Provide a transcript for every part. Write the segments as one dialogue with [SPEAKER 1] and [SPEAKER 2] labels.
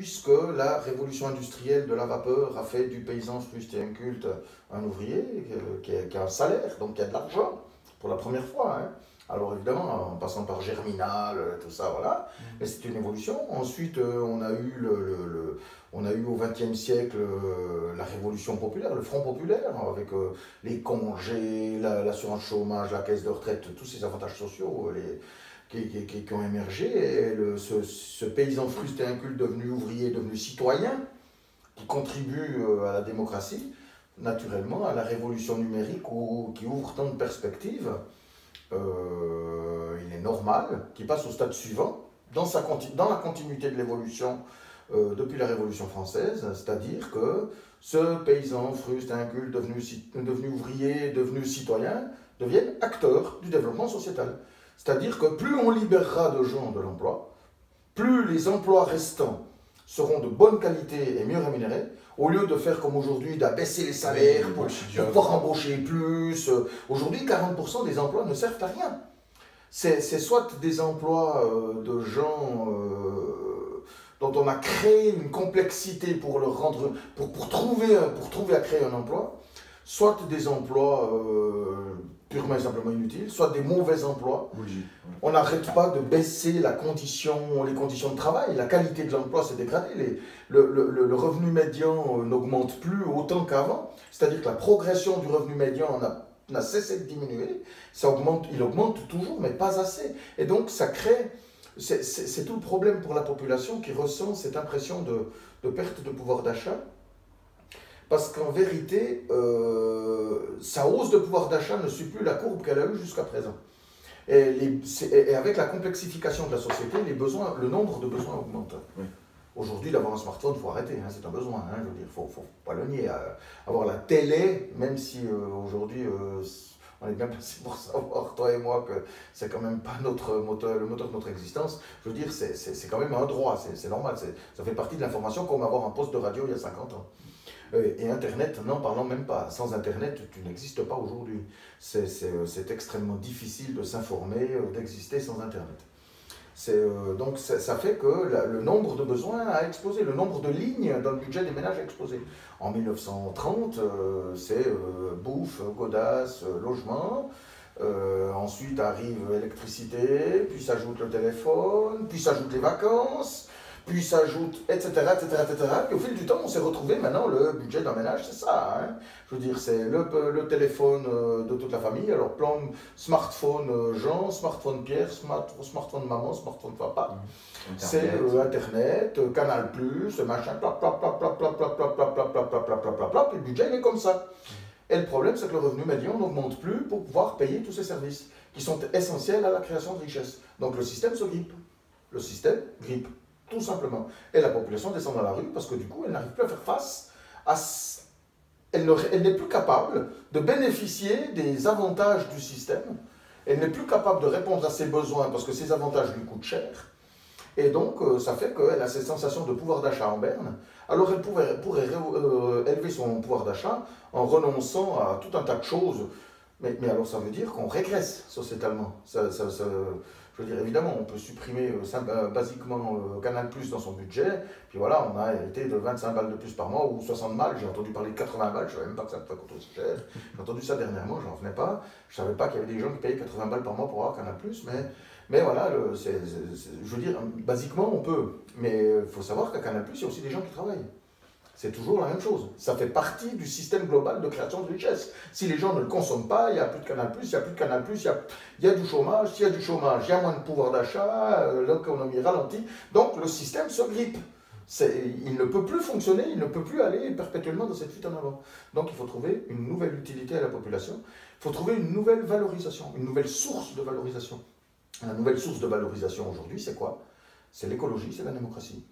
[SPEAKER 1] puisque la révolution industrielle de la vapeur a fait du paysan fruste et inculte un ouvrier qui a un salaire, donc qui a de l'argent, pour la première fois. Hein. Alors évidemment, en passant par Germinal, tout ça, voilà, mais c'est une évolution. Ensuite, on a eu au XXe siècle la révolution populaire, le Front populaire, avec les congés, l'assurance chômage, la caisse de retraite, tous ces avantages sociaux qui ont émergé. Et ce paysan fruste et inculte devenu ouvrier, devenu citoyen, qui contribue à la démocratie, naturellement, à la révolution numérique qui ouvre tant de perspectives. Il est normal qu'il passe au stade suivant, dans la continuité de l'évolution depuis la Révolution française, c'est-à-dire que ce paysan fruste, inculte, devenu ouvrier, devenu citoyen, devienne acteur du développement sociétal. C'est-à-dire que plus on libérera de gens de l'emploi, plus les emplois restants seront de bonne qualité et mieux rémunérés, au lieu de faire comme aujourd'hui, d'abaisser les salaires pour pouvoir embaucher plus. Aujourd'hui, 40% des emplois ne servent à rien. C'est soit des emplois de gens dont on a créé une complexité pour trouver à créer un emploi, soit des emplois purement et simplement inutiles, soit des mauvais emplois. Oui. On n'arrête pas de baisser les conditions de travail, la qualité de l'emploi s'est dégradée, le revenu médian n'augmente plus autant qu'avant, c'est-à-dire que la progression du revenu médian n'a cessé de diminuer, il augmente toujours, mais pas assez. Et donc ça crée, c'est tout le problème pour la population qui ressent cette impression de perte de pouvoir d'achat. Parce qu'en vérité, sa hausse de pouvoir d'achat ne suit plus la courbe qu'elle a eue jusqu'à présent. Et avec la complexification de la société, le nombre de besoins augmente. Oui. Aujourd'hui, d'avoir un smartphone, il faut arrêter, hein, c'est un besoin. Hein, je veux dire, faut pas le nier. Avoir la télé, même si aujourd'hui, on est bien placé pour savoir, toi et moi, que c'est quand même pas le moteur de notre existence. Je veux dire, c'est quand même un droit, c'est normal. Ça fait partie de l'information comme avoir un poste de radio il y a 50 ans. Et Internet, n'en parlons même pas. Sans Internet, tu n'existes pas aujourd'hui. C'est extrêmement difficile de s'informer, d'exister sans Internet. Donc ça fait que le nombre de besoins a explosé, le nombre de lignes dans le budget des ménages a explosé. En 1930, c'est bouffe, godasse, logement. Ensuite arrive l'électricité, puis s'ajoute le téléphone, puis s'ajoutent les vacances. Puis s'ajoute, etc., etc., etc. Puis au fil du temps, on s'est retrouvé, maintenant, le budget d'un ménage, c'est ça. Hein. Je veux dire, c'est le téléphone de toute la famille. Alors, plan smartphone Jean, smartphone Pierre, smartphone maman, smartphone papa. C'est Internet, Canal+, machin, plap, plap, plap, plap, plap, plap, plap, plap, plap, plap, plap, plap, plap, plap, plap, et le budget, il est comme ça. Et le problème, c'est que le revenu médian n'augmente plus pour pouvoir payer tous ces services qui sont essentiels à la création de richesse. Donc, le système se grippe. Le système grippe. Tout simplement. Et la population descend dans la rue parce que du coup, elle n'arrive plus à faire face à... Elle n'est plus capable de bénéficier des avantages du système. Elle n'est plus capable de répondre à ses besoins parce que ces avantages lui coûtent cher. Et donc, ça fait qu'elle a cette sensation de pouvoir d'achat en berne. Alors, elle pourrait élever son pouvoir d'achat en renonçant à tout un tas de choses. Mais alors, ça veut dire qu'on régresse sociétalement. Je veux dire, évidemment, on peut supprimer basiquement Canal+ dans son budget, puis voilà, on a hérité de 25 balles de plus par mois, ou 60 balles, j'ai entendu parler de 80 balles, je ne savais même pas que ça coûtait aussi cher. J'ai entendu ça dernièrement, j'en revenais pas, je ne savais pas qu'il y avait des gens qui payaient 80 balles par mois pour avoir Canal+, mais voilà, je veux dire, basiquement, on peut, mais il faut savoir qu'à Canal+, il y a aussi des gens qui travaillent. C'est toujours la même chose. Ça fait partie du système global de création de richesse. Si les gens ne le consomment pas, il n'y a plus de Canal+, il n'y a plus de Canal+, il y a du chômage. S'il y a du chômage, il y a moins de pouvoir d'achat, l'économie ralentit. Donc le système se grippe. Il ne peut plus fonctionner, il ne peut plus aller perpétuellement dans cette fuite en avant. Donc il faut trouver une nouvelle utilité à la population. Il faut trouver une nouvelle valorisation, une nouvelle source de valorisation. La nouvelle source de valorisation aujourd'hui, c'est quoi? C'est l'écologie, c'est la démocratie.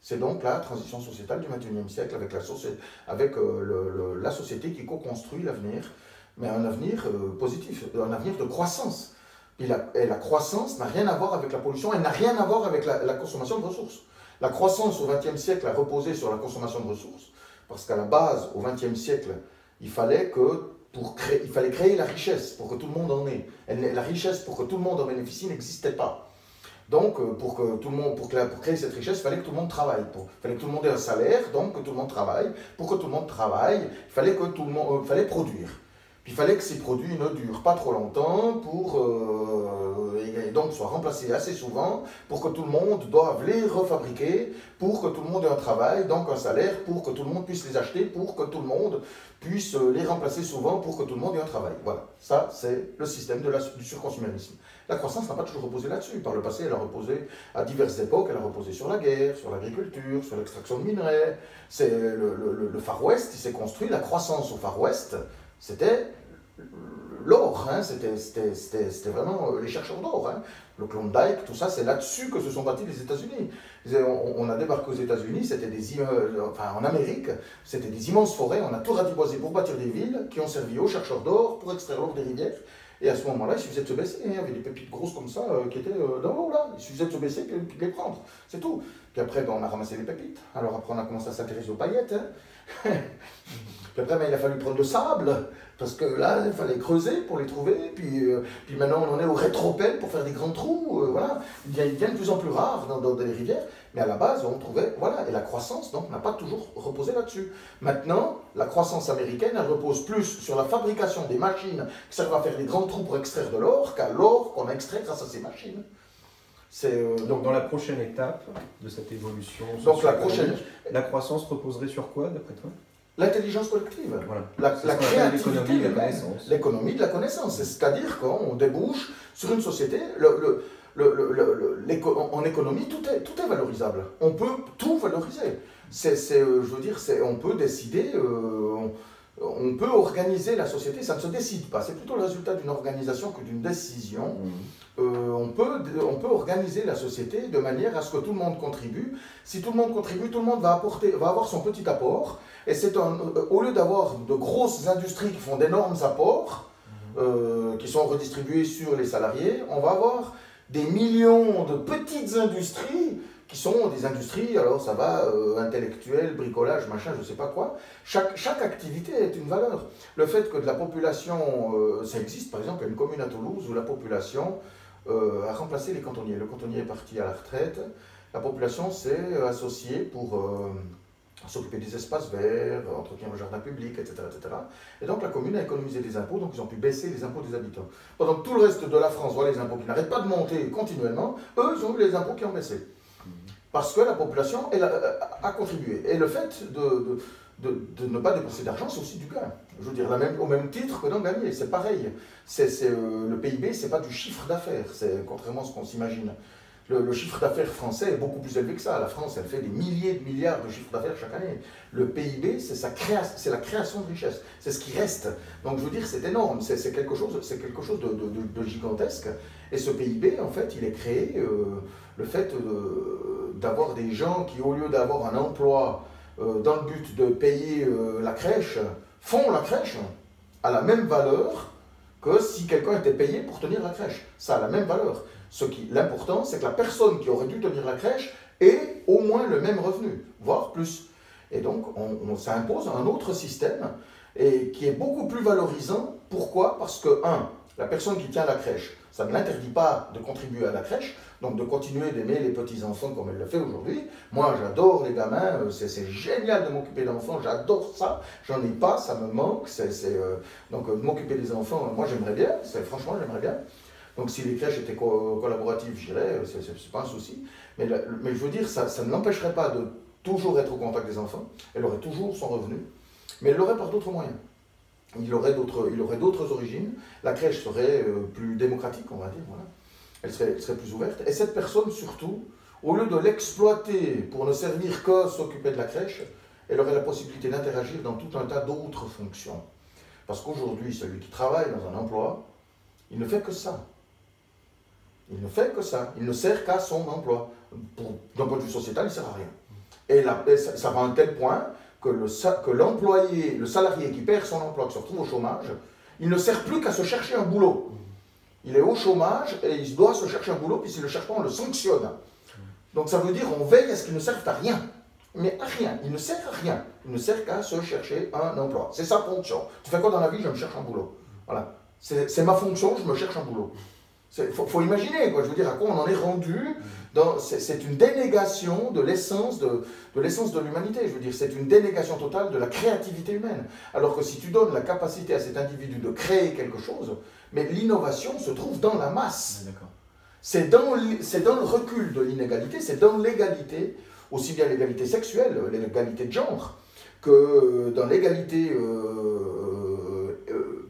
[SPEAKER 1] C'est donc la transition sociétale du XXIe siècle avec la société qui co-construit l'avenir, mais un avenir positif, un avenir de croissance. Et la croissance n'a rien à voir avec la pollution, elle n'a rien à voir avec la consommation de ressources. La croissance au XXe siècle a reposé sur la consommation de ressources, parce qu'à la base, au XXe siècle, il fallait créer la richesse pour que tout le monde en ait. La richesse pour que tout le monde en bénéficie n'existait pas. Donc, pour créer cette richesse, il fallait que tout le monde travaille. Il fallait que tout le monde ait un salaire, donc que tout le monde travaille. Pour que tout le monde travaille, il fallait que tout le monde, fallait produire. Puis il fallait que ces produits ne durent pas trop longtemps et donc soient remplacés assez souvent pour que tout le monde doive les refabriquer, pour que tout le monde ait un travail, donc un salaire, pour que tout le monde puisse les acheter, pour que tout le monde puisse les remplacer souvent, pour que tout le monde ait un travail. Voilà, ça c'est le système du surconsumérisme. La croissance n'a pas toujours reposé là-dessus. Par le passé, elle a reposé à diverses époques, elle a reposé sur la guerre, sur l'agriculture, sur l'extraction de minerais. C'est le Far West, il s'est construit, la croissance au Far West, c'était l'or, hein, c'était vraiment les chercheurs d'or. Hein. Le Klondike, tout ça, c'est là-dessus que se sont bâtis les États-Unis. On a débarqué aux États-Unis, en Amérique, c'était des immenses forêts, on a tout ratiboisé pour bâtir des villes qui ont servi aux chercheurs d'or pour extraire l'or des rivières. Et à ce moment-là, il suffisait de se baisser, hein, il y avait des pépites grosses comme ça qui étaient dans l'eau, là. Il suffisait de se baisser et de les prendre, c'est tout. Puis après, on a ramassé les pépites. Alors après, on a commencé à s'intéresser aux paillettes. Hein. Puis après, il a fallu prendre le sable, parce que là, il fallait creuser pour les trouver. Puis maintenant, on en est au rétropel pour faire des grands trous. Voilà. Il devient de plus en plus rare dans les rivières. Mais à la base, on trouvait, voilà. Et la croissance, donc, n'a pas toujours reposé là-dessus. Maintenant, la croissance américaine, elle repose plus sur la fabrication des machines qui servent à faire des grands trous pour extraire de l'or, qu'à l'or qu'on a extrait grâce à ces machines.
[SPEAKER 2] Donc dans la prochaine étape de cette évolution, la croissance reposerait sur quoi, d'après toi?
[SPEAKER 1] L'intelligence collective,
[SPEAKER 2] voilà.
[SPEAKER 1] la créativité,
[SPEAKER 2] l'économie de la connaissance.
[SPEAKER 1] L'économie de la connaissance, c'est-à-dire qu'on débouche sur une société, en économie, tout est valorisable. On peut tout valoriser. On peut décider, on peut organiser la société, ça ne se décide pas, c'est plutôt le résultat d'une organisation que d'une décision. On peut organiser la société de manière à ce que tout le monde contribue. Si tout le monde contribue, tout le monde va avoir son petit apport. Et au lieu d'avoir de grosses industries qui font d'énormes apports, qui sont redistribués sur les salariés, on va avoir des millions de petites industries qui sont des industries, alors ça va, intellectuel, bricolage, machin, je sais pas quoi. Chaque activité est une valeur. Le fait que de la population, ça existe, par exemple, il y a une commune à Toulouse où la population a remplacé les cantonniers. Le cantonnier est parti à la retraite, la population s'est associée pour s'occuper des espaces verts, entretenir le jardin public, etc., etc. Et donc la commune a économisé des impôts, donc ils ont pu baisser les impôts des habitants. Pendant que tout le reste de la France voit les impôts qui n'arrêtent pas de monter continuellement, eux, ils ont eu les impôts qui ont baissé. Parce que la population a contribué. Et le fait de ne pas dépenser d'argent, c'est aussi du gain. Je veux dire, au même titre que d'en gagner, c'est pareil. Le PIB, c'est pas du chiffre d'affaires, contrairement à ce qu'on s'imagine. Le chiffre d'affaires français est beaucoup plus élevé que ça. La France, elle fait des milliers de milliards de chiffres d'affaires chaque année. Le PIB, c'est la création de richesse. C'est ce qui reste. Donc, je veux dire, c'est énorme. C'est quelque chose de gigantesque. Et ce PIB, en fait, il est créé, le fait d'avoir des gens qui, au lieu d'avoir un emploi dans le but de payer la crèche, font la crèche à la même valeur que si quelqu'un était payé pour tenir la crèche. Ça a la même valeur. L'important, c'est que la personne qui aurait dû tenir la crèche ait au moins le même revenu, voire plus. Et donc, ça impose un autre système et qui est beaucoup plus valorisant. Pourquoi? Parce que, la personne qui tient la crèche, ça ne l'interdit pas de contribuer à la crèche, donc de continuer d'aimer les petits-enfants comme elle le fait aujourd'hui. Moi, j'adore les gamins, c'est génial de m'occuper d'enfants, j'adore ça, j'en ai pas, ça me manque. Donc, m'occuper des enfants, moi j'aimerais bien, franchement j'aimerais bien. Donc si les crèches étaient collaboratives, j'irais, c'est pas un souci. Mais je veux dire, ça ne l'empêcherait pas de toujours être au contact des enfants, elle aurait toujours son revenu, mais elle l'aurait par d'autres moyens. Il aurait d'autres origines, la crèche serait plus démocratique, on va dire, voilà. Elle serait plus ouverte. Et cette personne, surtout, au lieu de l'exploiter pour ne servir qu'à s'occuper de la crèche, elle aurait la possibilité d'interagir dans tout un tas d'autres fonctions. Parce qu'aujourd'hui, celui qui travaille dans un emploi, il ne fait que ça. Il ne fait que ça. Il ne sert qu'à son emploi. D'un point de vue sociétal, il ne sert à rien. Et ça va à un tel point que l'employé, le salarié qui perd son emploi, qui se retrouve au chômage, il ne sert plus qu'à se chercher un boulot. Il est au chômage et il doit se chercher un boulot, puis s'il ne le cherche pas, on le sanctionne. Donc ça veut dire qu'on veille à ce qu'il ne serve à rien. Mais à rien. Il ne sert à rien. Il ne sert qu'à se chercher un emploi. C'est sa fonction. Tu fais quoi dans la vie? Je me cherche un boulot. Voilà. C'est ma fonction, je me cherche un boulot. Faut imaginer, quoi. Je veux dire, à quoi on en est rendu. C'est une dénégation de l'essence de l'humanité. Je veux dire, c'est une dénégation totale de la créativité humaine. Alors que si tu donnes la capacité à cet individu de créer quelque chose, mais l'innovation se trouve dans la masse. C'est dans le recul de l'inégalité, c'est dans l'égalité, aussi bien l'égalité sexuelle, l'égalité de genre, que dans l'égalité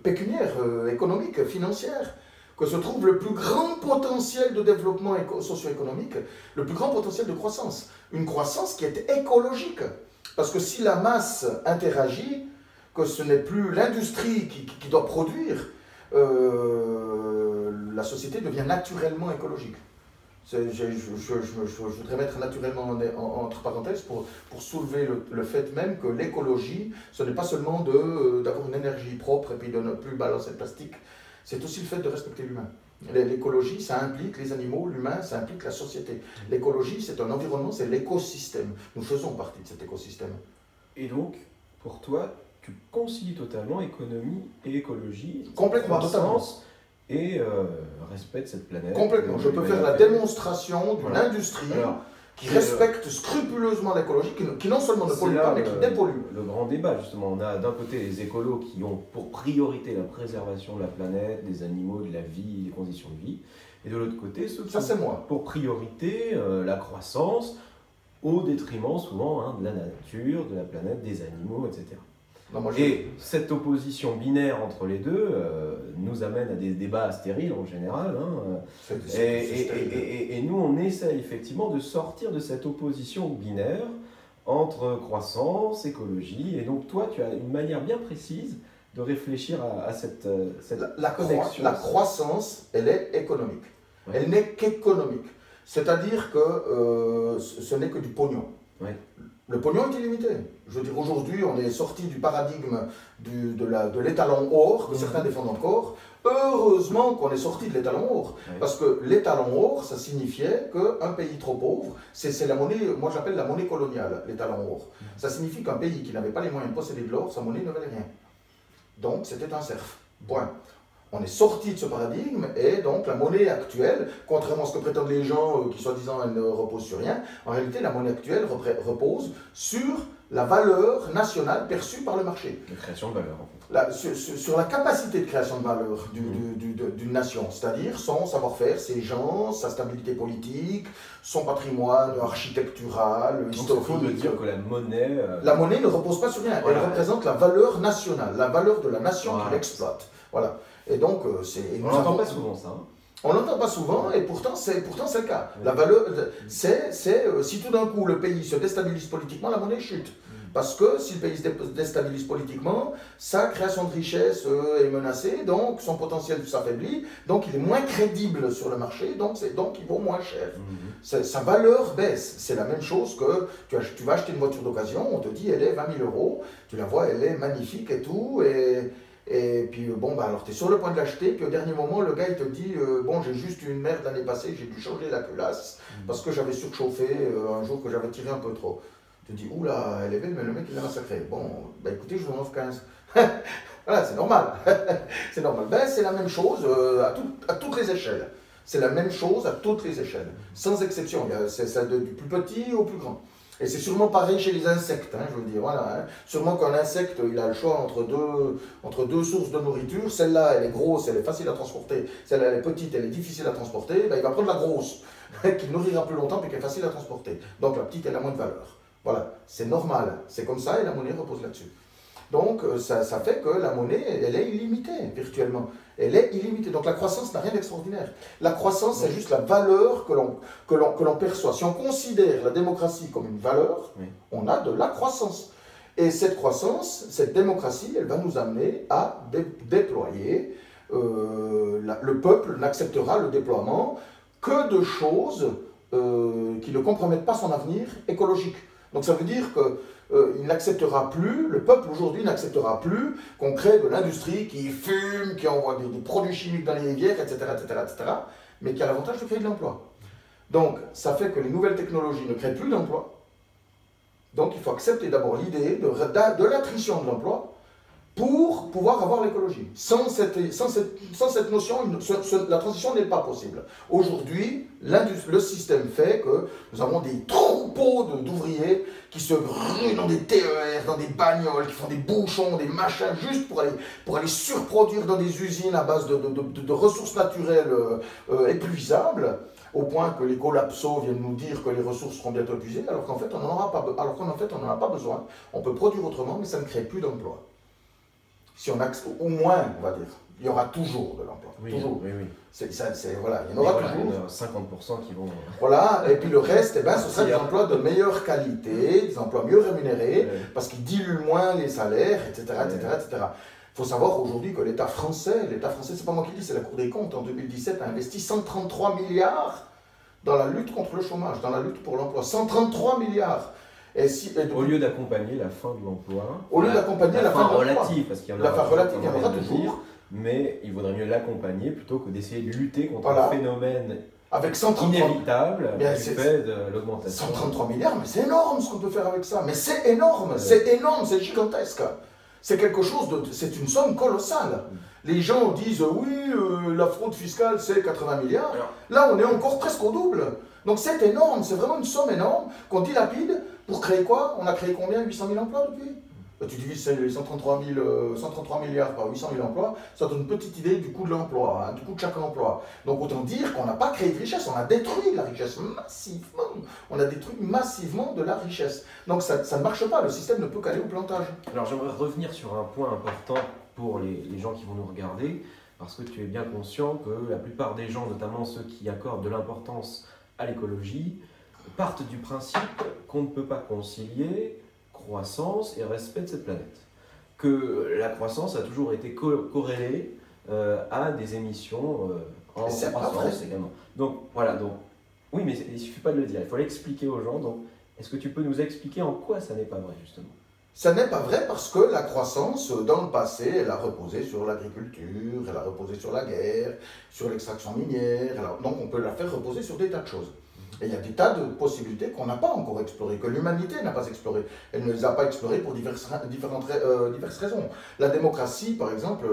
[SPEAKER 1] pécuniaire, économique, financière, que se trouve le plus grand potentiel de développement socio-économique, le plus grand potentiel de croissance. Une croissance qui est écologique. Parce que si la masse interagit, que ce n'est plus l'industrie qui doit produire, la société devient naturellement écologique. Je voudrais mettre naturellement entre parenthèses pour soulever le fait même que l'écologie, ce n'est pas seulement d'avoir une énergie propre et puis de ne plus balancer le plastique, c'est aussi le fait de respecter l'humain. L'écologie, ça implique les animaux, l'humain, ça implique la société. L'écologie, c'est un environnement, c'est l'écosystème. Nous faisons partie de cet écosystème.
[SPEAKER 2] Et donc, pour toi, tu concilies totalement économie et écologie,
[SPEAKER 1] complètement,
[SPEAKER 2] croissance et respect de cette planète.
[SPEAKER 1] Complètement. Je peux faire la démonstration d'une industrie qui respecte scrupuleusement l'écologie, qui non seulement ne pollue pas, mais qui dépollue.
[SPEAKER 2] Le grand débat, justement. On a d'un côté les écolos qui ont pour priorité la préservation de la planète, des animaux, de la vie, des conditions de vie. Et de l'autre côté, ceux qui ont pour priorité la croissance, au détriment souvent de la nature, de la planète, des animaux, etc. Et cette opposition binaire entre les deux nous amène à des débats stériles en général. Et nous, on essaie effectivement de sortir de cette opposition binaire entre croissance, écologie. Et donc toi, tu as une manière bien précise de réfléchir à cette connexion.
[SPEAKER 1] La croissance, elle est économique. Ouais. Elle n'est qu'économique. C'est-à-dire que ce n'est que du pognon. Ouais. Le pognon est illimité. Je veux dire, aujourd'hui, on est sorti du paradigme de l'étalon or, que certains défendent encore. Heureusement qu'on est sorti de l'étalon or. Oui. Parce que l'étalon or, ça signifiait qu'un pays trop pauvre, c'est la monnaie, moi j'appelle la monnaie coloniale, l'étalon or. Ça signifie qu'un pays qui n'avait pas les moyens de posséder de l'or, sa monnaie ne valait rien. Donc c'était un serf. Point. On est sorti de ce paradigme et donc la monnaie actuelle, contrairement à ce que prétendent les gens qui soi-disant elle ne repose sur rien, en réalité la monnaie actuelle repose sur la valeur nationale perçue par le marché.
[SPEAKER 2] La création de valeur.
[SPEAKER 1] Sur la capacité de création de valeur d'une nation, c'est-à-dire son savoir-faire, ses gens, sa stabilité politique, son patrimoine architectural, historique.
[SPEAKER 2] Il faut de dire que la monnaie...
[SPEAKER 1] La monnaie ne repose pas sur rien, elle représente la valeur nationale, la valeur de la nation qui l'exploite. Voilà. Et donc,
[SPEAKER 2] on n'entend pas souvent ça.
[SPEAKER 1] On n'entend pas souvent, et pourtant c'est le cas. La valeur, si tout d'un coup le pays se déstabilise politiquement, la monnaie chute. Parce que si le pays se déstabilise politiquement, sa création de richesse est menacée, donc son potentiel s'affaiblit, donc il est moins crédible sur le marché, donc il vaut moins cher. Sa valeur baisse. C'est la même chose que tu vas acheter une voiture d'occasion, on te dit elle est 20 000 €, tu la vois, elle est magnifique et tout, et puis bon, alors tu es sur le point de l'acheter, puis au dernier moment, le gars il te dit bon, j'ai juste eu une merde l'année passée, j'ai dû changer la culasse parce que j'avais surchauffé un jour que j'avais tiré un peu trop. Tu te dis oula, elle est belle, mais le mec il l'a massacré. Bon, écoutez, je vous en offre 15. Voilà, c'est normal. C'est normal. C'est la même chose à toutes les échelles. C'est la même chose à toutes les échelles, sans exception. C'est ça du plus petit au plus grand. Et c'est sûrement pareil chez les insectes, je veux dire, voilà. Sûrement qu'un insecte, il a le choix entre deux sources de nourriture. Celle-là, elle est grosse, elle est facile à transporter. Celle-là, elle est petite, elle est difficile à transporter. Il va prendre la grosse, qui nourrira plus longtemps, puis qui est facile à transporter. Donc la petite, elle a moins de valeur. Voilà, c'est normal. C'est comme ça, et la monnaie repose là-dessus. Donc ça fait que la monnaie, elle est illimitée, virtuellement. Elle est illimitée. Donc la croissance n'a rien d'extraordinaire. La croissance, c'est juste la valeur que l'on perçoit. Si on considère la démocratie comme une valeur, on a de la croissance. Et cette croissance, cette démocratie, elle va nous amener à déployer. Le peuple n'acceptera le déploiement que de choses qui ne compromettent pas son avenir écologique. Donc ça veut dire qu'il n'acceptera plus, le peuple aujourd'hui n'acceptera plus qu'on crée de l'industrie qui fume, qui envoie des produits chimiques dans les rivières, etc., mais qui a l'avantage de créer de l'emploi. Donc ça fait que les nouvelles technologies ne créent plus d'emploi. Donc il faut accepter d'abord l'idée de l'attrition de l'emploi pour pouvoir avoir l'écologie. Sans cette notion, la transition n'est pas possible. Aujourd'hui, le système fait que nous avons des troupeaux d'ouvriers qui se ruent dans des TER, dans des bagnoles, qui font des bouchons, des machins, juste pour aller surproduire dans des usines à base de ressources naturelles épuisables, au point que les collapsos viennent nous dire que les ressources seront bientôt épuisées, alors qu'en fait, on n'en a pas besoin. On peut produire autrement, mais ça ne crée plus d'emplois. Si on au moins, on va dire, il y aura toujours de l'emploi.
[SPEAKER 2] Oui,
[SPEAKER 1] toujours.
[SPEAKER 2] Oui.
[SPEAKER 1] Voilà, il y en aura toujours.
[SPEAKER 2] Il y en a 50% qui vont...
[SPEAKER 1] Voilà, et puis le reste, ce sera des emplois de meilleure qualité, des emplois mieux rémunérés, parce qu'ils diluent moins les salaires, etc. Il faut savoir aujourd'hui que l'État français, c'est pas moi qui le dis, c'est la Cour des comptes, en 2017, a investi 133 milliards dans la lutte contre le chômage, dans la lutte pour l'emploi. 133 milliards.
[SPEAKER 2] Au lieu d'accompagner la fin de l'emploi,
[SPEAKER 1] au lieu d'accompagner la fin
[SPEAKER 2] relative, parce qu'il y en
[SPEAKER 1] aura toujours,
[SPEAKER 2] mais il vaudrait mieux l'accompagner plutôt que d'essayer de lutter contre un phénomène
[SPEAKER 1] avec 133...
[SPEAKER 2] inévitable du fait de l'augmentation.
[SPEAKER 1] 133 milliards, mais c'est énorme ce qu'on peut faire avec ça, mais c'est énorme, c'est gigantesque. C'est quelque chose c'est une somme colossale. Les gens disent oui, la fraude fiscale c'est 80 milliards. Là on est encore presque au double. Donc c'est énorme, c'est vraiment une somme énorme qu'on dilapide pour créer quoi? On a créé combien? 800 000 emplois depuis? Tu divises les 133 milliards par 800 000 emplois, ça donne une petite idée du coût de l'emploi, du coût de chaque emploi. Donc autant dire qu'on n'a pas créé de richesse, on a détruit la richesse massivement. On a détruit massivement de la richesse. Donc ça ne marche pas, le système ne peut qu'aller au plantage.
[SPEAKER 2] Alors j'aimerais revenir sur un point important pour les gens qui vont nous regarder, parce que tu es bien conscient que la plupart des gens, notamment ceux qui accordent de l'importance à l'écologie, partent du principe qu'on ne peut pas concilier croissance et respect de cette planète. Que la croissance a toujours été corrélée à des émissions en croissance également. Donc voilà, oui, mais il ne suffit pas de le dire, il faut l'expliquer aux gens. Donc, est-ce que tu peux nous expliquer en quoi ça n'est pas vrai, justement?
[SPEAKER 1] Ça n'est pas vrai parce que la croissance, dans le passé, elle a reposé sur l'agriculture, elle a reposé sur la guerre, sur l'extraction minière, donc on peut la faire reposer sur des tas de choses. Et il y a des tas de possibilités qu'on n'a pas encore explorées, que l'humanité n'a pas explorées. Elle ne les a pas explorées pour diverses raisons. La démocratie, par exemple,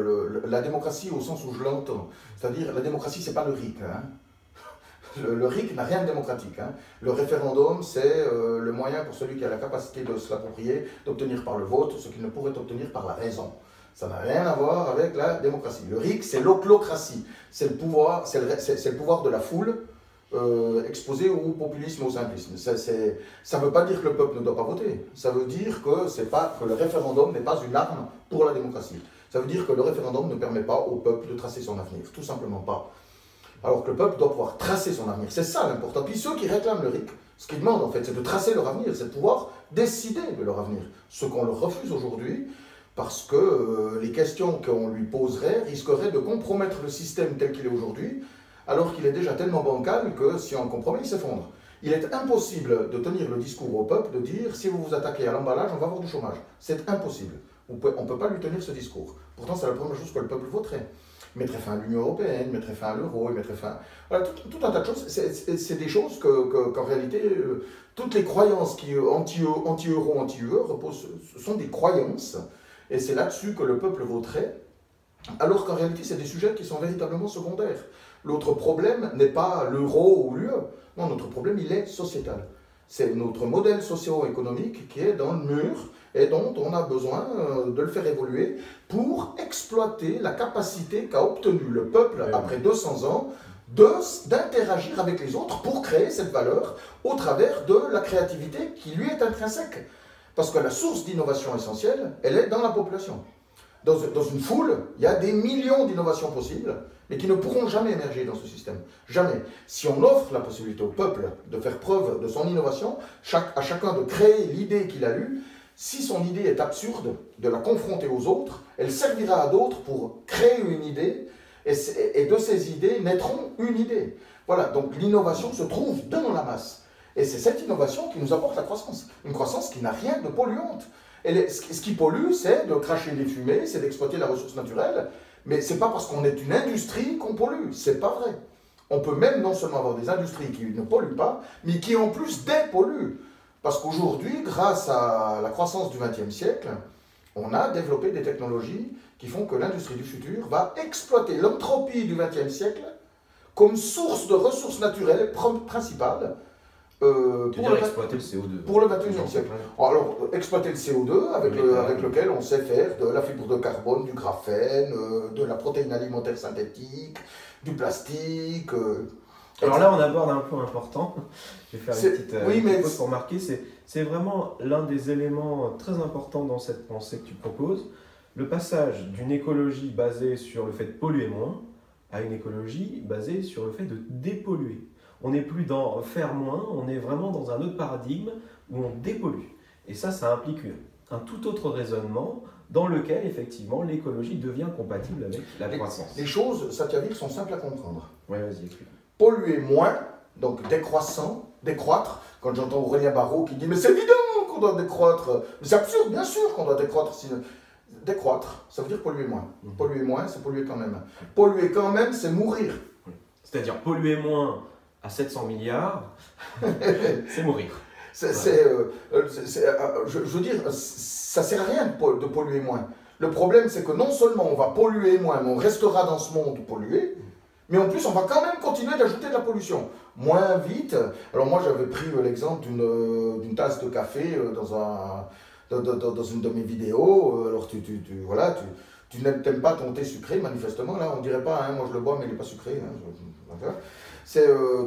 [SPEAKER 1] la démocratie au sens où je l'entends, c'est-à-dire la démocratie, c'est pas le RIC. Le RIC n'a rien de démocratique. Le référendum, c'est le moyen pour celui qui a la capacité de se l'approprier, d'obtenir par le vote ce qu'il ne pourrait obtenir par la raison. Ça n'a rien à voir avec la démocratie. Le RIC, c'est l'oclocratie. C'est le pouvoir de la foule exposé au populisme, au simplisme. Ça ne veut pas dire que le peuple ne doit pas voter. Ça veut dire que le référendum n'est pas une arme pour la démocratie. Ça veut dire que le référendum ne permet pas au peuple de tracer son avenir. Tout simplement pas. Alors que le peuple doit pouvoir tracer son avenir. C'est ça l'important. Puis ceux qui réclament le RIC, ce qu'ils demandent en fait, c'est de tracer leur avenir, c'est de pouvoir décider de leur avenir. Ce qu'on leur refuse aujourd'hui, parce que les questions qu'on lui poserait risqueraient de compromettre le système tel qu'il est aujourd'hui, alors qu'il est déjà tellement bancal que si on le compromet, il s'effondre. Il est impossible de tenir le discours au peuple, de dire si vous vous attaquez à l'emballage, on va avoir du chômage. C'est impossible. On ne peut pas lui tenir ce discours. Pourtant, c'est la première chose que le peuple voterait. Il mettrait fin à l'Union européenne, il mettrait fin à l'euro, il mettrait fin... Voilà, tout un tas de choses. C'est des choses qu'en réalité, toutes les croyances qui anti-euro, anti-UE sont des croyances. Et c'est là-dessus que le peuple voterait. Alors qu'en réalité, c'est des sujets qui sont véritablement secondaires. L'autre problème n'est pas l'euro ou l'UE. Non, notre problème, il est sociétal. C'est notre modèle socio-économique qui est dans le mur et dont on a besoin de le faire évoluer pour exploiter la capacité qu'a obtenue le peuple après 200 ans d'interagir avec les autres pour créer cette valeur au travers de la créativité qui lui est intrinsèque. Parce que la source d'innovation essentielle, elle est dans la population. Dans une foule, il y a des millions d'innovations possibles, mais qui ne pourront jamais émerger dans ce système. Jamais. Si on offre la possibilité au peuple de faire preuve de son innovation, à chacun de créer l'idée qu'il a eue, si son idée est absurde, de la confronter aux autres, elle servira à d'autres pour créer une idée, et de ces idées naîtront une idée. Voilà, donc l'innovation se trouve dans la masse. Et c'est cette innovation qui nous apporte la croissance. Une croissance qui n'a rien de polluante. Ce qui pollue, c'est de cracher des fumées, c'est d'exploiter la ressource naturelle, mais ce n'est pas parce qu'on est une industrie qu'on pollue, c'est pas vrai. On peut même non seulement avoir des industries qui ne polluent pas, mais qui en plus dépolluent. Parce qu'aujourd'hui, grâce à la croissance du XXe siècle, On a développé des technologies qui font que l'industrie du futur va exploiter l'entropie du XXe siècle comme source de ressources naturelles principales
[SPEAKER 2] exploiter le CO2.
[SPEAKER 1] Pour le XXIe siècle. Alors, exploiter le CO2 avec lequel on sait faire de la fibre de carbone, du graphène, de la protéine alimentaire synthétique, du plastique.
[SPEAKER 2] Alors là, on aborde un point important. Je vais faire une petite pause pour marquer. C'est vraiment l'un des éléments très importants dans cette pensée que tu proposes. Le passage d'une écologie basée sur le fait de polluer moins à une écologie basée sur le fait de dépolluer. On n'est plus dans faire moins, on est vraiment dans un autre paradigme où on dépollue. Et ça implique un tout autre raisonnement dans lequel, effectivement, l'écologie devient compatible avec la croissance.
[SPEAKER 1] Les choses, Satyavik, sont simples à comprendre.
[SPEAKER 2] Oui, vas-y, écris.
[SPEAKER 1] Polluer moins, donc décroître. Quand j'entends Aurélien Barraud qui dit « Mais c'est évident qu'on doit décroître !» C'est absurde, bien sûr qu'on doit décroître. Décroître, ça veut dire polluer moins. Polluer moins, c'est polluer quand même. Polluer quand même, c'est mourir.
[SPEAKER 2] C'est-à-dire polluer moins à 700 milliards, c'est mourir.
[SPEAKER 1] Je veux dire, ça ne sert à rien de polluer moins. Le problème, c'est que non seulement on va polluer moins, mais on restera dans ce monde pollué, mais en plus, on va quand même continuer d'ajouter de la pollution. Moins vite. Alors moi, j'avais pris l'exemple d'une tasse de café dans une de mes vidéos. Alors tu n'aimes pas ton thé sucré, manifestement. Là, on ne dirait pas, hein, moi je le bois, mais il n'est pas sucré. Hein,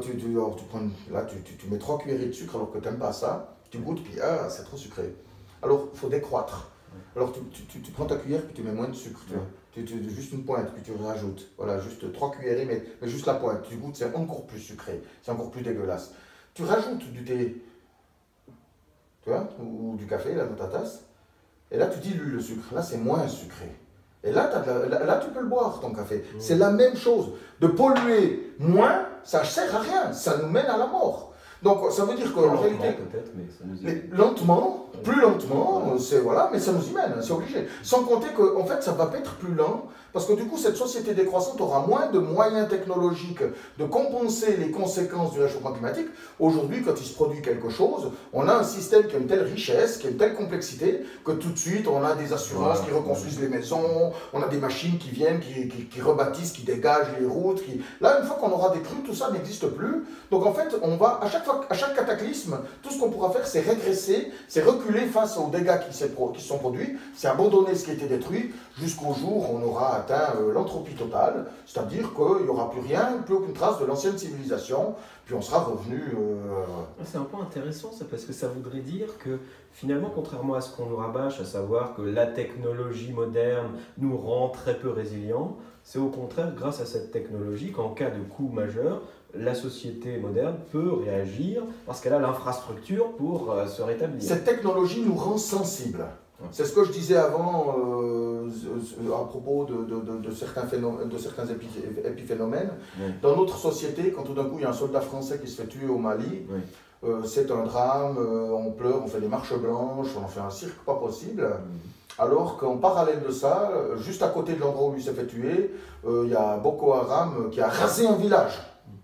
[SPEAKER 1] tu mets 3 cuillerées de sucre alors que tu n'aimes pas ça. Tu goûtes, puis c'est trop sucré. Alors, il faut décroître. Alors, tu prends ta cuillère, puis tu mets moins de sucre. Juste une pointe, puis tu rajoutes. Voilà, juste 3 cuillerées, mais juste la pointe. Tu goûtes, c'est encore plus sucré. C'est encore plus dégueulasse. Tu rajoutes du thé, tu vois, ou du café là, dans ta tasse. Et là, tu dilues le sucre. Là, c'est moins sucré. Et là, tu peux le boire, ton café. C'est la même chose. De polluer moins, ça ne sert à rien. Ça nous mène à la mort. Donc, ça veut dire qu'en réalité, lentement, plus lentement, mais ça nous y mène, c'est obligé. Sans compter qu'en fait, ça va pas être plus lent, parce que du coup, cette société décroissante aura moins de moyens technologiques de compenser les conséquences du réchauffement climatique. Aujourd'hui, quand il se produit quelque chose, on a un système qui a une telle richesse, qui a une telle complexité, que tout de suite, on a des assurances qui reconstruisent les maisons, on a des machines qui viennent, qui rebâtissent, qui dégagent les routes. Là, une fois qu'on aura des crues, tout ça n'existe plus. Donc en fait, on va, à chaque cataclysme, tout ce qu'on pourra faire, c'est régresser, c'est reculer face aux dégâts qui se sont produits, c'est abandonner ce qui a été détruit, jusqu'au jour où on aura atteint l'entropie totale, c'est-à-dire qu'il n'y aura plus rien, plus aucune trace de l'ancienne civilisation, puis on sera revenu...
[SPEAKER 2] C'est un point intéressant, ça, parce que ça voudrait dire que finalement, contrairement à ce qu'on nous rabâche, à savoir que la technologie moderne nous rend très peu résilients, c'est au contraire grâce à cette technologie qu'en cas de coup majeur, la société moderne peut réagir parce qu'elle a l'infrastructure pour se rétablir.
[SPEAKER 1] Cette technologie nous rend sensibles. C'est ce que je disais avant à propos de certains épiphénomènes. Dans notre société, quand tout d'un coup il y a un soldat français qui se fait tuer au Mali, c'est un drame, on pleure, on fait des marches blanches, on en fait un cirque pas possible. Alors qu'en parallèle de ça, juste à côté de l'endroit où il s'est fait tuer, il y a Boko Haram qui a rasé un village.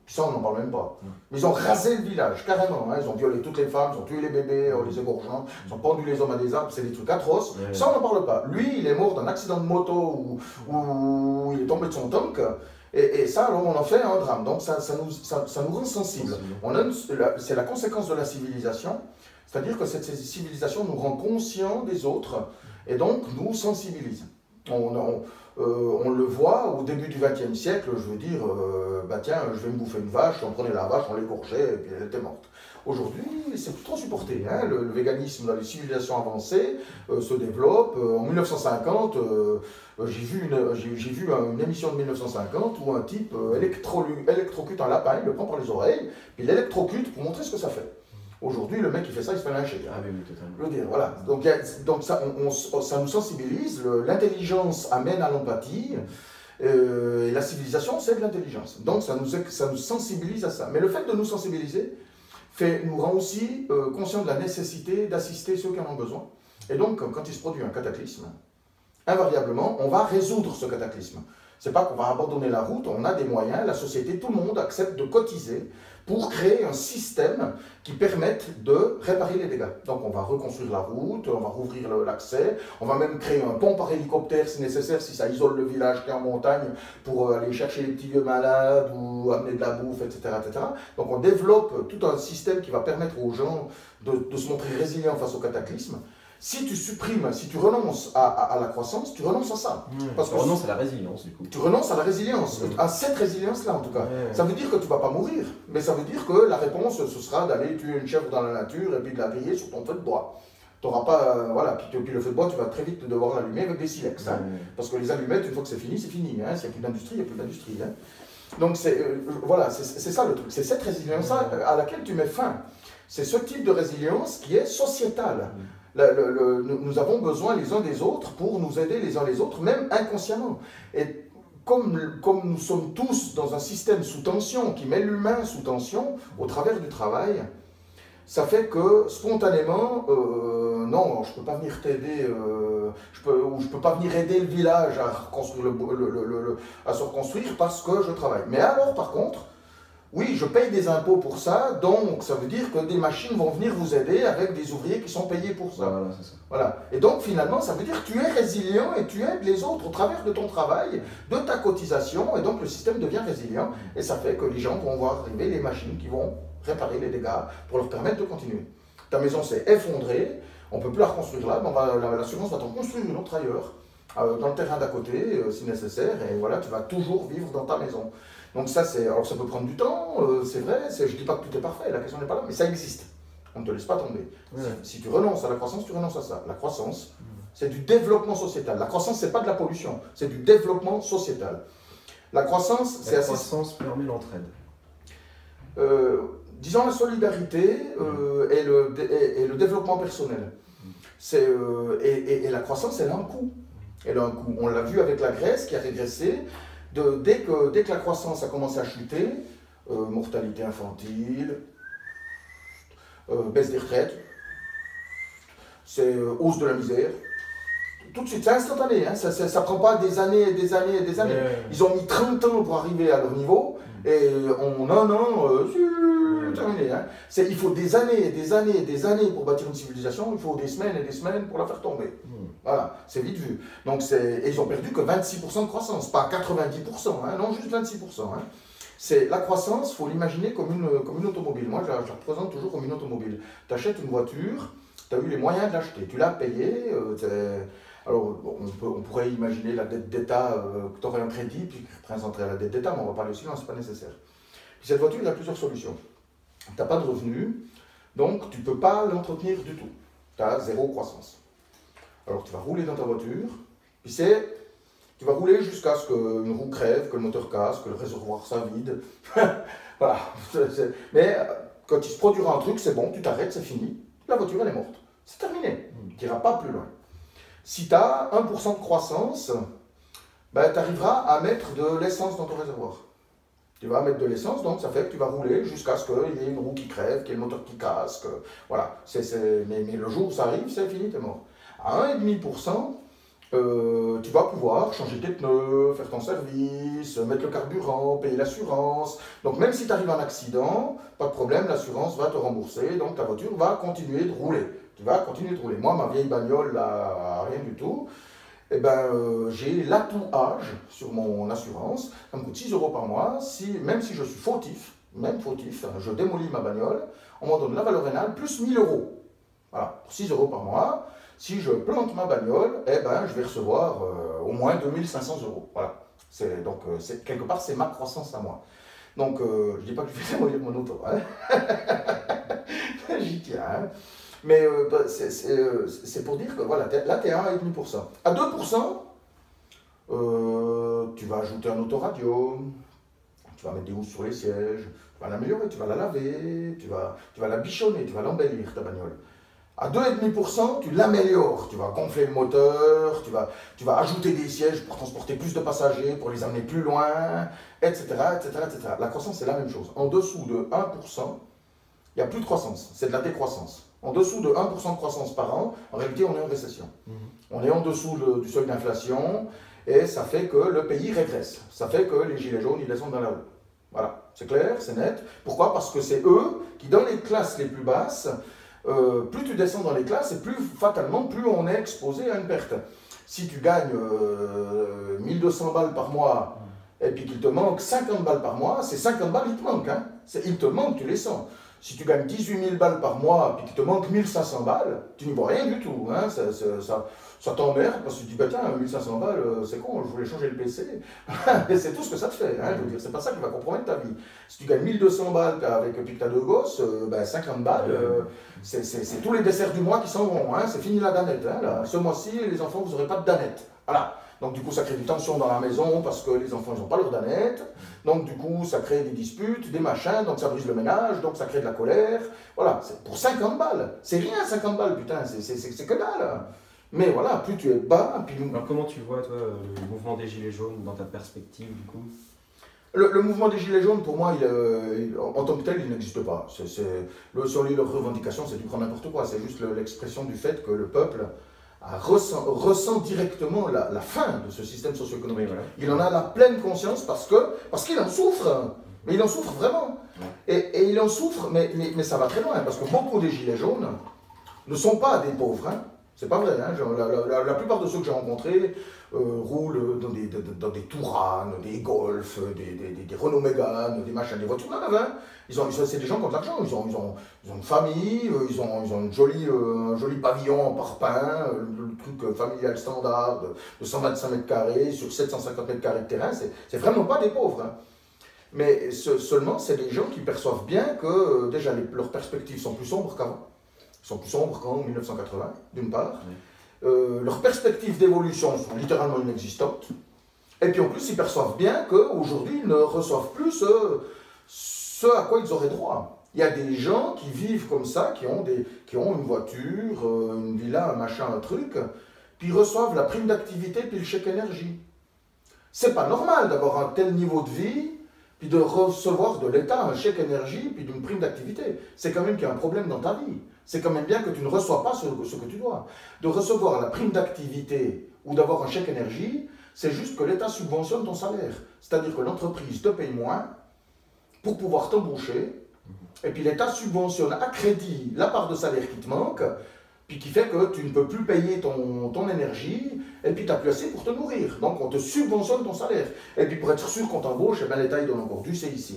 [SPEAKER 1] Ça, on n'en parle même pas. Ils ont rasé le village, carrément. Hein. Ils ont violé toutes les femmes, ils ont tué les bébés en les égorgeant, ils ont pendu les hommes à des arbres, c'est des trucs atroces. Ça, on n'en parle pas. Lui, il est mort d'un accident de moto où il est tombé de son tank. Et ça, alors, on en fait un drame. Donc, ça nous rend sensibles. C'est la conséquence de la civilisation. C'est-à-dire que cette civilisation nous rend conscients des autres et donc nous sensibilise. On le voit au début du XXe siècle, je veux dire, tiens, je vais me bouffer une vache, on prenait la vache, on l'égorgeait et puis elle était morte. Aujourd'hui, c'est plus trop supporté. Hein. Le véganisme dans les civilisations avancées se développe. En 1950, j'ai vu une émission de 1950 où un type électrocute un lapin, il le prend par les oreilles, puis il l'électrocute pour montrer ce que ça fait. Aujourd'hui, le mec qui fait ça, il se fait lyncher.
[SPEAKER 2] Ah oui, totalement.
[SPEAKER 1] Je veux dire, voilà. Donc ça nous sensibilise, l'intelligence amène à l'empathie, et la civilisation, c'est de l'intelligence. Donc ça nous sensibilise à ça. Mais le fait de nous sensibiliser nous rend aussi conscients de la nécessité d'assister ceux qui en ont besoin. Et donc, quand il se produit un cataclysme, invariablement, on va résoudre ce cataclysme. C'est pas qu'on va abandonner la route, on a des moyens, la société, tout le monde accepte de cotiser pour créer un système qui permette de réparer les dégâts. Donc on va reconstruire la route, on va rouvrir l'accès, on va même créer un pont par hélicoptère si nécessaire, si ça isole le village qui est en montagne, pour aller chercher les petits vieux malades ou amener de la bouffe, etc., etc. Donc on développe tout un système qui va permettre aux gens de se montrer résilients face au cataclysme. Si tu supprimes, si tu renonces à la croissance, tu renonces à ça.
[SPEAKER 2] Parce que tu renonces à la résilience, du coup.
[SPEAKER 1] Tu renonces à la résilience, à cette résilience-là en tout cas. Ça veut dire que tu ne vas pas mourir, mais ça veut dire que la réponse, ce sera d'aller tuer une chèvre dans la nature et puis de la griller sur ton feu de bois. Tu n'auras pas, voilà, puis le feu de bois, tu vas très vite devoir l'allumer avec des silex. Parce que les allumettes, une fois que c'est fini, c'est fini. Hein. S'il n'y a plus d'industrie, il n'y a plus d'industrie. Hein. Donc voilà, c'est ça le truc. C'est cette résilience-là à laquelle tu mets fin. C'est ce type de résilience qui est sociétale. Nous avons besoin les uns des autres pour nous aider les uns les autres, même inconsciemment. Et comme nous sommes tous dans un système sous tension, qui met l'humain sous tension au travers du travail, ça fait que spontanément, non, je ne peux pas venir t'aider, je ne peux pas venir aider le village à reconstruire à se reconstruire parce que je travaille. Mais alors, par contre, oui, je paye des impôts pour ça, donc ça veut dire que des machines vont venir vous aider avec des ouvriers qui sont payés pour ça.
[SPEAKER 2] Voilà, c'est ça.
[SPEAKER 1] Voilà. Et donc finalement, ça veut dire que tu es résilient et tu aides les autres au travers de ton travail, de ta cotisation, et donc le système devient résilient, et ça fait que les gens vont voir arriver les machines qui vont réparer les dégâts pour leur permettre de continuer. Ta maison s'est effondrée, on ne peut plus la reconstruire là, mais l'assurance va t'en construire une autre ailleurs, dans le terrain d'à côté, si nécessaire, et voilà, tu vas toujours vivre dans ta maison. Donc ça, alors ça peut prendre du temps, c'est vrai, je ne dis pas que tout est parfait, la question n'est pas là, mais ça existe. On ne te laisse pas tomber. Si tu renonces à la croissance, tu renonces à ça. La croissance, c'est du développement sociétal. La croissance, ce n'est pas de la pollution, c'est du développement sociétal. La croissance, c'est assez...
[SPEAKER 2] La croissance permet l'entraide.
[SPEAKER 1] Disons la solidarité et le développement personnel. Et la croissance, elle a un coût. Elle a un coût. On l'a vu avec la Grèce qui a régressé. Dès que la croissance a commencé à chuter, mortalité infantile, baisse des retraites, c'est hausse de la misère. Tout de suite, c'est instantané, hein, ça ne prend pas des années et des années et des années. Ils ont mis 30 ans pour arriver à leur niveau, et en un an, c'est terminé. Hein. Il faut des années et des années et des années pour bâtir une civilisation, il faut des semaines et des semaines pour la faire tomber. Voilà, c'est vite vu. Donc et ils ont perdu que 26% de croissance, pas 90%, hein, non, juste 26%. Hein. La croissance, il faut l'imaginer comme une automobile. Moi, je la représente toujours comme une automobile. Tu achètes une voiture, tu as eu les moyens de l'acheter, tu l'as payée. Alors, on pourrait imaginer la dette d'État, que tu aurais un crédit, puis qui représenterait la dette d'État, mais on va parler aussi, non, ce n'est pas nécessaire. Puis cette voiture, il y a plusieurs solutions. Tu n'as pas de revenus, donc tu ne peux pas l'entretenir du tout. Tu as zéro croissance. Alors tu vas rouler dans ta voiture, puis tu vas rouler jusqu'à ce qu'une roue crève, que le moteur casse, que le réservoir ça vide. Voilà. Mais quand il se produira un truc, c'est bon, tu t'arrêtes, c'est fini. La voiture, elle est morte. C'est terminé. Tu n'iras pas plus loin. Si tu as 1% de croissance, ben, tu arriveras à mettre de l'essence dans ton réservoir. Tu vas mettre de l'essence, donc ça fait que tu vas rouler jusqu'à ce qu'il y ait une roue qui crève, qu'il y ait le moteur qui casse. Voilà. Mais le jour où ça arrive, c'est fini, tu es mort. À 1,5%, tu vas pouvoir changer tes pneus, faire ton service, mettre le carburant, payer l'assurance. Donc même si tu arrives à un accident, pas de problème, l'assurance va te rembourser, donc ta voiture va continuer de rouler. Tu vas continuer de rouler. Moi, ma vieille bagnole, là, rien du tout, eh ben, j'ai l'atout âge sur mon assurance, ça me coûte 6 € par mois, même si je suis fautif, je démolis ma bagnole, on m'en donne la valeur vénale plus 1 000 €. Voilà, pour 6 € par mois. Si je plante ma bagnole, eh ben, je vais recevoir au moins 2 500 €. Voilà. Donc, quelque part, c'est ma croissance à moi. Donc, je ne dis pas que je vais démolir mon auto. Hein. J'y tiens. Hein. Mais c'est pour dire que voilà, là, tu es à 1,5%. À 2%, tu vas ajouter un autoradio, tu vas mettre des housses sur les sièges, tu vas l'améliorer, tu vas la laver, tu vas la bichonner, tu vas l'embellir, ta bagnole. À 2,5%, tu l'améliores, tu vas gonfler le moteur, tu vas ajouter des sièges pour transporter plus de passagers, pour les amener plus loin, etc., etc., etc. La croissance, c'est la même chose. En dessous de 1%, il n'y a plus de croissance, c'est de la décroissance. En dessous de 1% de croissance par an, en réalité, on est en récession. On est en dessous du seuil d'inflation, et ça fait que le pays régresse. Ça fait que les gilets jaunes, ils descendent dans la rue. Voilà. c'est clair, c'est net. Pourquoi? Parce que c'est eux qui, dans les classes les plus basses, plus tu descends dans les classes, et plus fatalement, plus on est exposé à une perte. Si tu gagnes 1200 balles par mois, et puis qu'il te manque 50 balles par mois, c'est 50 balles, il te manque. Hein. Il te manque, tu les sens. Si tu gagnes 18 000 balles par mois, puis qu'il te manque 1500 balles, tu n'y vois rien du tout. Hein. Ça t'emmerde, parce que tu te dis, bah, tiens, 1500 balles, c'est con, je voulais changer le PC. Et c'est tout ce que ça te fait. Hein. Je veux dire, c'est pas ça qui va compromettre ta vie. Si tu gagnes 1200 balles avec, puis que tu as deux gosses, 50 balles, c'est tous les desserts du mois qui s'en vont. Hein. C'est fini la danette. Hein, là. Ce mois-ci, les enfants, vous n'aurez pas de danette. Voilà. Donc du coup, ça crée des tensions dans la maison parce que les enfants, ils n'ont pas leur danette. Donc du coup, ça crée des disputes, des machins, donc ça brise le ménage, donc ça crée de la colère. Voilà, c'est pour 50 balles. C'est rien, 50 balles, putain, c'est que dalle. Mais voilà, plus tu es bas, puis...
[SPEAKER 2] Alors comment tu vois, toi, le mouvement des Gilets jaunes dans ta perspective, du coup?
[SPEAKER 1] Le mouvement des Gilets jaunes, pour moi, en tant que tel, il n'existe pas. Sur leurs revendications, c'est du grand n'importe quoi. C'est juste l'expression du fait que le peuple ressent directement la fin de ce système socio-économique. Oui, voilà. Il en a la pleine conscience parce qu'il en souffre. Mais il en souffre vraiment. Ouais. Et il en souffre, mais ça va très loin. Parce que beaucoup des Gilets jaunes ne sont pas des pauvres. Hein. C'est pas vrai. Hein. La plupart de ceux que j'ai rencontrés roulent dans des Touranes, des Golf, des Renault Mégane, des machins, des voitures neuves. Hein. C'est des gens qui ont de l'argent. Ils ont une famille, ils ont un joli pavillon en parpaing, le truc familial standard de 125 mètres carrés sur 750 mètres carrés de terrain. C'est vraiment pas des pauvres. Hein. Mais seulement, c'est des gens qui perçoivent bien que déjà leurs perspectives sont plus sombres qu'avant. Ils sont plus sombres qu'en 1980, d'une part. Oui. Leurs perspectives d'évolution sont littéralement inexistantes. Et puis en plus, ils perçoivent bien qu'aujourd'hui, ils ne reçoivent plus ce à quoi ils auraient droit. Il y a des gens qui vivent comme ça, qui ont une voiture, une villa, un machin, un truc, puis ils reçoivent la prime d'activité puis le chèque énergie. C'est pas normal d'avoir un tel niveau de vie, puis de recevoir de l'État un chèque énergie, puis d'une prime d'activité. C'est quand même qu'il y a un problème dans ta vie. C'est quand même bien que tu ne reçois pas ce que tu dois. De recevoir la prime d'activité ou d'avoir un chèque énergie, c'est juste que l'État subventionne ton salaire. C'est-à-dire que l'entreprise te paye moins pour pouvoir t'embaucher, et puis l'État subventionne à crédit la part de salaire qui te manque, puis qui fait que tu ne peux plus payer ton énergie, et puis tu n'as plus assez pour te nourrir. Donc on te subventionne ton salaire. Et puis pour être sûr qu'on t'embauche, eh bien, l'État il donne encore du CICE,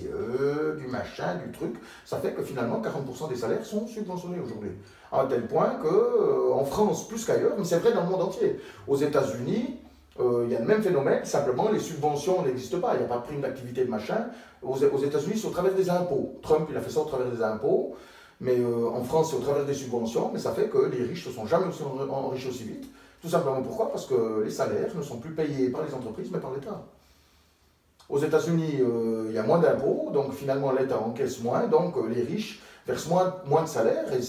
[SPEAKER 1] du machin, du truc. Ça fait que finalement 40% des salaires sont subventionnés aujourd'hui. À tel point qu'en France, plus qu'ailleurs, mais c'est vrai dans le monde entier. Aux États-Unis, il y a le même phénomène, simplement les subventions n'existent pas, il n'y a pas de prime d'activité de machin. Aux États-Unis, c'est au travers des impôts. Trump, il a fait ça au travers des impôts. Mais en France, c'est au travers des subventions, mais ça fait que les riches ne se sont jamais enrichis aussi vite. Tout simplement pourquoi? Parce que les salaires ne sont plus payés par les entreprises, mais par l'État. Aux États-Unis, il y a moins d'impôts, donc finalement l'État encaisse moins, donc les riches versent moins de salaires, et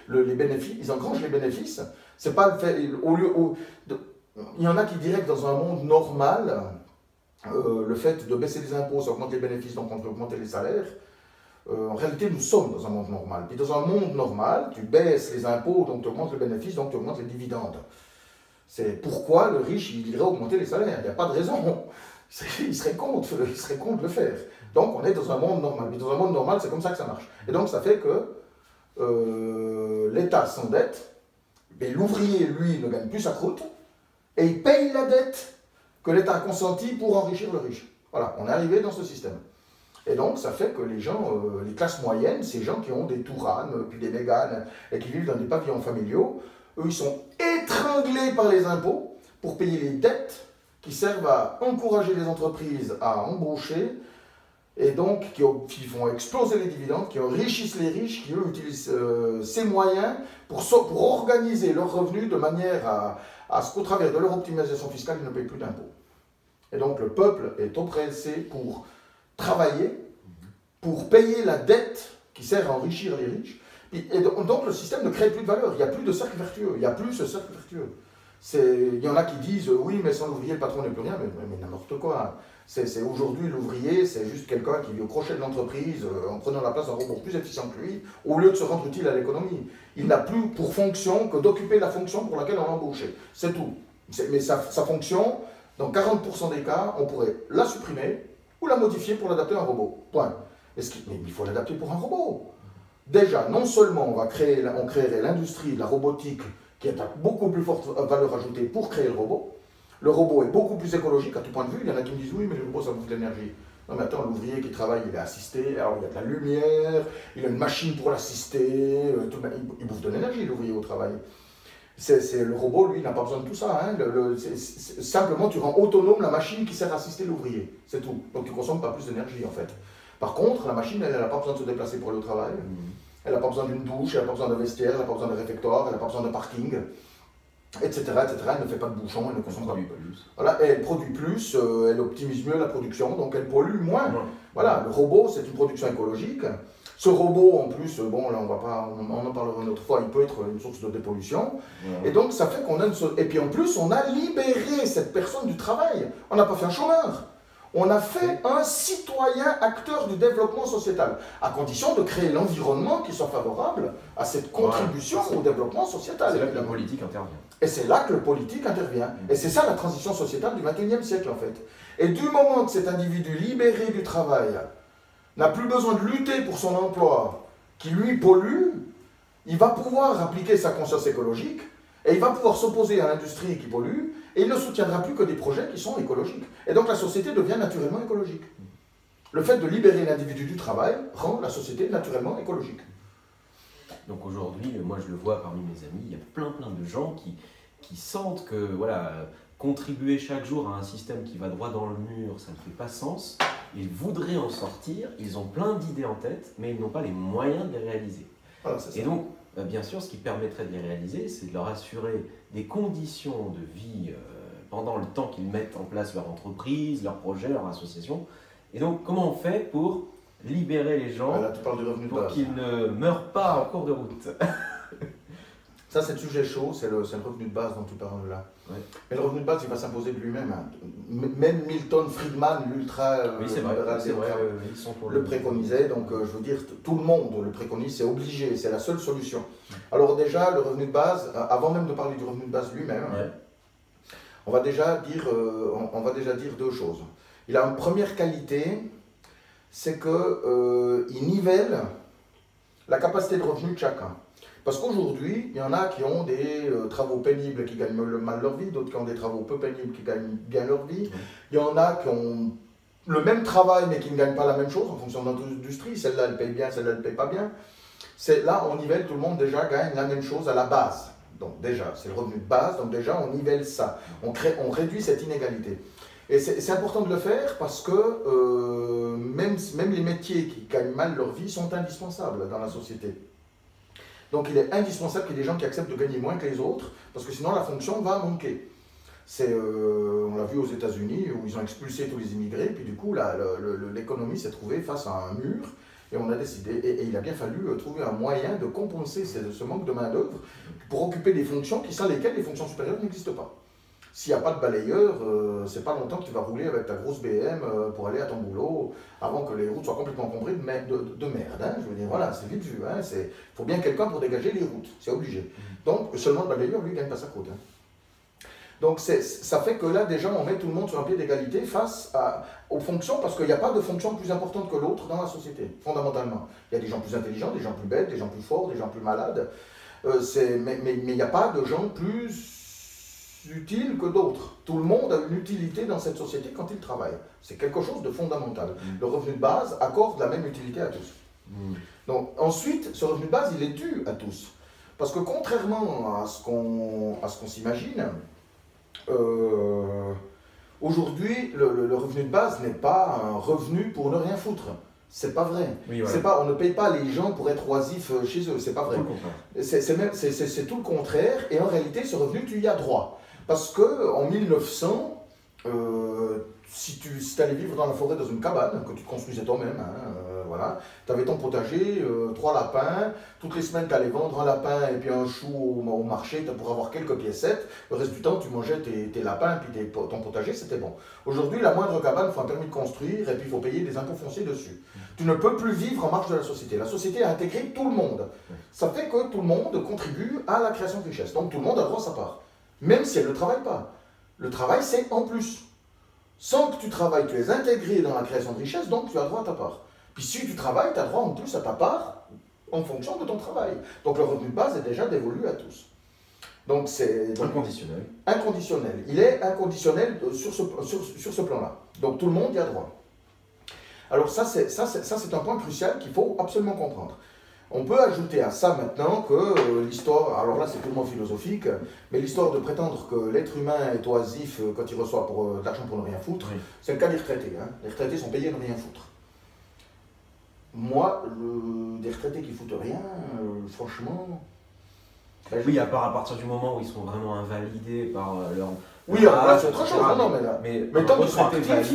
[SPEAKER 1] les bénéfices, ils engrangent les bénéfices. C'est pas le fait, il y en a qui diraient que dans un monde normal, le fait de baisser les impôts, ça augmente les bénéfices, donc on peut augmenter les salaires. En réalité, nous sommes dans un monde normal. Puis dans un monde normal, tu baisses les impôts, donc tu augmentes le bénéfice, donc tu augmentes les dividendes. C'est pourquoi le riche, il irait augmenter les salaires. Il n'y a pas de raison. Il serait contre de le faire. Donc on est dans un monde normal. Puis dans un monde normal, c'est comme ça que ça marche. Et donc ça fait que l'État s'endette, mais l'ouvrier, lui, ne gagne plus sa croûte, et il paye la dette que l'État a consentie pour enrichir le riche. Voilà, on est arrivé dans ce système. Et donc, ça fait que les gens, les classes moyennes, ces gens qui ont des Touranes, puis des Méganes, et qui vivent dans des pavillons familiaux, eux, ils sont étranglés par les impôts pour payer les dettes qui servent à encourager les entreprises à embaucher, et donc qui font exploser les dividendes, qui enrichissent les riches, qui eux utilisent ces moyens pour organiser leurs revenus de manière à ce qu'au travers de leur optimisation fiscale, ils ne payent plus d'impôts. Et donc, le peuple est oppressé pour travailler, pour payer la dette qui sert à enrichir les riches. Et donc le système ne crée plus de valeur, il n'y a plus de cercle vertueux, il n'y a plus ce cercle vertueux. Il y en a qui disent oui, mais sans l'ouvrier, le patron n'est plus rien, mais n'importe quoi. Aujourd'hui, l'ouvrier, c'est juste quelqu'un qui vit au crochet de l'entreprise en prenant la place d'un robot plus efficient que lui, au lieu de se rendre utile à l'économie. Il n'a plus pour fonction que d'occuper la fonction pour laquelle on l'a embauché. C'est tout. Mais sa fonction, dans 40% des cas, on pourrait la supprimer, ou la modifier pour l'adapter à un robot. Point. Mais il faut l'adapter pour un robot. Déjà, non seulement on créerait l'industrie de la robotique qui est à beaucoup plus forte valeur ajoutée pour créer le robot. Le robot est beaucoup plus écologique à tout point de vue. Il y en a qui me disent oui, mais le robot ça bouffe de l'énergie. Non mais attends, l'ouvrier qui travaille, il est assisté, alors il y a de la lumière, il a une machine pour l'assister, il bouffe de l'énergie l'ouvrier au travail. Le robot, lui, n'a pas besoin de tout ça. Hein. Simplement, tu rends autonome la machine qui sert à assister l'ouvrier. C'est tout. Donc tu ne consommes pas plus d'énergie en fait. Par contre, la machine, elle n'a pas besoin de se déplacer pour aller au travail. Elle n'a pas besoin d'une douche, elle n'a pas besoin d'un vestiaire, elle n'a pas besoin d'un réfectoire, elle n'a pas besoin d'un parking, etc., etc. Elle ne fait pas de bouchons, elle ne consomme pas plus. Voilà, et elle produit plus, elle optimise mieux la production, donc elle pollue moins. Ouais. Voilà, le robot, c'est une production écologique. Ce robot, en plus, bon, là, on en parlera une autre fois, il peut être une source de dépollution. Ouais. Et donc, ça fait qu'on a Et puis en plus, on a libéré cette personne du travail. On n'a pas fait un chômeur. On a fait un citoyen acteur du développement sociétal, à condition de créer l'environnement qui soit favorable à cette contribution au développement sociétal.
[SPEAKER 2] C'est là que la politique intervient.
[SPEAKER 1] Et c'est là que le politique intervient. Et c'est ça la transition sociétale du XXIe siècle, en fait. Et du moment que cet individu libéré du travail n'a plus besoin de lutter pour son emploi, qui lui pollue, il va pouvoir appliquer sa conscience écologique, et il va pouvoir s'opposer à l'industrie qui pollue, et il ne soutiendra plus que des projets qui sont écologiques. Et donc la société devient naturellement écologique. Le fait de libérer l'individu du travail rend la société naturellement écologique.
[SPEAKER 2] Donc aujourd'hui, moi je le vois parmi mes amis, il y a plein de gens qui sentent que voilà, contribuer chaque jour à un système qui va droit dans le mur, ça ne fait pas sens. Ils voudraient en sortir, ils ont plein d'idées en tête, mais ils n'ont pas les moyens de les réaliser. Voilà, et donc, bien sûr, ce qui permettrait de les réaliser, c'est de leur assurer des conditions de vie pendant le temps qu'ils mettent en place leur entreprise, leur projet, leur association. Et donc, comment on fait pour libérer les gens pour qu'ils ne meurent pas en cours de route?
[SPEAKER 1] Ça, c'est le sujet chaud, c'est le revenu de base dont tu parles là. Ouais. Mais le revenu de base, il va s'imposer de lui-même. Hein. Même Milton Friedman, le préconisait. Donc, je veux dire, tout le monde le préconise, c'est obligé, c'est la seule solution. Alors déjà, le revenu de base, avant même de parler du revenu de base lui-même, on va déjà dire deux choses. Il a une première qualité, c'est qu'il nivelle la capacité de revenu de chacun. Parce qu'aujourd'hui, il y en a qui ont des travaux pénibles qui gagnent mal leur vie, d'autres qui ont des travaux peu pénibles qui gagnent bien leur vie. Il y en a qui ont le même travail mais qui ne gagnent pas la même chose en fonction de l'industrie. Celle-là, elle paye bien, celle-là, elle ne paye pas bien. Là, on nivelle, tout le monde déjà gagne la même chose à la base. Donc déjà, c'est le revenu de base, donc déjà, on nivelle ça. On réduit cette inégalité. Et c'est important de le faire parce que même les métiers qui gagnent mal leur vie sont indispensables dans la société. Donc il est indispensable qu'il y ait des gens qui acceptent de gagner moins que les autres, parce que sinon la fonction va manquer. On l'a vu aux États-Unis où ils ont expulsé tous les immigrés, puis du coup l'économie s'est trouvée face à un mur, et on a décidé, et il a bien fallu trouver un moyen de compenser ce manque de main-d'œuvre pour occuper des fonctions sans lesquelles les fonctions supérieures n'existent pas. S'il n'y a pas de balayeur, c'est pas longtemps que tu vas rouler avec ta grosse BM pour aller à ton boulot avant que les routes soient complètement encombrées de merde. Hein. Je veux dire, voilà, c'est vite vu. Il faut bien quelqu'un pour dégager les routes, c'est obligé. Donc, seulement le balayeur, lui, gagne pas sa croûte. Hein. Donc, ça fait que là, déjà, on met tout le monde sur un pied d'égalité face aux fonctions, parce qu'il n'y a pas de fonction plus importante que l'autre dans la société, fondamentalement. Il y a des gens plus intelligents, des gens plus bêtes, des gens plus forts, des gens plus malades. Mais il n'y a pas de gens plus utiles que d'autres. Tout le monde a une utilité dans cette société quand il travaille. C'est quelque chose de fondamental. Le revenu de base accorde la même utilité à tous. Donc ensuite, ce revenu de base, il est dû à tous. Parce que contrairement à ce qu'on s'imagine, aujourd'hui, le revenu de base n'est pas un revenu pour ne rien foutre. C'est pas vrai. Oui, voilà. On ne paye pas les gens pour être oisifs chez eux. C'est pas vrai. C'est tout le contraire. Et en réalité, ce revenu, tu y as droit. Parce qu'en 1900, si tu allais vivre dans la forêt dans une cabane, que tu te construisais toi-même, voilà, tu avais ton potager, 3 lapins, toutes les semaines tu allais vendre un lapin et puis un chou au marché pour avoir quelques piécettes, le reste du temps tu mangeais tes lapins et puis ton potager, c'était bon. Aujourd'hui, la moindre cabane, il faut un permis de construire et puis il faut payer des impôts fonciers dessus. Tu ne peux plus vivre en marge de la société. La société a intégré tout le monde. Ça fait que tout le monde contribue à la création de richesse. Donc tout le monde a droit à sa part. Même si elle ne travaille pas. Le travail, c'est en plus. Sans que tu travailles, tu es intégré dans la création de richesse, donc tu as droit à ta part. Puis si tu travailles, tu as droit en plus à ta part en fonction de ton travail. Donc le revenu de base est déjà dévolu à tous. Donc c'est
[SPEAKER 2] inconditionnel.
[SPEAKER 1] Inconditionnel. Il est inconditionnel sur ce plan-là. Donc tout le monde y a droit. Alors ça c'est un point crucial qu'il faut absolument comprendre. On peut ajouter à ça maintenant que l'histoire, alors là c'est purement philosophique, mais l'histoire de prétendre que l'être humain est oisif quand il reçoit de l'argent pour ne rien foutre, oui. C'est le cas des retraités. Hein. Les retraités sont payés à ne rien foutre. Moi, des retraités qui foutent rien, franchement...
[SPEAKER 2] Oui, à part à partir du moment où ils sont vraiment invalidés par leur...
[SPEAKER 1] Oui, là c'est autre chose, non, mais tant qu'ils sont actifs,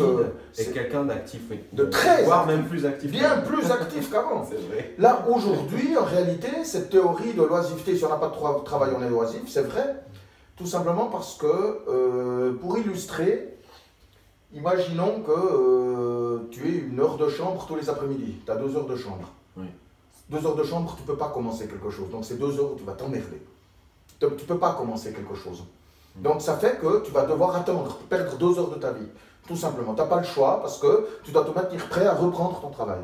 [SPEAKER 2] c'est quelqu'un d'actif, oui.
[SPEAKER 1] De très
[SPEAKER 2] voire
[SPEAKER 1] actif,
[SPEAKER 2] même plus actif.
[SPEAKER 1] Bien plus actif qu'avant.
[SPEAKER 2] C'est vrai.
[SPEAKER 1] Là, aujourd'hui, en réalité, cette théorie de l'oisiveté, si on n'a pas de travail, on est oisif, c'est vrai, tout simplement parce que, pour illustrer, imaginons que tu aies une heure de chambre tous les après-midi, tu as 2 heures de chambre.
[SPEAKER 2] Oui.
[SPEAKER 1] 2 heures de chambre, tu ne peux pas commencer quelque chose, donc c'est 2 heures où tu vas t'emmerder. Tu ne peux pas commencer quelque chose. Donc ça fait que tu vas devoir attendre, perdre 2 heures de ta vie, tout simplement. Tu n'as pas le choix parce que tu dois te maintenir prêt à reprendre ton travail.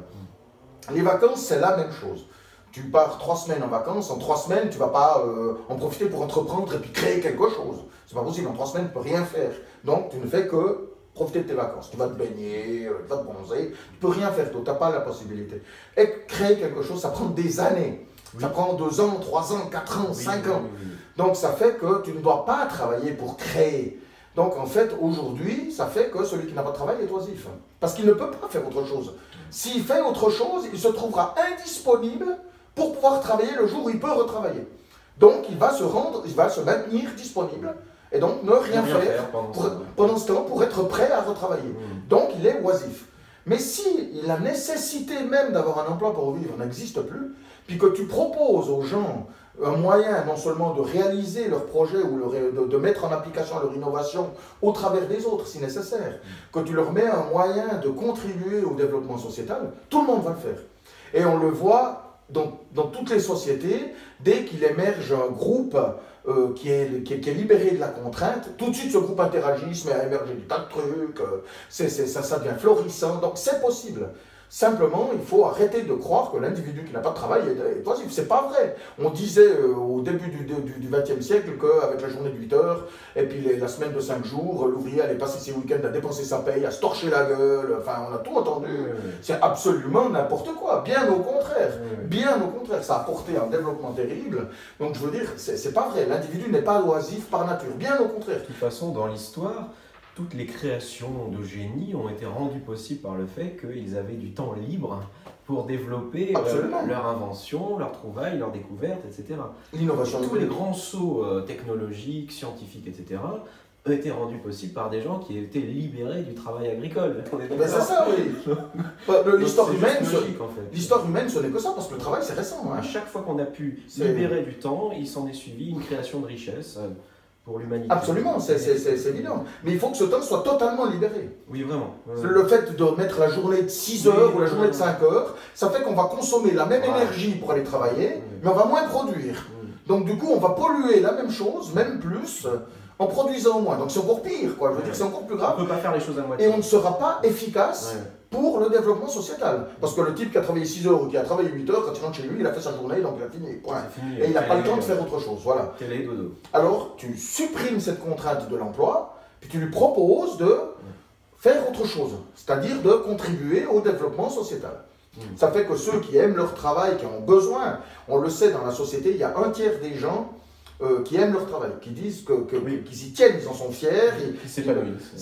[SPEAKER 1] Les vacances, c'est la même chose. Tu pars 3 semaines en vacances, en 3 semaines, tu ne vas pas en profiter pour entreprendre et puis créer quelque chose. C'est pas possible, en 3 semaines, tu ne peux rien faire. Donc tu ne fais que profiter de tes vacances. Tu vas te baigner, tu vas te bronzer, tu ne peux rien faire d'autre, tu n'as pas la possibilité. Et créer quelque chose, ça prend des années. Oui. Ça prend 2 ans, 3 ans, 4 ans, 5 ans. Oui. Donc ça fait que tu ne dois pas travailler pour créer. Donc en fait, aujourd'hui, ça fait que celui qui n'a pas de travail est oisif. Parce qu'il ne peut pas faire autre chose. S'il fait autre chose, il se trouvera indisponible pour pouvoir travailler le jour où il peut retravailler. Donc il va se maintenir disponible et donc ne rien faire pendant ce temps pour être prêt à retravailler. Donc il est oisif. Mais si la nécessité même d'avoir un emploi pour vivre n'existe plus, puis que tu proposes aux gens un moyen non seulement de réaliser leur projet ou de mettre en application leur innovation au travers des autres si nécessaire, que tu leur mets un moyen de contribuer au développement sociétal, tout le monde va le faire. Et on le voit dans toutes les sociétés, dès qu'il émerge un groupe qui est libéré de la contrainte, tout de suite ce groupe interagit, se met à émerger des tas de trucs, ça devient florissant, donc c'est possible. Simplement, il faut arrêter de croire que l'individu qui n'a pas de travail est oisif. C'est pas vrai. On disait au début du XXe siècle qu'avec la journée de 8 heures et puis la semaine de 5 jours, l'ouvrier allait passer ses week-ends à dépenser sa paye, à se torcher la gueule. Enfin, on a tout entendu. C'est absolument n'importe quoi. Bien au contraire. Bien au contraire. Ça a apporté un développement terrible. Donc, je veux dire, c'est pas vrai. L'individu n'est pas oisif par nature. Bien au contraire.
[SPEAKER 2] De toute façon, dans l'histoire, toutes les créations de génie ont été rendues possibles par le fait qu'ils avaient du temps libre pour développer leur invention, leurs trouvailles, leurs découvertes, etc.
[SPEAKER 1] L'innovation.
[SPEAKER 2] Tous les grands sauts technologiques, scientifiques, etc. ont été rendus possibles par des gens qui étaient libérés du travail agricole.
[SPEAKER 1] C'est ça, oui. L'histoire humaine, ce n'est que ça, parce que le travail, c'est récent. Hein.
[SPEAKER 2] À chaque fois qu'on a pu libérer du temps, il s'en est suivi une création de richesse. Pour l'humanité.
[SPEAKER 1] Absolument, c'est évident. Mais il faut que ce temps soit totalement libéré.
[SPEAKER 2] Oui, vraiment.
[SPEAKER 1] Le fait de mettre la journée de 6 heures ou la journée de 5 heures, ça fait qu'on va consommer la même énergie pour aller travailler, mais on va moins produire. Donc du coup, on va polluer la même chose, même plus, en produisant moins. Donc c'est encore pire, quoi. Je veux dire, c'est encore plus grave.
[SPEAKER 2] On ne peut pas faire les choses à moitié.
[SPEAKER 1] Et on ne sera pas efficace pour le développement sociétal. Parce que le type qui a travaillé 6 heures ou qui a travaillé 8 heures, quand il rentre chez lui, il a fait sa journée, donc il a fini. Point. Et il n'a pas le temps de faire autre chose. Voilà. Alors, tu supprimes cette contrainte de l'emploi, puis tu lui proposes de faire autre chose, c'est-à-dire de contribuer au développement sociétal. Ça fait que ceux qui aiment leur travail, qui en ont besoin, on le sait dans la société, il y a 1/3 des gens qui aiment leur travail, qui disent qu'ils y tiennent, ils en sont fiers.
[SPEAKER 2] Qui s'épanouissent.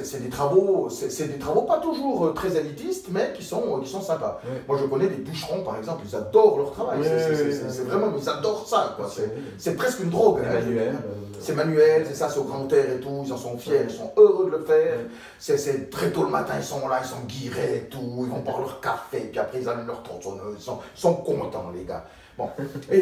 [SPEAKER 1] C'est des travaux pas toujours très élitistes, mais qui sont sympas. Moi, je connais des bûcherons, par exemple, ils adorent leur travail. C'est vraiment, ils adorent ça. C'est presque une drogue. C'est manuel, c'est ça, c'est au grand air et tout, ils en sont fiers, ils sont heureux de le faire. C'est très tôt le matin, ils sont là, ils sont guirés et tout, ils vont boire leur café, puis après ils allument leur tronçonneuse, ils sont contents, les gars. Bon, et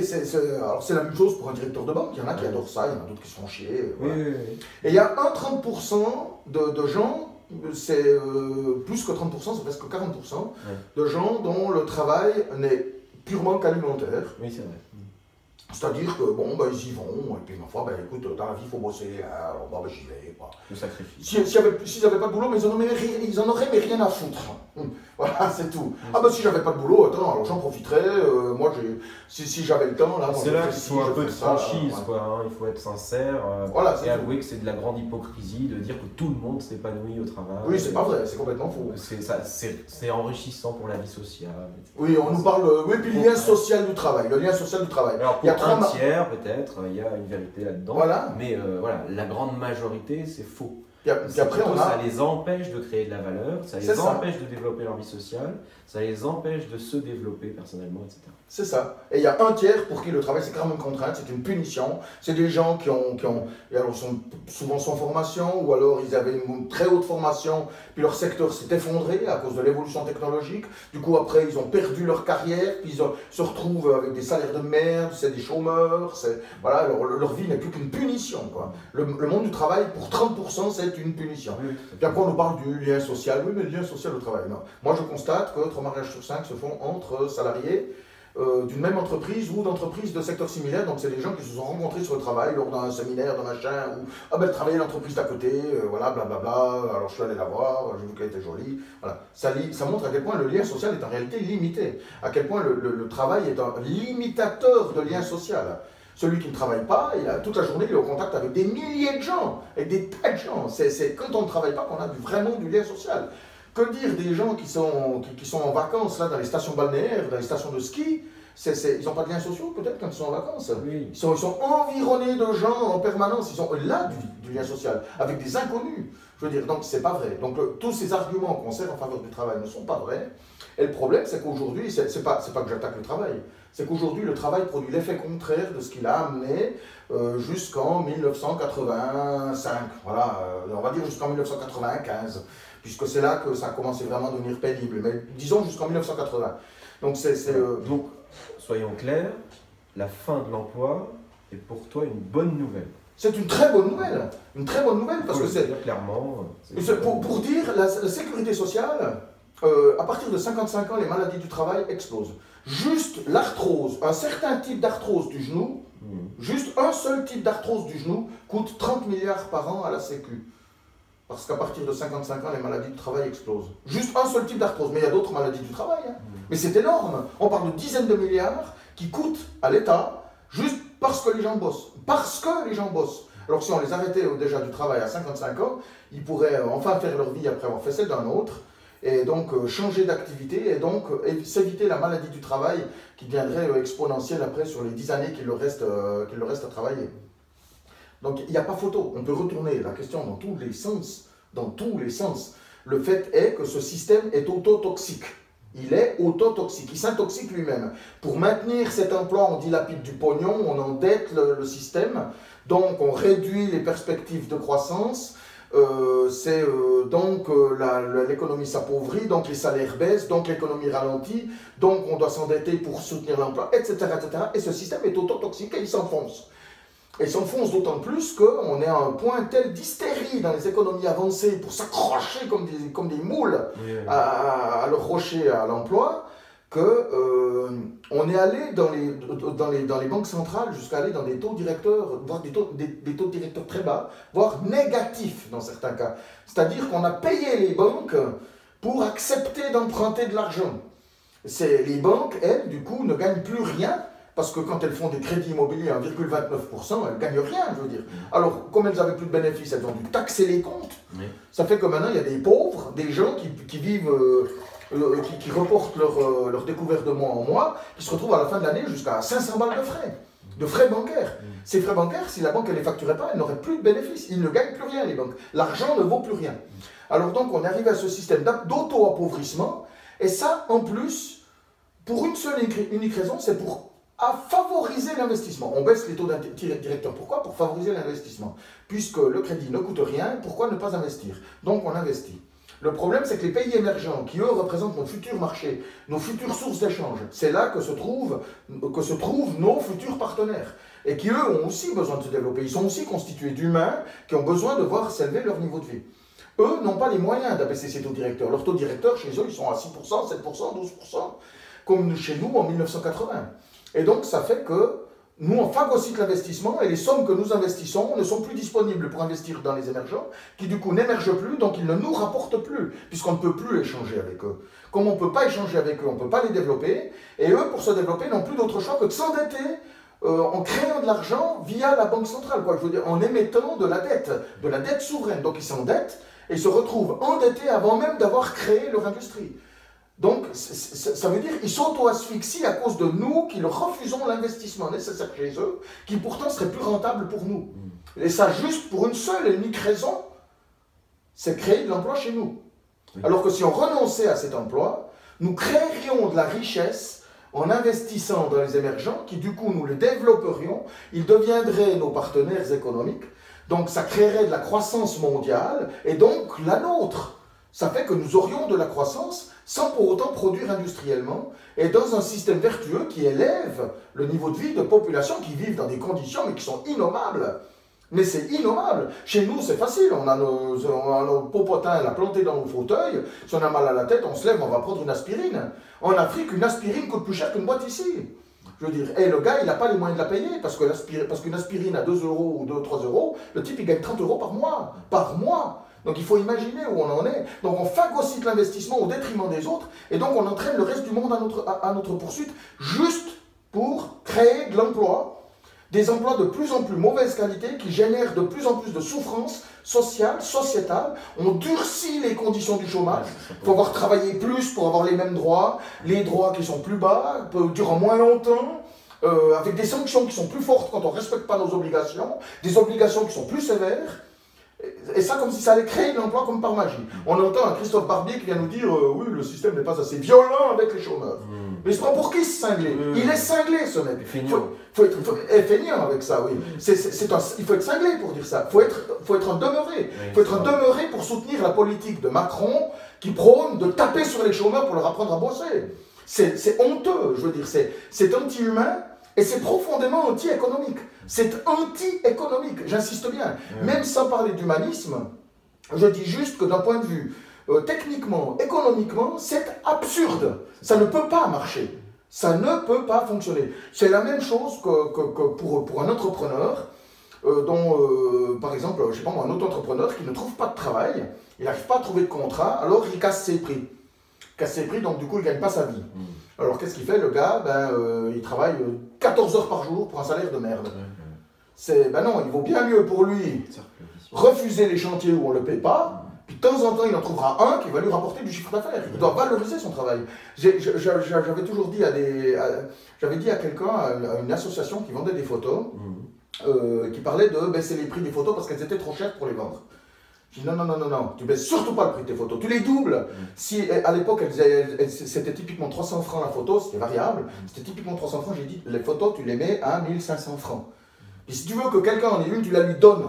[SPEAKER 1] alors c'est la même chose pour un directeur de banque, il y en a qui adorent ça, il y en a d'autres qui se font chier. Voilà. Et il y a 30% de gens, c'est plus que 30%, c'est presque 40% de gens dont le travail n'est purement qu'alimentaire.
[SPEAKER 2] Oui, c'est vrai.
[SPEAKER 1] C'est-à-dire que, bon, ben, ils y vont, et puis, ma foi, ben, écoute, dans la vie, il faut bosser, hein, alors, ben, j'y vais, quoi.
[SPEAKER 2] Le sacrifice.
[SPEAKER 1] S'ils n'avaient pas de boulot, mais ils en auraient mais rien à foutre. Voilà, c'est tout. Ah, ben, si j'avais pas de boulot, attends, alors j'en profiterais, moi, si j'avais le temps, là, moi,
[SPEAKER 2] c'est là qu'il faut un peu de franchise, quoi, hein, il faut être sincère,
[SPEAKER 1] voilà,
[SPEAKER 2] et avouer que c'est de la grande hypocrisie de dire que tout le monde s'épanouit au travail.
[SPEAKER 1] Oui, c'est pas vrai, c'est complètement faux.
[SPEAKER 2] C'est enrichissant pour la vie sociale.
[SPEAKER 1] Oui, on nous parle, oui, puis le lien social du travail, le lien social du travail.
[SPEAKER 2] Alors, pour un tiers, peut-être, il y a une vérité là-dedans,
[SPEAKER 1] voilà.
[SPEAKER 2] Mais voilà, la grande majorité, c'est faux.
[SPEAKER 1] Puis après,
[SPEAKER 2] ça les empêche de créer de la valeur, ça les empêche de développer leur vie sociale, ça les empêche de se développer personnellement, etc.
[SPEAKER 1] C'est ça. Et il y a un tiers pour qui le travail c'est carrément une contrainte, c'est une punition. C'est des gens qui ont et alors sont souvent sans formation, ou alors ils avaient une très haute formation, puis leur secteur s'est effondré à cause de l'évolution technologique. Du coup après ils ont perdu leur carrière, puis ils se retrouvent avec des salaires de merde, c'est des chômeurs, voilà, alors leur vie n'est plus qu'une punition, quoi. Le monde du travail pour 30% c'est une punition.
[SPEAKER 2] Oui.
[SPEAKER 1] Puis après on nous parle du lien social, oui mais le lien social au travail, non. Moi je constate que 3 mariages sur 5 se font entre salariés d'une même entreprise ou d'entreprises de secteurs similaires, donc c'est des gens qui se sont rencontrés sur le travail lors d'un séminaire, d'un machin, ou ah ben elle travaillait à l'entreprise d'à côté, voilà, blablabla, alors je suis allé la voir, j'ai vu qu'elle était jolie, voilà. Ça montre à quel point le lien social est en réalité limité, à quel point le travail est un limitateur de lien social. Celui qui ne travaille pas, toute la journée, il est au contact avec des milliers de gens, avec des tas de gens. C'est quand on ne travaille pas qu'on a vraiment du lien social. Que dire des gens qui sont en vacances là, dans les stations balnéaires, dans les stations de ski, ils n'ont pas de liens sociaux peut-être quand ils sont en vacances.
[SPEAKER 2] Oui.
[SPEAKER 1] Ils sont environnés de gens en permanence, ils ont là du lien social, avec des inconnus. Je veux dire, donc c'est pas vrai. Donc tous ces arguments qu'on sert en faveur du travail ne sont pas vrais. Et le problème, c'est qu'aujourd'hui, c'est pas que j'attaque le travail, c'est qu'aujourd'hui le travail produit l'effet contraire de ce qu'il a amené jusqu'en 1985. Voilà, on va dire jusqu'en 1995. Puisque c'est là que ça a commencé vraiment à devenir pénible, mais disons jusqu'en 1980. Donc,
[SPEAKER 2] Donc, soyons clairs, la fin de l'emploi est pour toi une bonne nouvelle.
[SPEAKER 1] C'est une très bonne nouvelle, parce que c'est...
[SPEAKER 2] Clairement...
[SPEAKER 1] Pour dire, la sécurité sociale, à partir de 55 ans, les maladies du travail explosent. Juste l'arthrose, un certain type d'arthrose du genou, juste un seul type d'arthrose du genou, coûte 30 milliards par an à la Sécu. Parce qu'à partir de 55 ans, les maladies du travail explosent. Juste un seul type d'arthrose, mais il y a d'autres maladies du travail. Hein. Mais c'est énorme. On parle de dizaines de milliards qui coûtent à l'État juste parce que les gens bossent. Parce que les gens bossent. Alors si on les arrêtait déjà du travail à 55 ans, ils pourraient enfin faire leur vie après avoir fait celle d'un autre, et donc changer d'activité, et donc s'éviter la maladie du travail qui deviendrait exponentielle après sur les 10 années qu'il leur reste à travailler. Donc il n'y a pas photo, on peut retourner la question dans tous les sens, Le fait est que ce système est autotoxique. Il est autotoxique, il s'intoxique lui-même. Pour maintenir cet emploi, on dilapide du pognon, on endette le système, donc on réduit les perspectives de croissance, l'économie s'appauvrit, donc les salaires baissent, donc l'économie ralentit, donc on doit s'endetter pour soutenir l'emploi, etc., etc. Et ce système est autotoxique et il s'enfonce. Et s'enfonce d'autant plus qu'on est à un point tel d'hystérie dans les économies avancées pour s'accrocher comme des moules à leur rocher à l'emploi, qu'on est allé dans les banques centrales jusqu'à aller dans des taux directeurs, voire des taux directeurs très bas, voire négatifs dans certains cas. C'est-à-dire qu'on a payé les banques pour accepter d'emprunter de l'argent. Les banques, elles, du coup, ne gagnent plus rien. Parce que quand elles font des crédits immobiliers à 1,29%, elles ne gagnent rien, je veux dire. Alors, comme elles n'avaient plus de bénéfices, elles ont dû taxer les comptes. Oui. Ça fait que maintenant, il y a des pauvres, des gens qui vivent, qui reportent leur découvert de mois en mois, qui se retrouvent à la fin de l'année jusqu'à 500 balles de frais bancaires. Ces frais bancaires, si la banque ne les facturait pas, elle n'aurait plus de bénéfices. Ils ne gagnent plus rien, les banques. L'argent ne vaut plus rien. Alors donc, on arrive à ce système d'auto-appauvrissement, et ça, en plus, pour une seule unique raison, c'est pour favoriser l'investissement. On baisse les taux directeurs. Pourquoi ? Pour favoriser l'investissement. Puisque le crédit ne coûte rien, pourquoi ne pas investir ? Donc on investit. Le problème, c'est que les pays émergents, qui eux représentent nos futurs marchés, nos futures sources d'échange, c'est là que se trouvent nos futurs partenaires. Et qui eux ont aussi besoin de se développer. Ils sont aussi constitués d'humains qui ont besoin de voir s'élever leur niveau de vie. Eux n'ont pas les moyens d'abaisser ces taux directeurs. Leurs taux directeurs, chez eux, ils sont à 6%, 7%, 12%, comme chez nous en 1980. Et donc, ça fait que nous, on phagocyte l'investissement et les sommes que nous investissons ne sont plus disponibles pour investir dans les émergents, qui du coup n'émergent plus, donc ils ne nous rapportent plus, puisqu'on ne peut plus échanger avec eux. Comme on ne peut pas échanger avec eux, on ne peut pas les développer, et eux, pour se développer, n'ont plus d'autre choix que de s'endetter en créant de l'argent via la Banque centrale, quoi. Je veux dire, en émettant de la dette souveraine. Donc ils s'endettent et se retrouvent endettés avant même d'avoir créé leur industrie. Donc, ça veut dire qu'ils s'auto-asphyxient à cause de nous qui leur refusons l'investissement nécessaire chez eux, qui pourtant serait plus rentable pour nous. Et ça juste pour une seule et unique raison, c'est créer de l'emploi chez nous. Alors que si on renonçait à cet emploi, nous créerions de la richesse en investissant dans les émergents, qui du coup nous les développerions, ils deviendraient nos partenaires économiques, donc ça créerait de la croissance mondiale, et donc la nôtre. Ça fait que nous aurions de la croissance sans pour autant produire industriellement et dans un système vertueux qui élève le niveau de vie de populations qui vivent dans des conditions mais qui sont innommables. Mais c'est innommable. Chez nous, c'est facile. On a nos popotins plantés dans nos fauteuils. Si on a mal à la tête, on se lève, on va prendre une aspirine. En Afrique, une aspirine coûte plus cher qu'une boîte ici. Je veux dire, et le gars, il n'a pas les moyens de la payer parce qu'une aspirine à 2 € ou 2-3 €, le type, il gagne 30 € par mois. Par mois. Donc il faut imaginer où on en est. Donc on phagocyte l'investissement au détriment des autres, et donc on entraîne le reste du monde à notre poursuite, juste pour créer de l'emploi, des emplois de plus en plus mauvaise qualité, qui génèrent de plus en plus de souffrance sociale, sociétale. On durcit les conditions du chômage. Il faut avoir travaillé plus pour avoir les mêmes droits, les droits qui sont plus bas, durant moins longtemps, avec des sanctions qui sont plus fortes quand on ne respecte pas nos obligations, des obligations qui sont plus sévères. Et ça, comme si ça allait créer de l'emploi comme par magie. On entend un Christophe Barbier qui vient nous dire oui, le système n'est pas assez violent avec les chômeurs. Mais il se prend pour qui, ce cinglé? Il est cinglé, ce mec. Il faut être feignant avec ça, oui. Il faut être cinglé pour dire ça. Il faut être un demeuré. Il faut être un demeuré pour soutenir la politique de Macron qui prône de taper sur les chômeurs pour leur apprendre à bosser. C'est honteux, je veux dire. C'est anti-humain. Et c'est profondément anti-économique. C'est anti-économique, j'insiste bien. Même sans parler d'humanisme, je dis juste que d'un point de vue techniquement, économiquement, c'est absurde. Ça ne peut pas marcher. Ça ne peut pas fonctionner. C'est la même chose que pour un entrepreneur, par exemple, je sais pas moi, un auto-entrepreneur qui ne trouve pas de travail, il n'arrive pas à trouver de contrat, alors il casse ses prix. Donc du coup, il ne gagne pas sa vie. Alors qu'est-ce qu'il fait, le gars? Il travaille 14 heures par jour pour un salaire de merde. Non, il vaut bien mieux pour lui refuser les chantiers où on ne le paie pas, puis de temps en temps il en trouvera un qui va lui rapporter du chiffre d'affaires. Il doit valoriser son travail. J'avais toujours dit j'avais dit à quelqu'un, à une association qui vendait des photos, qui parlait de baisser les prix des photos parce qu'elles étaient trop chères pour les vendre. Je dis non, tu baisses surtout pas le prix de tes photos, tu les doubles. Si à l'époque c'était typiquement 300 francs la photo, c'était variable, c'était typiquement 300 francs, j'ai dit les photos tu les mets à 1500 francs. Et si tu veux que quelqu'un en ait une, tu la lui donnes,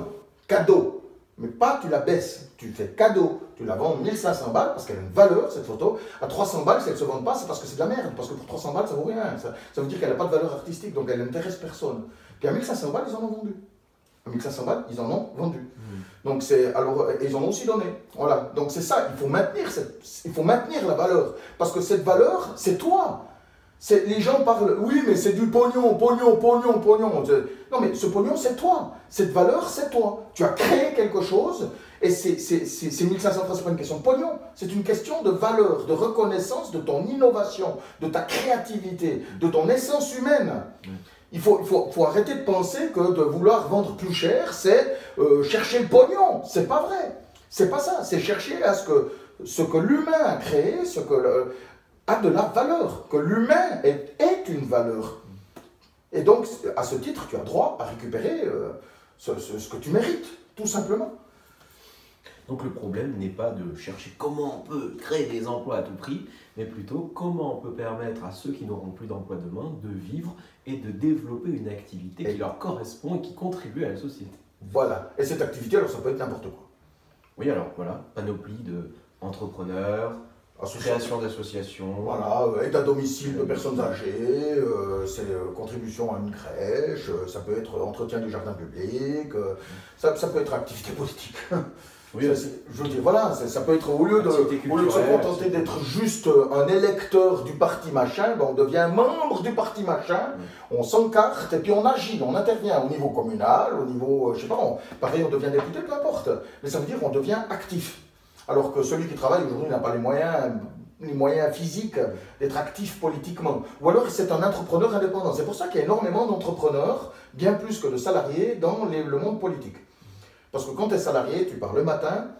[SPEAKER 1] cadeau. Mais pas tu la baisses, tu fais cadeau, tu la vends 1500 balles parce qu'elle a une valeur cette photo. À 300 balles, si elle ne se vend pas, c'est parce que c'est de la merde, parce que pour 300 balles ça vaut rien. Ça veut dire qu'elle n'a pas de valeur artistique, donc elle n'intéresse personne. Puis à 1500 balles, ils en ont vendu. À 1500 balles, ils en ont vendu. Donc ils en ont aussi donné. Voilà. Donc c'est ça, il faut maintenir la valeur. Parce que cette valeur, c'est toi. Les gens parlent, oui, mais c'est du pognon. Non, mais ce pognon, c'est toi. Cette valeur, c'est toi. Tu as créé quelque chose, et ces 1500 francs, ce n'est pas une question de pognon. C'est une question de valeur, de reconnaissance de ton innovation, de ta créativité, de ton essence humaine. Il faut arrêter de penser que de vouloir vendre plus cher, c'est chercher le pognon. C'est pas vrai. C'est pas ça. C'est chercher à ce que l'humain a créé, a de la valeur, que l'humain est une valeur. Et donc, à ce titre, tu as droit à récupérer ce que tu mérites, tout simplement.
[SPEAKER 2] Donc le problème n'est pas de chercher comment on peut créer des emplois à tout prix, mais plutôt comment on peut permettre à ceux qui n'auront plus d'emploi demain de vivre et de développer une activité qui leur correspond et qui contribue à la société.
[SPEAKER 1] Voilà. Et cette activité, alors ça peut être n'importe quoi.
[SPEAKER 2] Oui, alors voilà, panoplie d'entrepreneurs, Création d'associations.
[SPEAKER 1] Voilà, aide à domicile de personnes âgées, c'est contribution à une crèche, ça peut être entretien du jardin public, ça peut être activité politique. Oui, je veux dire, voilà, ça peut être, au lieu de se contenter d'être juste un électeur du parti machin, ben on devient membre du parti machin, on s'encarte et puis on agit, on intervient au niveau communal, au niveau, je sais pas, pareil, on devient député, peu importe. Mais ça veut dire qu'on devient actif. Alors que celui qui travaille aujourd'hui n'a pas les moyens physiques d'être actif politiquement. Ou alors c'est un entrepreneur indépendant. C'est pour ça qu'il y a énormément d'entrepreneurs, bien plus que de salariés, dans le monde politique. Parce que quand tu es salarié, tu pars le matin,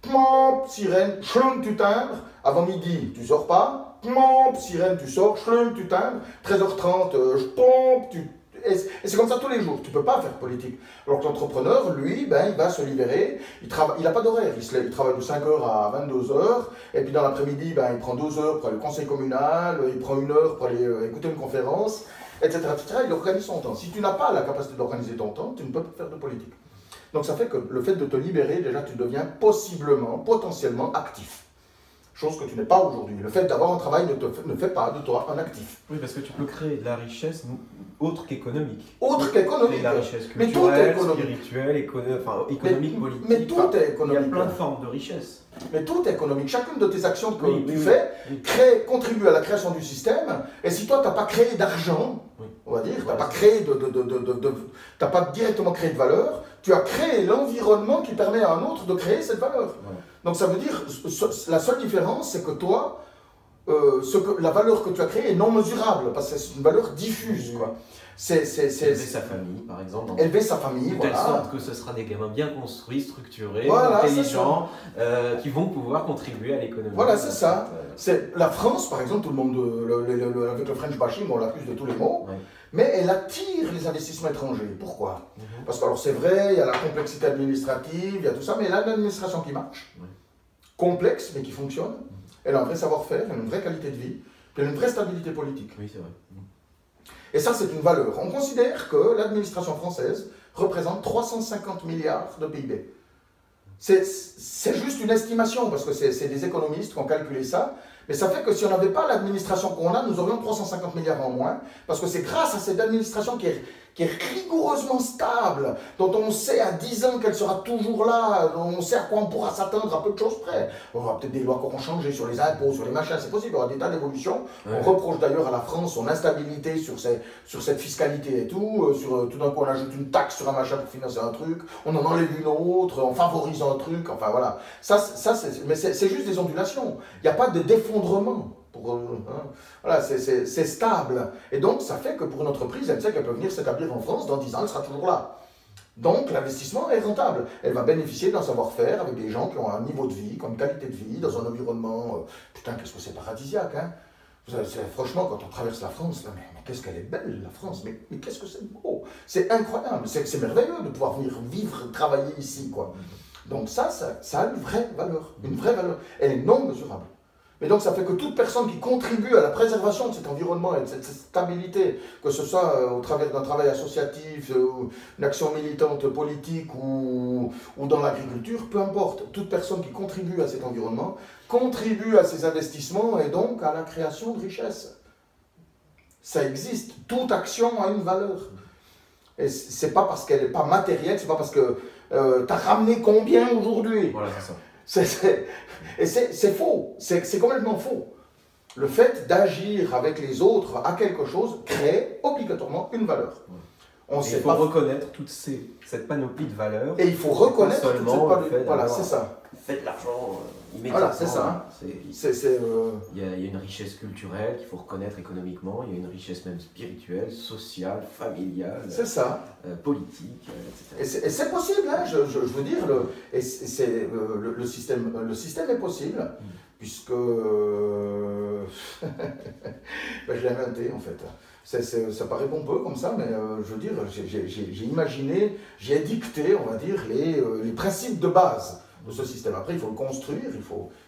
[SPEAKER 1] plomp, sirène, chlum, tu timbres, avant midi, tu sors pas, plomp, sirène, tu sors, chlum, tu timbres, 13h30, je pompe, et c'est comme ça tous les jours, tu ne peux pas faire politique. Alors que l'entrepreneur, lui, ben, il va se libérer, il n'a pas d'horaire, il travaille de 5h à 22h, et puis dans l'après-midi, ben, il prend 2 heures pour aller au conseil communal, il prend 1 heure pour aller écouter une conférence, etc., etc. Il organise son temps. Si tu n'as pas la capacité d'organiser ton temps, tu ne peux pas faire de politique. Donc ça fait que le fait de te libérer, déjà tu deviens potentiellement actif. Chose que tu n'es pas aujourd'hui. Le fait d'avoir un travail ne fait pas de toi un actif.
[SPEAKER 2] Oui, parce que tu peux créer de la richesse autre qu'économique.
[SPEAKER 1] Autre qu'économique.
[SPEAKER 2] De la richesse culturelle, spirituelle, économique, politique.
[SPEAKER 1] Mais tout est économique.
[SPEAKER 2] Il y a plein de formes de richesse.
[SPEAKER 1] Mais tout est économique. Chacune de tes actions que tu fais contribue à la création du système. Et si toi, tu n'as pas créé d'argent, on va dire, tu n'as pas directement créé de valeur, tu as créé l'environnement qui permet à un autre de créer cette valeur. Donc ça veut dire, la seule différence, c'est que toi, la valeur que tu as créée est non mesurable, parce que c'est une valeur diffuse. Quoi.
[SPEAKER 2] Élever sa famille, par exemple.
[SPEAKER 1] Élever sa famille,
[SPEAKER 2] de telle sorte que ce sera des gamins bien construits, structurés, intelligents, qui vont pouvoir contribuer à l'économie.
[SPEAKER 1] Voilà, c'est ça. La France, par exemple, tout le monde, avec le French bashing, on l'accuse de tous les mots, mais elle attire les investissements étrangers. Pourquoi? Parce que, alors c'est vrai, il y a la complexité administrative, il y a tout ça, mais elle a une administration qui marche, complexe, mais qui fonctionne. Elle a un vrai savoir-faire, elle a une vraie qualité de vie, elle a une vraie stabilité politique.
[SPEAKER 2] Oui, c'est vrai.
[SPEAKER 1] Et ça, c'est une valeur. On considère que l'administration française représente 350 milliards de PIB. C'est juste une estimation, parce que c'est des économistes qui ont calculé ça, mais ça fait que si on n'avait pas l'administration qu'on a, nous aurions 350 milliards en moins, parce que c'est grâce à cette administration qui est rigoureusement stable, dont on sait à 10 ans qu'elle sera toujours là, dont on sait à quoi on pourra s'attendre à peu de choses près. On aura peut-être des lois qui auront changé sur les impôts, sur les machins, c'est possible, il y aura des tas d'évolutions. On reproche d'ailleurs à la France son instabilité sur cette fiscalité et tout, tout d'un coup on ajoute une taxe sur un machin pour financer un truc, on en enlève une autre, on favorise un truc, enfin voilà. Mais c'est juste des ondulations, il n'y a pas de défondrement. Voilà, c'est stable. Et donc, ça fait que pour une entreprise, elle sait qu'elle peut venir s'établir en France, dans 10 ans, elle sera toujours là. Donc, l'investissement est rentable. Elle va bénéficier d'un savoir-faire avec des gens qui ont un niveau de vie, qui ont une qualité de vie, dans un environnement... putain, qu'est-ce que c'est paradisiaque, hein? Franchement, quand on traverse la France, là, mais qu'est-ce qu'elle est belle, la France, mais qu'est-ce que c'est beau! C'est incroyable, c'est merveilleux de pouvoir venir vivre, travailler ici, quoi. Donc ça a une vraie valeur, Elle est non mesurable. Et donc ça fait que toute personne qui contribue à la préservation de cet environnement et de cette stabilité, que ce soit au travers d'un travail associatif, une action militante politique ou dans l'agriculture, peu importe, toute personne qui contribue à cet environnement contribue à ces investissements et donc à la création de richesses. Ça existe, toute action a une valeur. Et c'est pas parce qu'elle n'est pas matérielle, c'est pas parce que tu as ramené combien aujourd'hui.
[SPEAKER 2] Voilà, c'est ça.
[SPEAKER 1] Et c'est faux, c'est complètement faux. Le fait d'agir avec les autres à quelque chose crée obligatoirement une valeur.
[SPEAKER 2] Il faut reconnaître cette panoplie de valeurs.
[SPEAKER 1] Et il faut reconnaître toute cette panoplie. Voilà, c'est ça.
[SPEAKER 2] Faites de l'argent immédiatement.
[SPEAKER 1] Voilà, c'est ça.
[SPEAKER 2] Il y a une richesse culturelle qu'il faut reconnaître économiquement, il y a une richesse même spirituelle, sociale, familiale, politique, etc.
[SPEAKER 1] Et c'est possible, hein, je veux dire, le système est possible, puisque je l'ai inventé en fait. Ça paraît pompeux comme ça, mais je veux dire, j'ai imaginé, j'ai dicté, on va dire, les principes de base de ce système. Après, il faut le construire,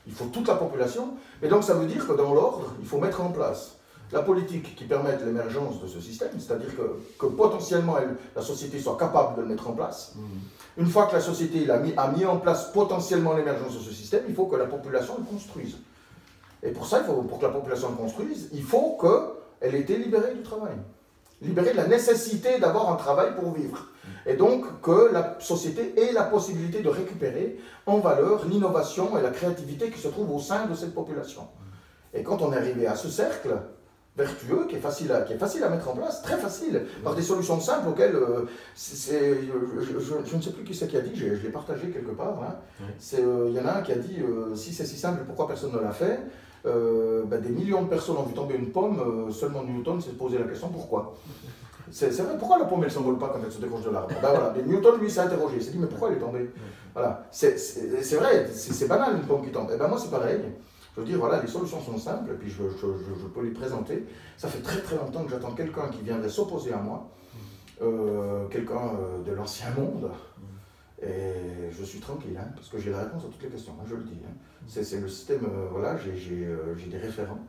[SPEAKER 1] il faut toute la population. Et donc, ça veut dire que dans l'ordre, il faut mettre en place la politique qui permette l'émergence de ce système, c'est-à-dire que potentiellement la société soit capable de le mettre en place. Une fois que la société a mis en place potentiellement l'émergence de ce système, il faut que la population le construise. Et pour ça, pour que la population le construise, il faut qu'elle ait été libérée du travail. Libérée de la nécessité d'avoir un travail pour vivre. Et donc que la société ait la possibilité de récupérer en valeur l'innovation et la créativité qui se trouvent au sein de cette population. Et quand on est arrivé à ce cercle vertueux, qui est facile à mettre en place, très facile, par des solutions simples auxquelles, je ne sais plus qui c'est qui a dit, je l'ai partagé quelque part, hein. Il y en a un qui a dit, si c'est si simple, pourquoi personne ne l'a fait? Des millions de personnes ont vu tomber une pomme, seulement Newton s'est posé la question pourquoi. C'est vrai, pourquoi la pomme elle ne s'envole pas quand elle se décroche de l'arbre? Voilà. Mais Newton lui s'est interrogé, il s'est dit mais pourquoi elle est tombée? Voilà. C'est vrai, c'est banal une pomme qui tombe. Et ben moi c'est pareil. Je veux dire, voilà, les solutions sont simples, et puis je peux les présenter. Ça fait très très longtemps que j'attends quelqu'un qui viendrait s'opposer à moi, quelqu'un de l'ancien monde, et je suis tranquille, hein, parce que j'ai la réponse à toutes les questions, hein, je le dis. Hein. C'est le système, voilà, j'ai des référents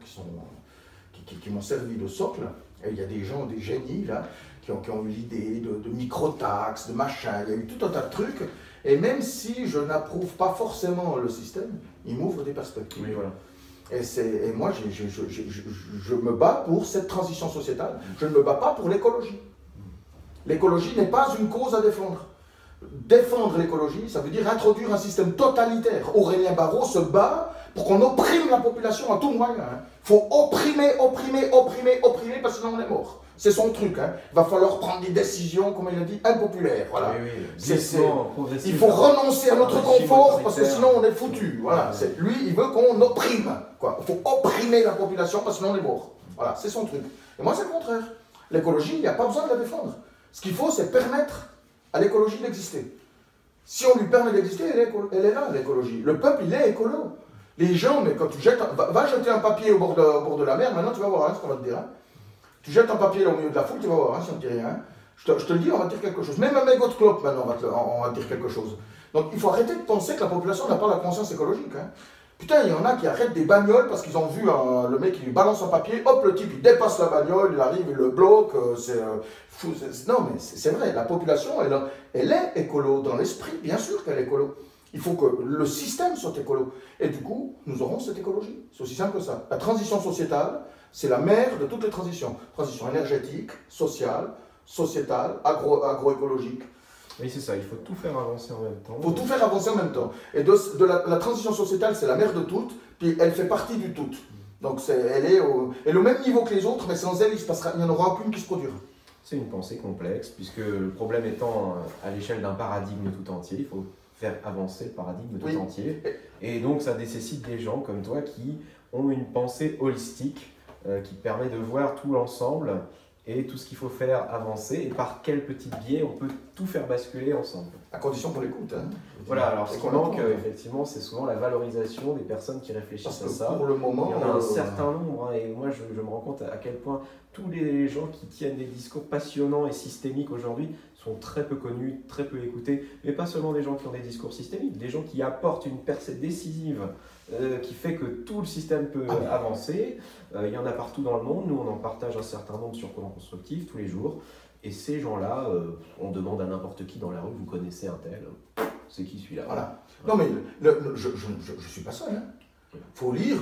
[SPEAKER 1] qui m'ont servi de socle, et il y a des gens, des génies, là, qui ont eu l'idée de micro-taxes, de machin, il y a eu tout un tas de trucs, et même si je n'approuve pas forcément le système, il m'ouvre des perspectives.
[SPEAKER 2] Oui, voilà.
[SPEAKER 1] Et moi, je me bats pour cette transition sociétale. Je ne me bats pas pour l'écologie. L'écologie n'est pas une cause à défendre. Défendre l'écologie, ça veut dire introduire un système totalitaire. Aurélien Barraud se bat pour qu'on opprime la population à tout moyen. Il faut opprimer, parce que sinon on est mort. C'est son truc. Hein. Il va falloir prendre des décisions, comme il a dit, impopulaires. Voilà. Il faut renoncer à notre confort parce que sinon on est foutu. Voilà. Lui, il veut qu'on opprime. Il faut opprimer la population parce que sinon on est mort. Voilà, c'est son truc. Et moi, c'est le contraire. L'écologie, il n'y a pas besoin de la défendre. Ce qu'il faut, c'est permettre à l'écologie d'exister. Si on lui permet d'exister, elle est là, l'écologie. Le peuple, il est écolo. Les gens, mais quand tu jettes... Va jeter un papier au bord de la mer, maintenant tu vas voir ce qu'on va te dire. Hein. Tu jettes un papier là au milieu de la foule, tu vas voir si on ne dit rien. Je te le dis, on va te dire quelque chose. Même un mégot de clope, maintenant, on va te dire quelque chose. Donc il faut arrêter de penser que la population n'a pas la conscience écologique. Hein. Putain, il y en a qui arrêtent des bagnoles parce qu'ils ont vu le mec qui lui balance un papier, hop, le type il dépasse la bagnole, il arrive, il le bloque, non mais c'est vrai, la population, elle est écolo dans l'esprit, bien sûr qu'elle est écolo. Il faut que le système soit écolo. Et du coup, nous aurons cette écologie. C'est aussi simple que ça. La transition sociétale, c'est la mère de toutes les transitions. Transition énergétique, sociale, sociétale, agroécologique.
[SPEAKER 2] Oui, c'est ça, il faut tout faire avancer en même temps.
[SPEAKER 1] Il faut tout faire avancer en même temps. Et la transition sociétale, c'est la mère de toutes, puis elle fait partie du tout. Donc elle est au même niveau que les autres, mais sans elle, il n'y en aura aucune qui se produira.
[SPEAKER 2] C'est une pensée complexe, puisque le problème étant à l'échelle d'un paradigme tout entier, il faut faire avancer le paradigme tout entier. Et donc ça nécessite des gens comme toi qui ont une pensée holistique, qui permet de voir tout l'ensemble, et tout ce qu'il faut faire avancer, et par quel petit biais on peut tout faire basculer ensemble.
[SPEAKER 1] À condition qu'on l'écoute. Hein.
[SPEAKER 2] Voilà, alors ce qui manque, effectivement, c'est souvent la valorisation des personnes qui réfléchissent à ça.
[SPEAKER 1] Pour le moment,
[SPEAKER 2] il y en a un certain nombre, hein, et moi je me rends compte à quel point tous les gens qui tiennent des discours passionnants et systémiques aujourd'hui sont très peu connus, très peu écoutés, mais pas seulement des gens qui ont des discours systémiques, des gens qui apportent une percée décisive qui fait que tout le système peut avancer. Il y en a partout dans le monde, nous on en partage un certain nombre sur Courant Constructif tous les jours, et ces gens-là, on demande à n'importe qui dans la rue, vous connaissez un tel, c'est qui celui-là?
[SPEAKER 1] Voilà. Non mais je ne suis pas seul. Hein. Faut lire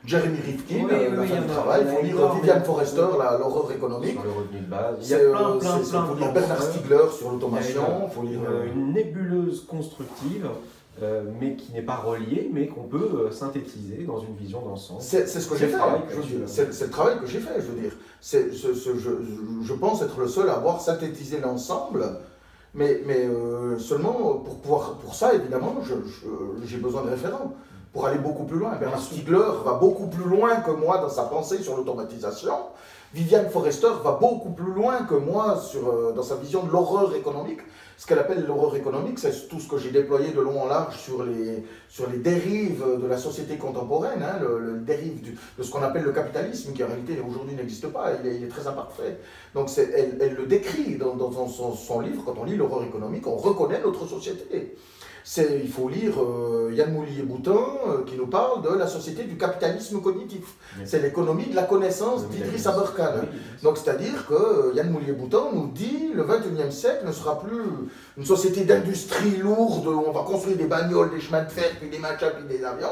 [SPEAKER 1] Jeremy Rifkin, la fin du travail, il faut lire Viviane Forrester, l'horreur économique.
[SPEAKER 2] Sur le revenu de base.
[SPEAKER 1] Il y a plein. Il faut lire Bernard Stiegler sur l'automation. Il faut lire
[SPEAKER 2] une nébuleuse constructive, mais qui n'est pas reliée, mais qu'on peut synthétiser dans une vision d'ensemble.
[SPEAKER 1] C'est ce que j'ai fait. C'est le travail que j'ai fait, je veux dire. Je pense être le seul à avoir synthétisé l'ensemble. Mais seulement pour ça, évidemment, j'ai besoin de référents. Pour aller beaucoup plus loin. Bernard Stiegler va beaucoup plus loin que moi dans sa pensée sur l'automatisation. Viviane Forrester va beaucoup plus loin que moi dans sa vision de l'horreur économique. Ce qu'elle appelle l'horreur économique, c'est tout ce que j'ai déployé de long en large sur les dérives de la société contemporaine, hein, le dérive de ce qu'on appelle le capitalisme, qui en réalité aujourd'hui n'existe pas, il est très imparfait. Donc elle le décrit dans son livre, quand on lit l'horreur économique, on reconnaît notre société. Il faut lire Yann Moulier-Boutin qui nous parle de la société du capitalisme cognitif. C'est l'économie de la connaissance d'Idriss Aberkan. patriarcale. Oui. Donc c'est-à-dire que Yann Moulier-Boutan nous dit le 21e siècle ne sera plus une société d'industrie lourde où on va construire des bagnoles, des chemins de fer, puis des machins, puis des avions.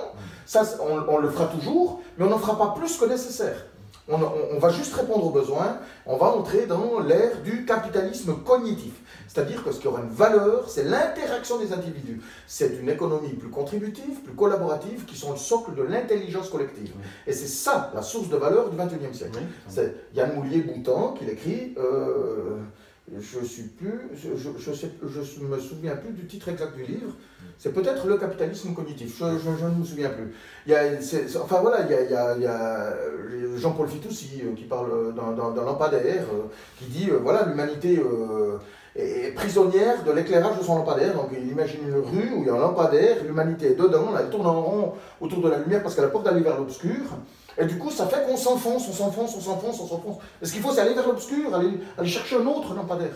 [SPEAKER 1] Ça, on le fera toujours, mais on n'en fera pas plus que nécessaire. On va juste répondre aux besoins, on va entrer dans l'ère du capitalisme cognitif. C'est-à-dire que ce qui aura une valeur, c'est l'interaction des individus. C'est une économie plus contributive, plus collaborative, qui sont le socle de l'intelligence collective. Oui. Et c'est ça, la source de valeur du XXIe siècle. Oui. C'est Yann Moulier-Boutan qui l'écrit, je me souviens plus du titre exact du livre, c'est peut-être le capitalisme cognitif, je ne me souviens plus. Il y a Jean-Paul Fitoussi qui parle dans Lampadaire, qui dit, voilà, l'humanité est prisonnière de l'éclairage de son lampadaire. Donc il imagine une rue où il y a un lampadaire, l'humanité est dedans, elle tourne en rond autour de la lumière parce qu'elle a peur d'aller vers l'obscur. Et du coup, ça fait qu'on s'enfonce. Et ce qu'il faut, c'est aller vers l'obscur, aller chercher un autre lampadaire.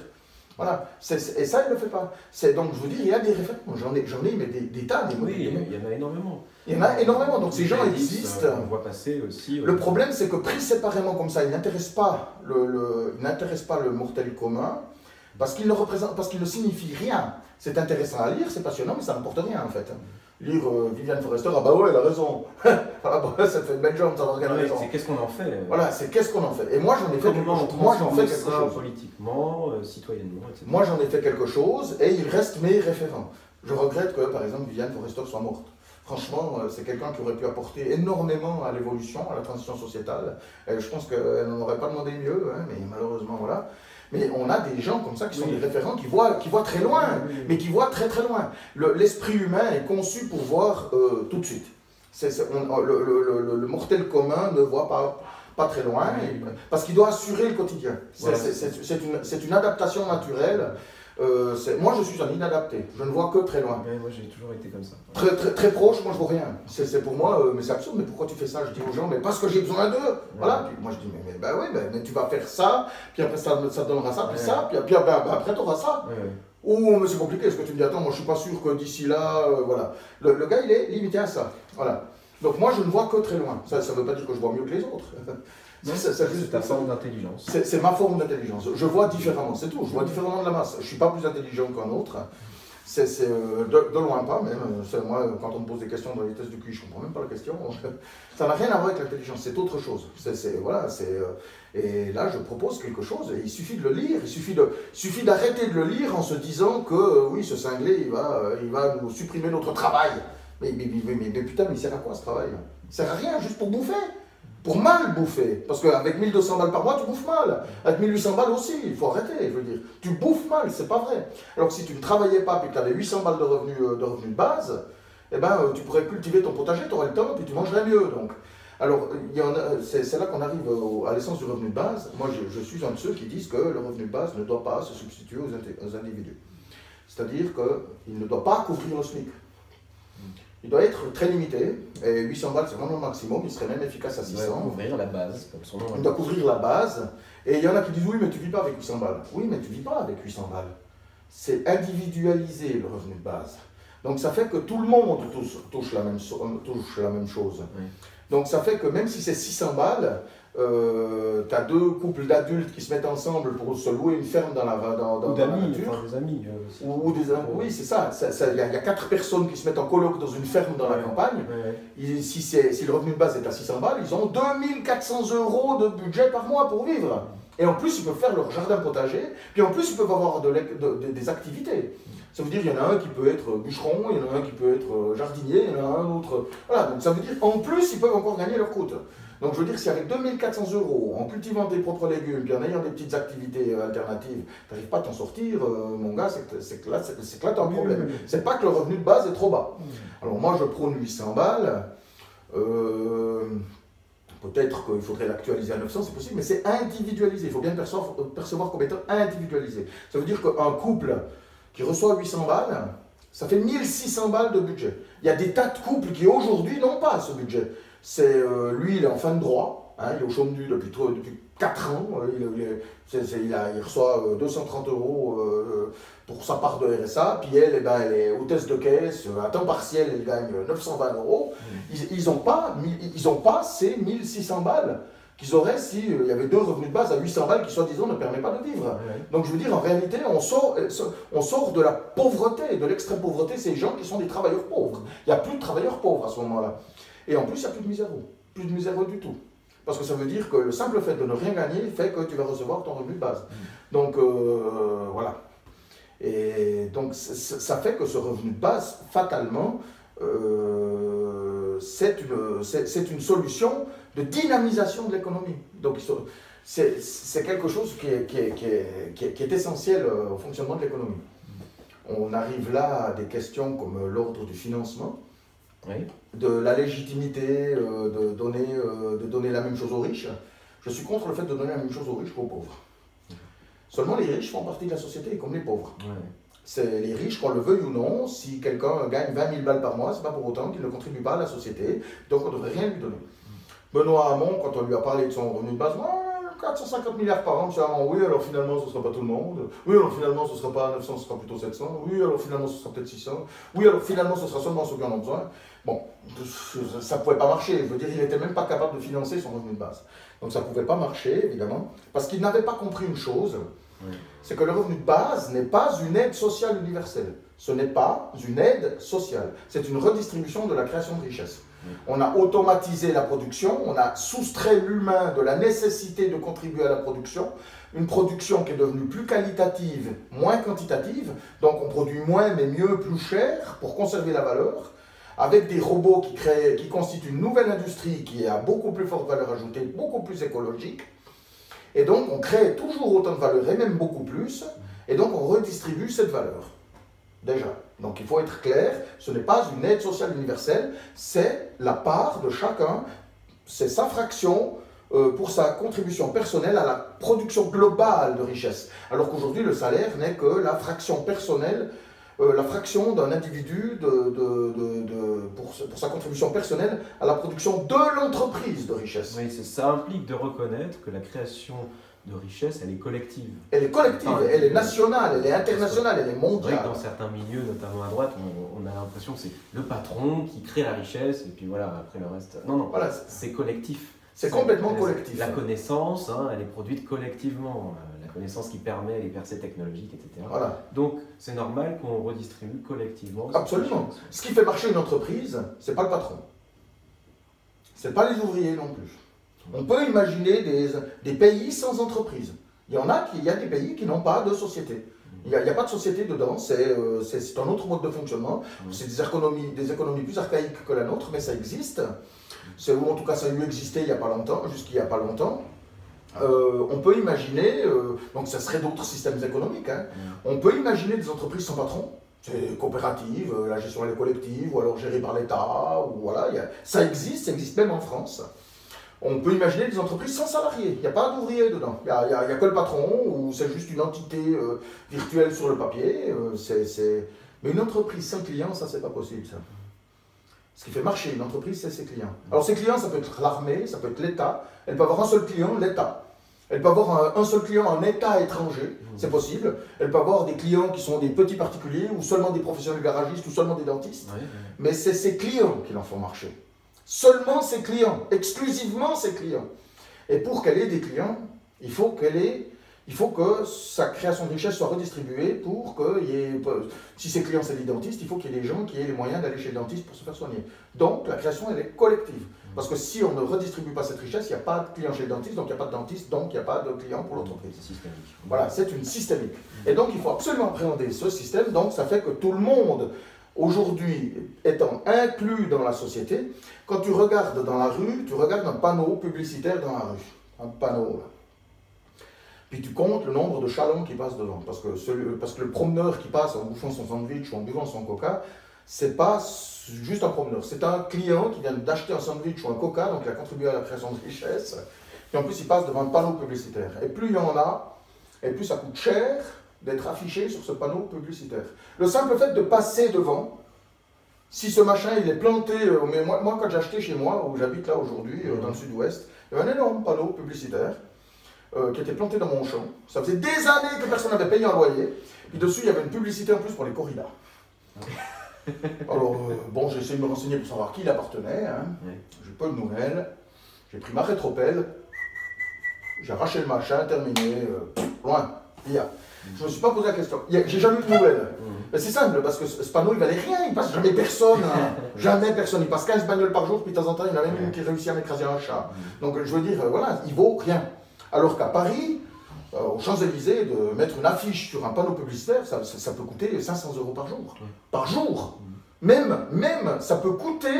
[SPEAKER 1] Voilà. Et ça, il ne le fait pas. Donc, je vous dis, il y a des références. J'en ai mais des tas.
[SPEAKER 2] Oui, il y en a énormément.
[SPEAKER 1] Il y en a énormément. Donc, ces gens existent.
[SPEAKER 2] On voit passer aussi.
[SPEAKER 1] Le problème, c'est que pris séparément comme ça, ils n'intéressent pas le mortel commun parce qu'ils ne signifient rien. C'est intéressant à lire, c'est passionnant, mais ça n'apporte rien, en fait. Lire Viviane Forrester, ah bah ouais, elle a raison. Ah bah, ça te fait une belle jambe, ça va regarder raison.
[SPEAKER 2] C'est qu'est-ce qu'on en fait.
[SPEAKER 1] Voilà, c'est qu'est-ce qu'on en fait. Et moi, j'en ai fait quelque chose. Moi, j'en fais quelque chose.
[SPEAKER 2] Politiquement, citoyennement, etc.
[SPEAKER 1] Moi, j'en ai fait quelque chose et il reste mes référents. Je regrette que, par exemple, Viviane Forrester soit morte. Franchement, c'est quelqu'un qui aurait pu apporter énormément à l'évolution, à la transition sociétale. Et je pense qu'elle n'en aurait pas demandé mieux, hein, mais malheureusement, voilà. Mais on a des gens comme ça qui sont des référents, qui voient très loin, mais qui voient très très loin. L'esprit humain est conçu pour voir tout de suite. Le mortel commun ne voit pas très loin, parce qu'il doit assurer le quotidien. C'est une adaptation naturelle. Moi, je suis un inadapté. Je ne vois que très loin.
[SPEAKER 2] Ouais, moi, j'ai toujours été comme ça.
[SPEAKER 1] Très proche, moi, je vois rien. C'est pour moi, mais c'est absurde. Mais pourquoi tu fais ça? Je dis aux gens, mais parce que j'ai besoin d'eux. Voilà. Puis moi, je dis, mais tu vas faire ça, puis après, ça donnera ça, puis ça, puis après, tu auras ça. Ou, mais c'est compliqué. Est-ce que tu me dis, attends, moi, je suis pas sûr que d'ici là, voilà. Le gars, il est limité à ça. Voilà. Donc, moi, je ne vois que très loin. Ça ne veut pas dire que je vois mieux que les autres.
[SPEAKER 2] C'est ta forme d'intelligence.
[SPEAKER 1] C'est ma forme d'intelligence. Je vois différemment, c'est tout. Je vois différemment de la masse. Je ne suis pas plus intelligent qu'un autre. De loin pas même. Moi, quand on me pose des questions dans les tests du QI, je ne comprends même pas la question. Ça n'a rien à voir avec l'intelligence, c'est autre chose. Et là, je propose quelque chose. Et il suffit de le lire. Il suffit d'arrêter de le lire en se disant que oui, ce cinglé, il va nous supprimer notre travail. Mais putain, mais il sert à quoi ce travail? Il sert à rien, juste pour bouffer. Pour mal bouffer, parce qu'avec 1200 balles par mois, tu bouffes mal. Avec 1800 balles aussi, il faut arrêter, je veux dire. Tu bouffes mal, c'est pas vrai. Alors que si tu ne travaillais pas et que tu avais 800 balles de revenus de base, eh ben, tu pourrais cultiver ton potager, tu aurais le temps, et tu mangerais mieux. Donc. Alors, c'est là qu'on arrive à l'essence du revenu de base. Moi, je suis un de ceux qui disent que le revenu de base ne doit pas se substituer aux individus. C'est-à-dire qu'il ne doit pas couvrir le SMIC. Il doit être très limité, et 800 balles c'est vraiment le maximum, il serait même efficace à 600.
[SPEAKER 2] Il doit couvrir la base, comme son nom.
[SPEAKER 1] Il doit couvrir la base, et il y en a qui disent oui mais tu ne vis pas avec 800 balles. Oui mais tu ne vis pas avec 800 balles. C'est individualiser le revenu de base. Donc ça fait que tout le monde touche la même chose. Oui. Donc ça fait que même si c'est 600 balles, tu as deux couples d'adultes qui se mettent ensemble pour se louer une ferme dans la nature.
[SPEAKER 2] Ou d'amis, des amis.
[SPEAKER 1] Ou des amis, oui, c'est ça. Il y a 4 personnes qui se mettent en coloc dans une ferme dans la campagne. Si le revenu de base est à 600 balles, ils ont 2400 € de budget par mois pour vivre. Et en plus, ils peuvent faire leur jardin potager. Puis en plus, ils peuvent avoir des activités. Ça veut dire qu'il y en a un qui peut être bûcheron, il y en a un qui peut être jardinier, il y en a un autre. Voilà, donc ça veut dire qu'en plus, ils peuvent encore gagner leur croûte. Donc je veux dire, si avec 2400 €, en cultivant tes propres légumes, puis en ayant des petites activités alternatives, tu n'arrives pas à t'en sortir, mon gars, c'est que là tu as un problème. C'est pas que le revenu de base est trop bas. Alors moi, je prône 800 balles. Peut-être qu'il faudrait l'actualiser à 900, c'est possible, mais c'est individualisé. Il faut bien percevoir comme étant individualisé. Ça veut dire qu'un couple qui reçoit 800 balles, ça fait 1600 balles de budget. Il y a des tas de couples qui aujourd'hui n'ont pas ce budget. Lui, il est en fin de droit, hein, il est au chômage depuis 4 ans, il reçoit 230 € pour sa part de RSA, puis elle est hôtesse de caisse, à temps partiel, elle gagne 920 €. Ils n'ont pas ces 1600 balles. qu'ils auraient s'il y avait 2 revenus de base à 800 balles qui, soi-disant, ne permettent pas de vivre. Donc, je veux dire, en réalité, on sort de la pauvreté, de l'extrême pauvreté, ces gens qui sont des travailleurs pauvres. Il n'y a plus de travailleurs pauvres à ce moment-là. Et en plus, il n'y a plus de miséreux. Plus de miséreux du tout. Parce que ça veut dire que le simple fait de ne rien gagner fait que tu vas recevoir ton revenu de base. Donc, voilà. Et donc, ça fait que ce revenu de base, fatalement, c'est une solution de dynamisation de l'économie. Donc, c'est quelque chose qui est essentiel au fonctionnement de l'économie. On arrive là à des questions comme l'ordre du financement, de la légitimité de donner la même chose aux riches. Je suis contre le fait de donner la même chose aux riches qu'aux pauvres. Seulement les riches font partie de la société comme les pauvres. C'est les riches, qu'on le veuille ou non, si quelqu'un gagne 20 000 balles par mois, c'est pas pour autant qu'il ne contribue pas à la société, donc on ne devrait rien lui donner. Benoît Hamon, quand on lui a parlé de son revenu de base, 450 milliards par an, M. Hamon, oui, alors finalement ce ne sera pas tout le monde, oui, alors finalement ce ne sera pas 900, ce sera plutôt 700, oui, alors finalement ce sera peut-être 600, oui, alors finalement ce sera seulement ceux qui en ont besoin. Bon, ça ne pouvait pas marcher, je veux dire, il n'était même pas capable de financer son revenu de base. Donc ça ne pouvait pas marcher, évidemment, parce qu'il n'avait pas compris une chose, c'est que le revenu de base n'est pas une aide sociale universelle. Ce n'est pas une aide sociale. C'est une redistribution de la création de richesse. On a automatisé la production, on a soustrait l'humain de la nécessité de contribuer à la production, une production qui est devenue plus qualitative, moins quantitative, donc on produit moins mais mieux, plus cher, pour conserver la valeur, avec des robots qui constituent une nouvelle industrie qui a beaucoup plus forte valeur ajoutée, beaucoup plus écologique. Et donc, on crée toujours autant de valeur, et même beaucoup plus, et donc on redistribue cette valeur, déjà. Donc il faut être clair, ce n'est pas une aide sociale universelle, c'est la part de chacun, c'est sa fraction pour sa contribution personnelle à la production globale de richesse. Alors qu'aujourd'hui, le salaire n'est que la fraction personnelle, la fraction d'un individu pour sa contribution personnelle à la production de l'entreprise de richesse.
[SPEAKER 2] Oui, ça implique de reconnaître que la création de richesse, elle est collective.
[SPEAKER 1] Elle est collective, elle est nationale, elle est internationale, elle est mondiale.
[SPEAKER 2] C'est vrai que dans certains milieux, notamment à droite, on a l'impression que c'est le patron qui crée la richesse et puis voilà, après le reste... Non, non, voilà, c'est collectif.
[SPEAKER 1] C'est complètement collectif.
[SPEAKER 2] La connaissance, elle est produite collectivement. La connaissance qui permet les percées technologiques, etc. Voilà. Donc, c'est normal qu'on redistribue collectivement.
[SPEAKER 1] Absolument. Ce qui fait marcher une entreprise, ce n'est pas le patron. Ce n'est pas les ouvriers non plus. On peut imaginer des pays sans entreprise. Il y a des pays qui n'ont pas de société. Il n'y a pas de société dedans, c'est un autre mode de fonctionnement. C'est des économies plus archaïques que la nôtre, mais ça existe. Ou en tout cas ça a eu existé il n'y a pas longtemps, jusqu'il n'y a pas longtemps. On peut imaginer, donc ça serait d'autres systèmes économiques, on peut imaginer des entreprises sans patron, c'est coopérative, la gestion elle est collective, ou alors gérée par l'État, ou voilà, ça existe même en France. On peut imaginer des entreprises sans salariés, il n'y a pas d'ouvriers dedans, il n'y a que le patron, ou c'est juste une entité virtuelle sur le papier, mais une entreprise sans clients, ça c'est pas possible ça. Ce qui fait marcher une entreprise, c'est ses clients. Alors ses clients, ça peut être l'armée, ça peut être l'État. Elle peut avoir un seul client, l'État. Elle peut avoir un seul client, un État étranger, c'est possible. Elle peut avoir des clients qui sont des petits particuliers, ou seulement des professionnels garagistes, ou seulement des dentistes. Mais c'est ses clients qui l'en font marcher. Seulement ses clients, exclusivement ses clients. Et pour qu'elle ait des clients, il faut que sa création de richesse soit redistribuée pour qu'il y ait... Si ses clients c'est des dentistes, il faut qu'il y ait des gens qui aient les moyens d'aller chez le dentiste pour se faire soigner. Donc la création elle est collective. Parce que si on ne redistribue pas cette richesse, il n'y a pas de clients chez le dentiste, donc il n'y a pas de dentiste, donc il n'y a pas de clients pour l'entreprise.
[SPEAKER 2] C'est systémique.
[SPEAKER 1] Voilà, c'est une systémique. Et donc il faut absolument appréhender ce système, donc ça fait que tout le monde, aujourd'hui, étant inclus dans la société, quand tu regardes dans la rue, tu regardes un panneau publicitaire dans la rue. Un panneau là. Puis tu comptes le nombre de chalands qui passent devant. Parce que le promeneur qui passe en bouffant son sandwich ou en buvant son coca, c'est pas juste un promeneur. C'est un client qui vient d'acheter un sandwich ou un coca, donc il a contribué à la création de richesse. Et en plus, il passe devant un panneau publicitaire. Et plus il y en a, et plus ça coûte cher d'être affiché sur ce panneau publicitaire. Le simple fait de passer devant, si ce machin il est planté, mais moi quand j'ai acheté chez moi, où j'habite là aujourd'hui, dans le sud-ouest, il y avait un énorme panneau publicitaire qui était planté dans mon champ. Ça faisait des années que personne n'avait payé un loyer. Puis dessus, il y avait une publicité en plus pour les corridas. Alors, bon, j'ai essayé de me renseigner pour savoir qui il appartenait. J'ai pas de nouvelles. J'ai pris ma rétropelle. j'ai arraché le machin, terminé, loin, hier. Je ne me suis pas posé la question. J'ai jamais eu de nouvelles. C'est simple, parce que ce panneau, il valait rien, il passe jamais personne. Jamais personne. Il passe 15 bagnoles par jour, puis de temps en temps, il y en a même une qui réussit à m'écraser un chat. Donc je veux dire, voilà, il vaut rien. Alors qu'à Paris, aux Champs-Élysées, de mettre une affiche sur un panneau publicitaire, ça peut coûter 500 € par jour. Par jour. Même, ça peut coûter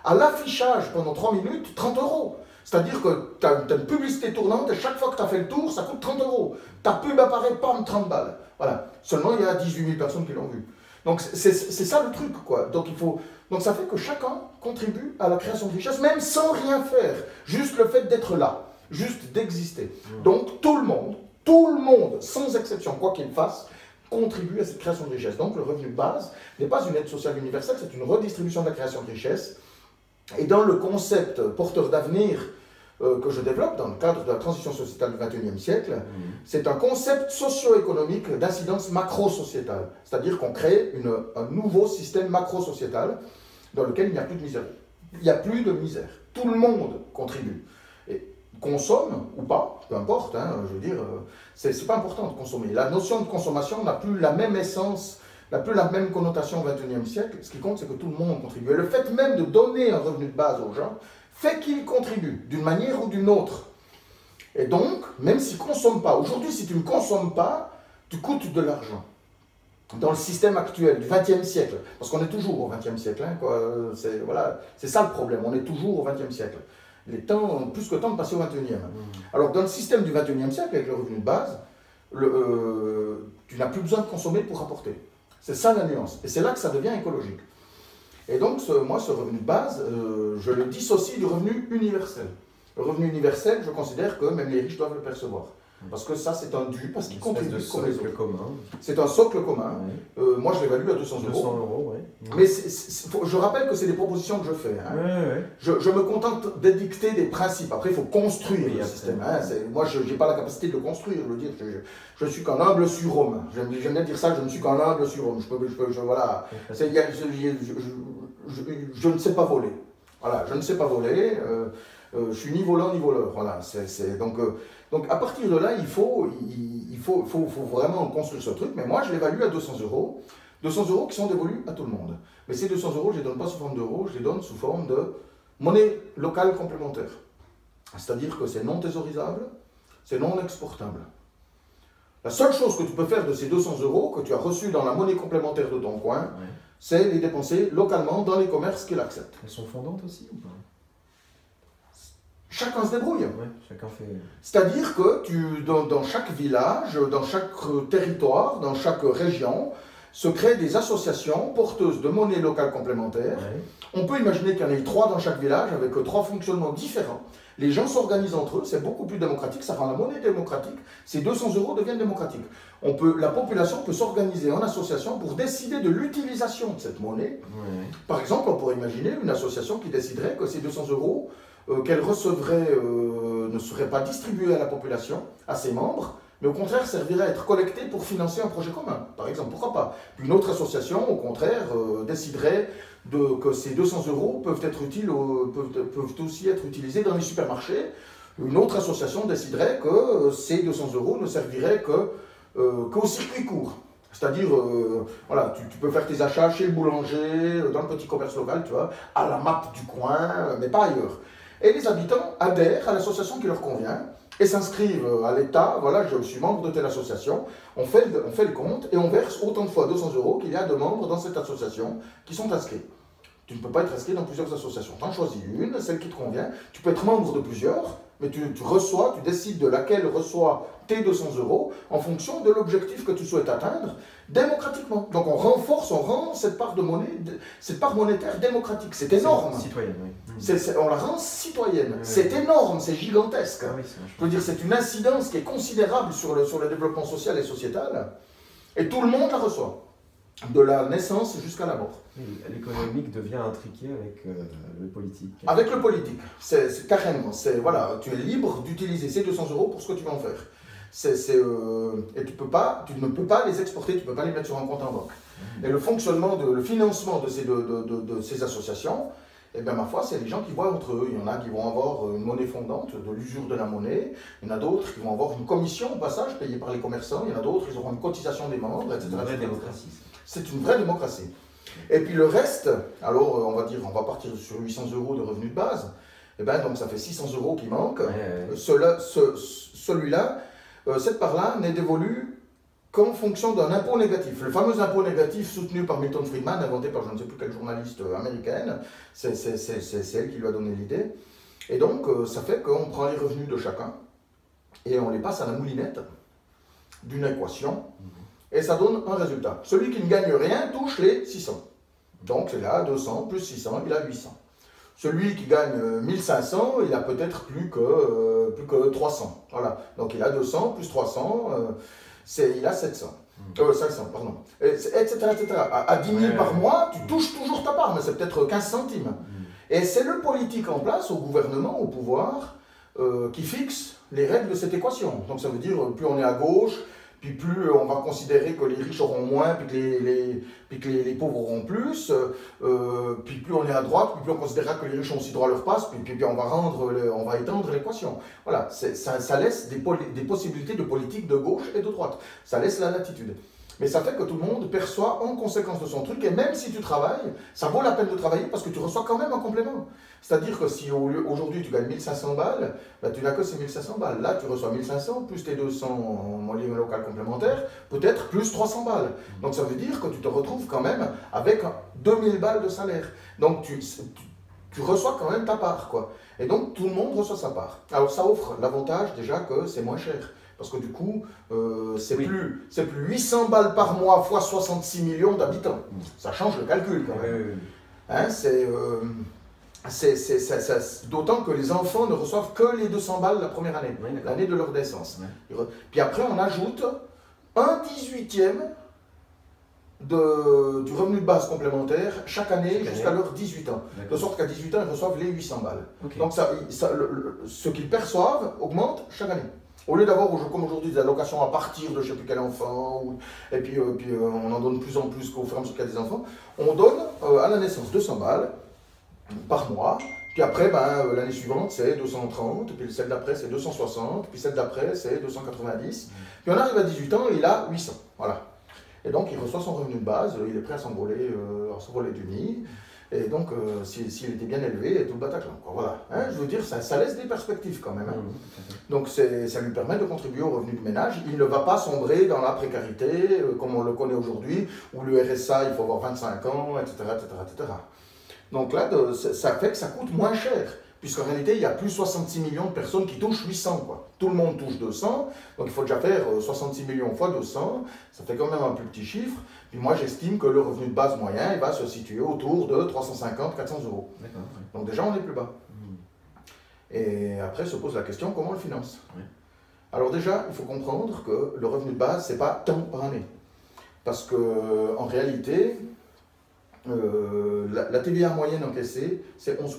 [SPEAKER 1] à l'affichage pendant 3 minutes 30 €. C'est-à-dire que tu as une publicité tournante et chaque fois que tu as fait le tour, ça coûte 30 €. Ta pub apparaît, pam, 30 balles. Voilà. Seulement, il y a 18 000 personnes qui l'ont vu. Donc, c'est ça le truc, quoi. Donc, ça fait que chacun contribue à la création de richesse, même sans rien faire. Juste le fait d'être là. Juste d'exister. Donc, tout le monde, sans exception, quoi qu'il fasse, contribue à cette création de richesse. Donc, le revenu de base n'est pas une aide sociale universelle, c'est une redistribution de la création de richesse. Et dans le concept porteur d'avenir que je développe dans le cadre de la transition sociétale du XXIe siècle, c'est un concept socio-économique d'incidence macro-sociétale. C'est-à-dire qu'on crée un nouveau système macro-sociétal dans lequel il n'y a plus de misère. Il n'y a plus de misère. Tout le monde contribue. Et consomme ou pas, peu importe, hein, je veux dire, c'est pas important de consommer. La notion de consommation n'a plus la même essence, n'a plus la même connotation au XXIe siècle. Ce qui compte, c'est que tout le monde contribue. Et le fait même de donner un revenu de base aux gens fait qu'ils contribuent d'une manière ou d'une autre. Et donc, même s'ils ne consomment pas, aujourd'hui, si tu ne consommes pas, tu coûtes de l'argent. Dans le système actuel du XXe siècle, parce qu'on est toujours au XXe siècle, hein, voilà, c'est ça le problème, on est toujours au XXe siècle. Il est temps, plus que temps de passer au XXIe. Alors, dans le système du XXIe siècle, avec le revenu de base, tu n'as plus besoin de consommer pour rapporter. C'est ça la nuance. Et c'est là que ça devient écologique. Et donc, moi, ce revenu de base, je le dissocie du revenu universel. Le revenu universel, je considère que même les riches doivent le percevoir. Parce que ça, c'est un dû, parce qu'ils contribuent comme les autres. C'est un socle commun. Moi, je l'évalue à 200 €.
[SPEAKER 2] 200 €, oui.
[SPEAKER 1] Mais je rappelle que c'est des propositions que je fais. Hein. Je me contente d'édicter des principes. Après, il faut construire le système. Hein. Moi, je n'ai pas la capacité de le construire. Je veux dire, je ne suis qu'un humble surhomme. J'aime bien dire ça, je ne suis qu'un humble surhomme. Voilà. Je ne sais pas voler. Voilà, je ne sais pas voler. Je suis ni volant ni voleur. Voilà. Donc à partir de là, il faut vraiment construire ce truc. Mais moi, je l'évalue à 200 €. 200 € qui sont dévolus à tout le monde. Mais ces 200 €, je ne les donne pas sous forme d'euros, je les donne sous forme de monnaie locale complémentaire. C'est-à-dire que c'est non thésaurisable, c'est non exportable. La seule chose que tu peux faire de ces 200 € que tu as reçus dans la monnaie complémentaire de ton coin, c'est les dépenser localement dans les commerces qui l'acceptent.
[SPEAKER 2] Elles sont fondantes aussi ou pas?
[SPEAKER 1] Chacun se débrouille.
[SPEAKER 2] Ouais, chacun fait...
[SPEAKER 1] C'est-à-dire que dans chaque village, dans chaque territoire, dans chaque région, se créent des associations porteuses de monnaie locale complémentaire. On peut imaginer qu'il y en ait 3 dans chaque village avec 3 fonctionnements différents. Les gens s'organisent entre eux, c'est beaucoup plus démocratique, ça rend la monnaie démocratique. Ces 200 € deviennent démocratiques. La population peut s'organiser en association pour décider de l'utilisation de cette monnaie. Par exemple, on pourrait imaginer une association qui déciderait que ces 200 € qu'elle recevrait ne seraient pas distribués à la population, à ses membres, mais au contraire servirait à être collectés pour financer un projet commun, par exemple, pourquoi pas. Puis une autre association, au contraire, déciderait que ces 200 € peuvent aussi être utilisés dans les supermarchés. Une autre association déciderait que ces 200 € ne serviraient qu'au circuit court. C'est-à-dire, voilà, tu peux faire tes achats chez le boulanger, dans le petit commerce local, tu vois, à la MAP du coin, mais pas ailleurs. Et les habitants adhèrent à l'association qui leur convient et s'inscrivent à l'État. Voilà, je suis membre de telle association. On fait le compte et on verse autant de fois 200 € qu'il y a de membres dans cette association qui sont inscrits. Tu ne peux pas être inscrit dans plusieurs associations. Tu en choisis une, celle qui te convient. Tu peux être membre de plusieurs, mais tu décides de laquelle reçoit tes 200 € en fonction de l'objectif que tu souhaites atteindre démocratiquement. Donc on rend cette part monétaire démocratique. C'est énorme.
[SPEAKER 2] Citoyenne, oui.
[SPEAKER 1] On la rend citoyenne. C'est énorme, c'est gigantesque. Je peux dire, c'est une incidence qui est considérable sur le développement social et sociétal. Et tout le monde la reçoit. De la naissance jusqu'à la mort.
[SPEAKER 2] L'économique devient intriquée avec le politique.
[SPEAKER 1] Avec le politique, c'est carrément. Voilà, tu es libre d'utiliser ces 200 € pour ce que tu veux en faire. Et tu ne peux pas les exporter, tu ne peux pas les mettre sur un compte en banque. Et le financement de ces associations et bien ma foi, c'est les gens qui voient entre eux. Il y en a qui vont avoir une monnaie fondante, de l'usure de la monnaie. Il y en a d'autres qui vont avoir une commission au passage payée par les commerçants. Il y en a d'autres qui auront une cotisation des membres, etc.
[SPEAKER 2] C'est une vraie démocratie.
[SPEAKER 1] C'est une vraie démocratie. Et puis le reste, alors on va dire, on va partir sur 800 € de revenus de base. Et bien donc ça fait 600 € qui manquent. Celui-là, cette part-là n'est dévolue qu'en fonction d'un impôt négatif. Le fameux impôt négatif soutenu par Milton Friedman, inventé par je ne sais plus quelle journaliste américaine, c'est elle qui lui a donné l'idée. Et donc, ça fait qu'on prend les revenus de chacun et on les passe à la moulinette d'une équation et ça donne un résultat. Celui qui ne gagne rien touche les 600. Donc, c'est là 200 plus 600, il a 800. Celui qui gagne 1500, il a peut-être plus que 300. Voilà. Donc, il a 200 plus 300. Il a 500, pardon, etc. À 10 000 par mois, tu touches toujours ta part, mais c'est peut-être 15 centimes. Et c'est le politique en place, au gouvernement, au pouvoir, qui fixe les règles de cette équation. Donc ça veut dire, plus on est à gauche, puis plus on va considérer que les riches auront moins, puis que les pauvres auront plus, puis plus on est à droite, puis plus on considérera que les riches ont aussi droit à leur place, puis on va étendre l'équation. Voilà, ça laisse des possibilités de politique de gauche et de droite. Ça laisse la latitude. Mais ça fait que tout le monde perçoit en conséquence de son truc, et même si tu travailles, ça vaut la peine de travailler parce que tu reçois quand même un complément. C'est-à-dire que si aujourd'hui tu gagnes 1500 balles, ben, tu n'as que ces 1500 balles. Là, tu reçois 1500 plus tes 200 en moyen local complémentaire, peut-être plus 300 balles. Donc ça veut dire que tu te retrouves quand même avec 2000 balles de salaire. Donc tu reçois quand même ta part, quoi. Et donc tout le monde reçoit sa part. Alors ça offre l'avantage déjà que c'est moins cher. Parce que du coup, c'est plus 800 balles par mois fois 66 millions d'habitants. Ça change le calcul quand même. Hein, d'autant que les enfants ne reçoivent que les 200 balles la première année, l'année de leur naissance. Puis après, on ajoute un 18e du revenu de base complémentaire chaque année jusqu'à leurs 18 ans. De sorte qu'à 18 ans, ils reçoivent les 800 balles. Donc ce qu'ils perçoivent augmente chaque année. Au lieu d'avoir, comme aujourd'hui, des allocations à partir de je ne sais plus quel enfant, et puis on en donne de plus en plus qu'au fur et à mesure qu'il y a des enfants, on donne à la naissance 200 balles par mois, puis après, l'année suivante, c'est 230, puis celle d'après, c'est 260, puis celle d'après, c'est 290, puis on arrive à 18 ans, il a 800, voilà. Et donc, il reçoit son revenu de base, il est prêt à s'envoler du nid. Et donc, s'il était bien élevé, tout le Bataclan, quoi. Voilà. Hein, je veux dire, ça laisse des perspectives quand même. Hein. Donc, ça lui permet de contribuer au revenu du ménage. Il ne va pas sombrer dans la précarité, comme on le connaît aujourd'hui, où le RSA, il faut avoir 25 ans, etc. etc. Donc là, ça fait que ça coûte moins cher. Puisqu'en réalité, il y a plus 66 millions de personnes qui touchent 800, quoi. Tout le monde touche 200, donc il faut déjà faire 66 millions fois 200, ça fait quand même un plus petit chiffre. Puis moi, j'estime que le revenu de base moyen, il va se situer autour de 350-400 €. Donc déjà, on est plus bas. Et après se pose la question, comment on le finance? Alors déjà, il faut comprendre que le revenu de base, c'est pas tant par année. Parce que en réalité, la TVA moyenne encaissée, c'est 11%.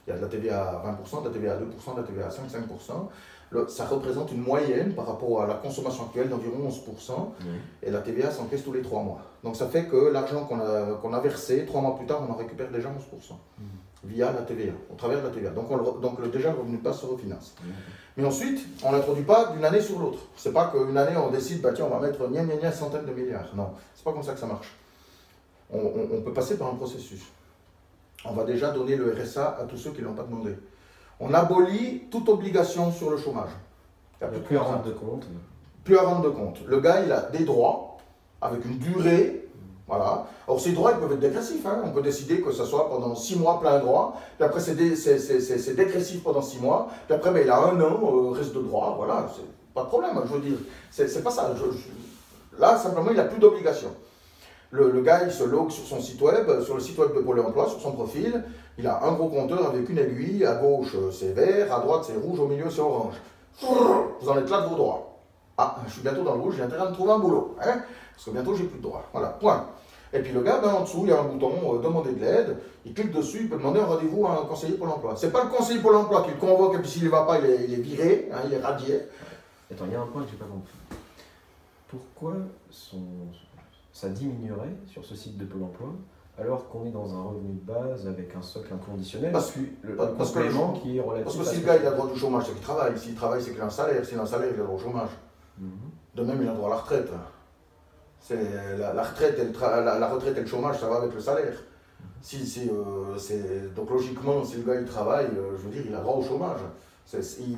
[SPEAKER 1] Il y a de la TVA à 20%, de la TVA à 2%, de la TVA à 5%. Ça représente une moyenne par rapport à la consommation actuelle d'environ 11%. Et la TVA s'encaisse tous les 3 mois. Donc ça fait que l'argent qu'on a versé, 3 mois plus tard, on en récupère déjà 11%. Via la TVA, au travers de la TVA. Donc déjà, le revenu de base se refinance. Mais ensuite, on ne l'introduit pas d'une année sur l'autre. C'est pas qu'une année, on décide, tiens, on va mettre centaines de milliards. Non, c'est pas comme ça que ça marche. On peut passer par un processus. On va déjà donner le RSA à tous ceux qui ne l'ont pas demandé. On abolit toute obligation sur le chômage.
[SPEAKER 2] Il n'y a plus à rendre de compte.
[SPEAKER 1] Plus à rendre de compte. Le gars, il a des droits avec une durée. Voilà. Alors, ces droits, ils peuvent être dégressifs. Hein. On peut décider que ce soit pendant 6 mois plein droit. Puis après, c'est dégressif pendant 6 mois. Puis après, il a 1 an, reste de droit. Voilà. C'est pas de problème, je veux dire. C'est pas ça. Là, simplement, il n'a plus d'obligation. Le gars, il se logue sur son site web, sur le site web de Pôle emploi, sur son profil. Il a un gros compteur avec une aiguille. À gauche, c'est vert. À droite, c'est rouge. Au milieu, c'est orange. Vous en êtes là de vos droits. Ah, je suis bientôt dans le rouge, j'ai intérêt à me trouver un boulot. Hein, parce que bientôt, j'ai plus de droits. Voilà, point. Et puis le gars, en dessous, il y a un bouton demander de l'aide. Il clique dessus, il peut demander un rendez-vous à un conseiller Pôle emploi. C'est pas le conseiller Pôle emploi qui le convoque, et puis s'il ne va pas, il est viré, hein, il est radié.
[SPEAKER 2] Attends, il y a un point que je n'ai pas compris. Pourquoi ça diminuerait sur ce site de Pôle emploi alors qu'on est dans un revenu de base avec un socle inconditionnel,
[SPEAKER 1] puis
[SPEAKER 2] le complément qui est relatif.
[SPEAKER 1] Parce que si le gars il a droit au chômage, c'est qu'il travaille. S'il travaille, c'est qu'il a un salaire. S'il a un salaire, il a droit au chômage. De même, il a droit à la retraite. La retraite et le chômage, ça va avec le salaire. Donc logiquement, si le gars il travaille, je veux dire, il a droit au chômage.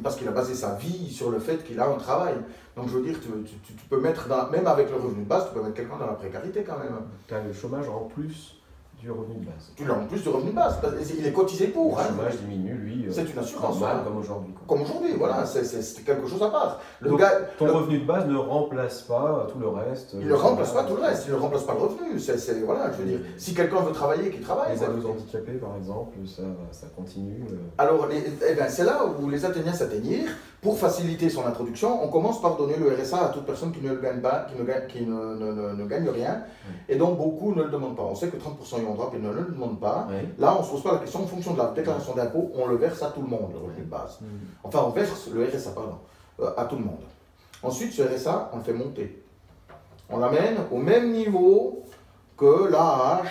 [SPEAKER 1] Parce qu'il a basé sa vie sur le fait qu'il a un travail. Donc je veux dire, tu peux mettre, même avec le revenu de base, tu peux mettre quelqu'un dans la précarité quand même.
[SPEAKER 2] Tu as le chômage en plus du revenu de base.
[SPEAKER 1] Tu l'as en plus du revenu de base. Il est cotisé pour.
[SPEAKER 2] Le chômage diminue, lui.
[SPEAKER 1] C'est une assurance.
[SPEAKER 2] Comme aujourd'hui.
[SPEAKER 1] Comme aujourd'hui, voilà. C'est quelque chose à part.
[SPEAKER 2] Ton revenu de base ne remplace pas tout le reste.
[SPEAKER 1] Il ne remplace pas tout le reste. Il ne remplace pas le revenu. Voilà, je veux dire, si quelqu'un veut travailler, qu'il travaille.
[SPEAKER 2] Les ados handicapés, par exemple, ça continue.
[SPEAKER 1] Alors, c'est là où les Athéniens s'atteignirent. Pour faciliter son introduction, on commence par donner le RSA à toute personne qui ne gagne pas, qui ne gagne rien, et donc beaucoup ne le demandent pas. On sait que 30% y ont droit et ne le demandent pas. Oui. Là, on ne se pose pas la question en fonction de la déclaration d'impôt, on le verse à tout le monde, le revenu de base. Enfin, on verse le RSA, à tout le monde. Ensuite, ce RSA, on le fait monter. On l'amène au même niveau que l'AAH,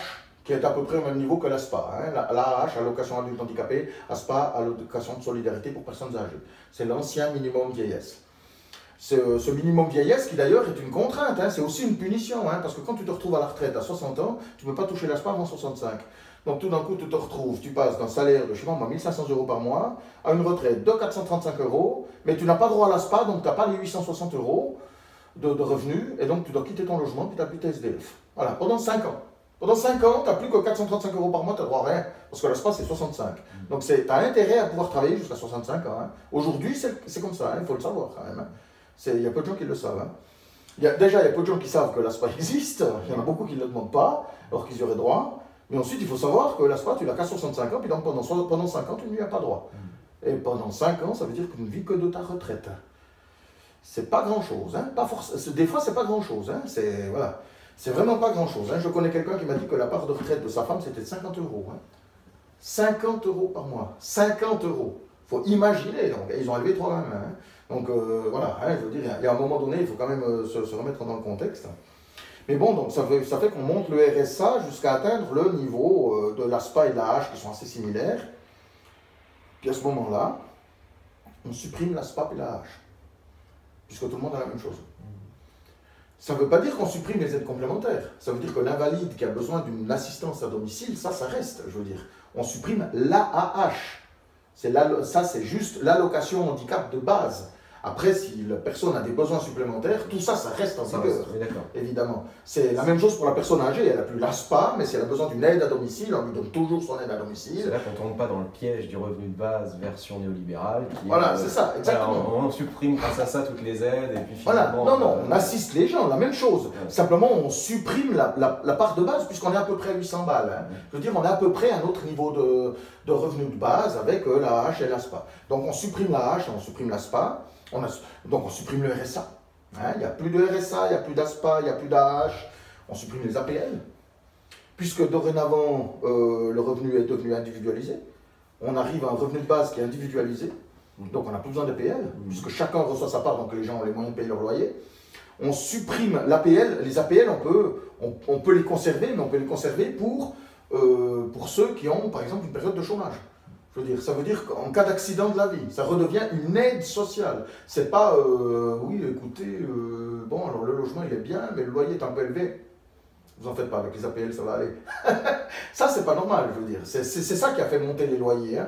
[SPEAKER 1] qui est à peu près au même niveau que l'ASPA. L'AAH, allocation adulte handicapé, ASPA, allocation de solidarité pour personnes âgées. C'est l'ancien minimum vieillesse. Ce minimum vieillesse qui d'ailleurs est une contrainte, c'est aussi une punition, parce que quand tu te retrouves à la retraite à 60 ans, tu ne peux pas toucher l'ASPA avant 65. Donc tout d'un coup, tu te retrouves, tu passes d'un salaire de, je sais pas moi, 1500 € par mois, à une retraite de 435 €, mais tu n'as pas droit à l'ASPA, donc tu n'as pas les 860 € de revenus, et donc tu dois quitter ton logement, puis tu habites SDF. Voilà, pendant 5 ans. Pendant 5 ans, tu n'as plus que 435 € par mois, tu n'as droit à rien, parce que l'ASPA c'est 65. Donc tu as intérêt à pouvoir travailler jusqu'à 65 ans. Aujourd'hui, c'est comme ça, il faut le savoir quand même. Il y a peu de gens qui le savent. Déjà, il y a peu de gens qui savent que l'ASPA existe, il y en a beaucoup qui ne le demandent pas, alors qu'ils y auraient droit. Mais ensuite, il faut savoir que l'ASPA, tu l'as qu'à 65 ans, puis donc pendant 5 ans, tu n'y as pas droit. Et pendant 5 ans, ça veut dire que tu ne vis que de ta retraite. C'est pas grand-chose, des fois, c'est pas grand-chose, voilà. C'est vraiment pas grand-chose. Je connais quelqu'un qui m'a dit que la part de retraite de sa femme, c'était 50 €. 50 € par mois. 50 €. Il faut imaginer, donc, ils ont élevé 3 gamins. Donc voilà, je veux dire, il y a un moment donné, il faut quand même se remettre dans le contexte. Mais bon, donc ça fait qu'on monte le RSA jusqu'à atteindre le niveau de l'ASPA et de l'AH qui sont assez similaires. Puis à ce moment-là, on supprime l'ASPA et l'AH, puisque tout le monde a la même chose. Ça ne veut pas dire qu'on supprime les aides complémentaires. Ça veut dire que l'invalide qui a besoin d'une assistance à domicile, ça reste, je veux dire. On supprime l'AAH. Ça, c'est juste l'allocation handicap de base. Après, si la personne a des besoins supplémentaires, tout ça reste en vigueur, évidemment. C'est la même chose pour la personne âgée, elle n'a plus l'ASPA, mais si elle a besoin d'une aide à domicile, on lui donne toujours son aide à domicile.
[SPEAKER 2] C'est là qu'on ne tombe pas dans le piège du revenu de base version néolibérale.
[SPEAKER 1] Voilà, c'est ça, exactement.
[SPEAKER 2] On supprime grâce à ça toutes les aides, et puis
[SPEAKER 1] finalement... Voilà, non, on assiste les gens, la même chose. Simplement, on supprime la part de base, puisqu'on est à peu près à 800 balles. Je veux dire, on est à peu près à notre niveau de revenu de base avec l'AH et l'ASPA. Donc on supprime l'AH et on supprime l'ASPA. Donc on supprime le RSA. Il n'y a plus de RSA, il n'y a plus d'ASPA, il n'y a plus d'AH. On supprime les APL. Puisque dorénavant, le revenu est devenu individualisé. On arrive à un revenu de base qui est individualisé. Donc on n'a plus besoin d'APL, puisque chacun reçoit sa part, donc les gens ont les moyens de payer leur loyer. On supprime l'APL. Les APL, on peut les conserver, mais on peut les conserver pour ceux qui ont, par exemple, une période de chômage. Je veux dire, ça veut dire qu'en cas d'accident de la vie, ça redevient une aide sociale. C'est pas, oui, écoutez, bon, alors le logement il est bien, mais le loyer est un peu élevé. Vous en faites pas, avec les APL ça va aller. Ça, c'est pas normal, je veux dire. C'est ça qui a fait monter les loyers.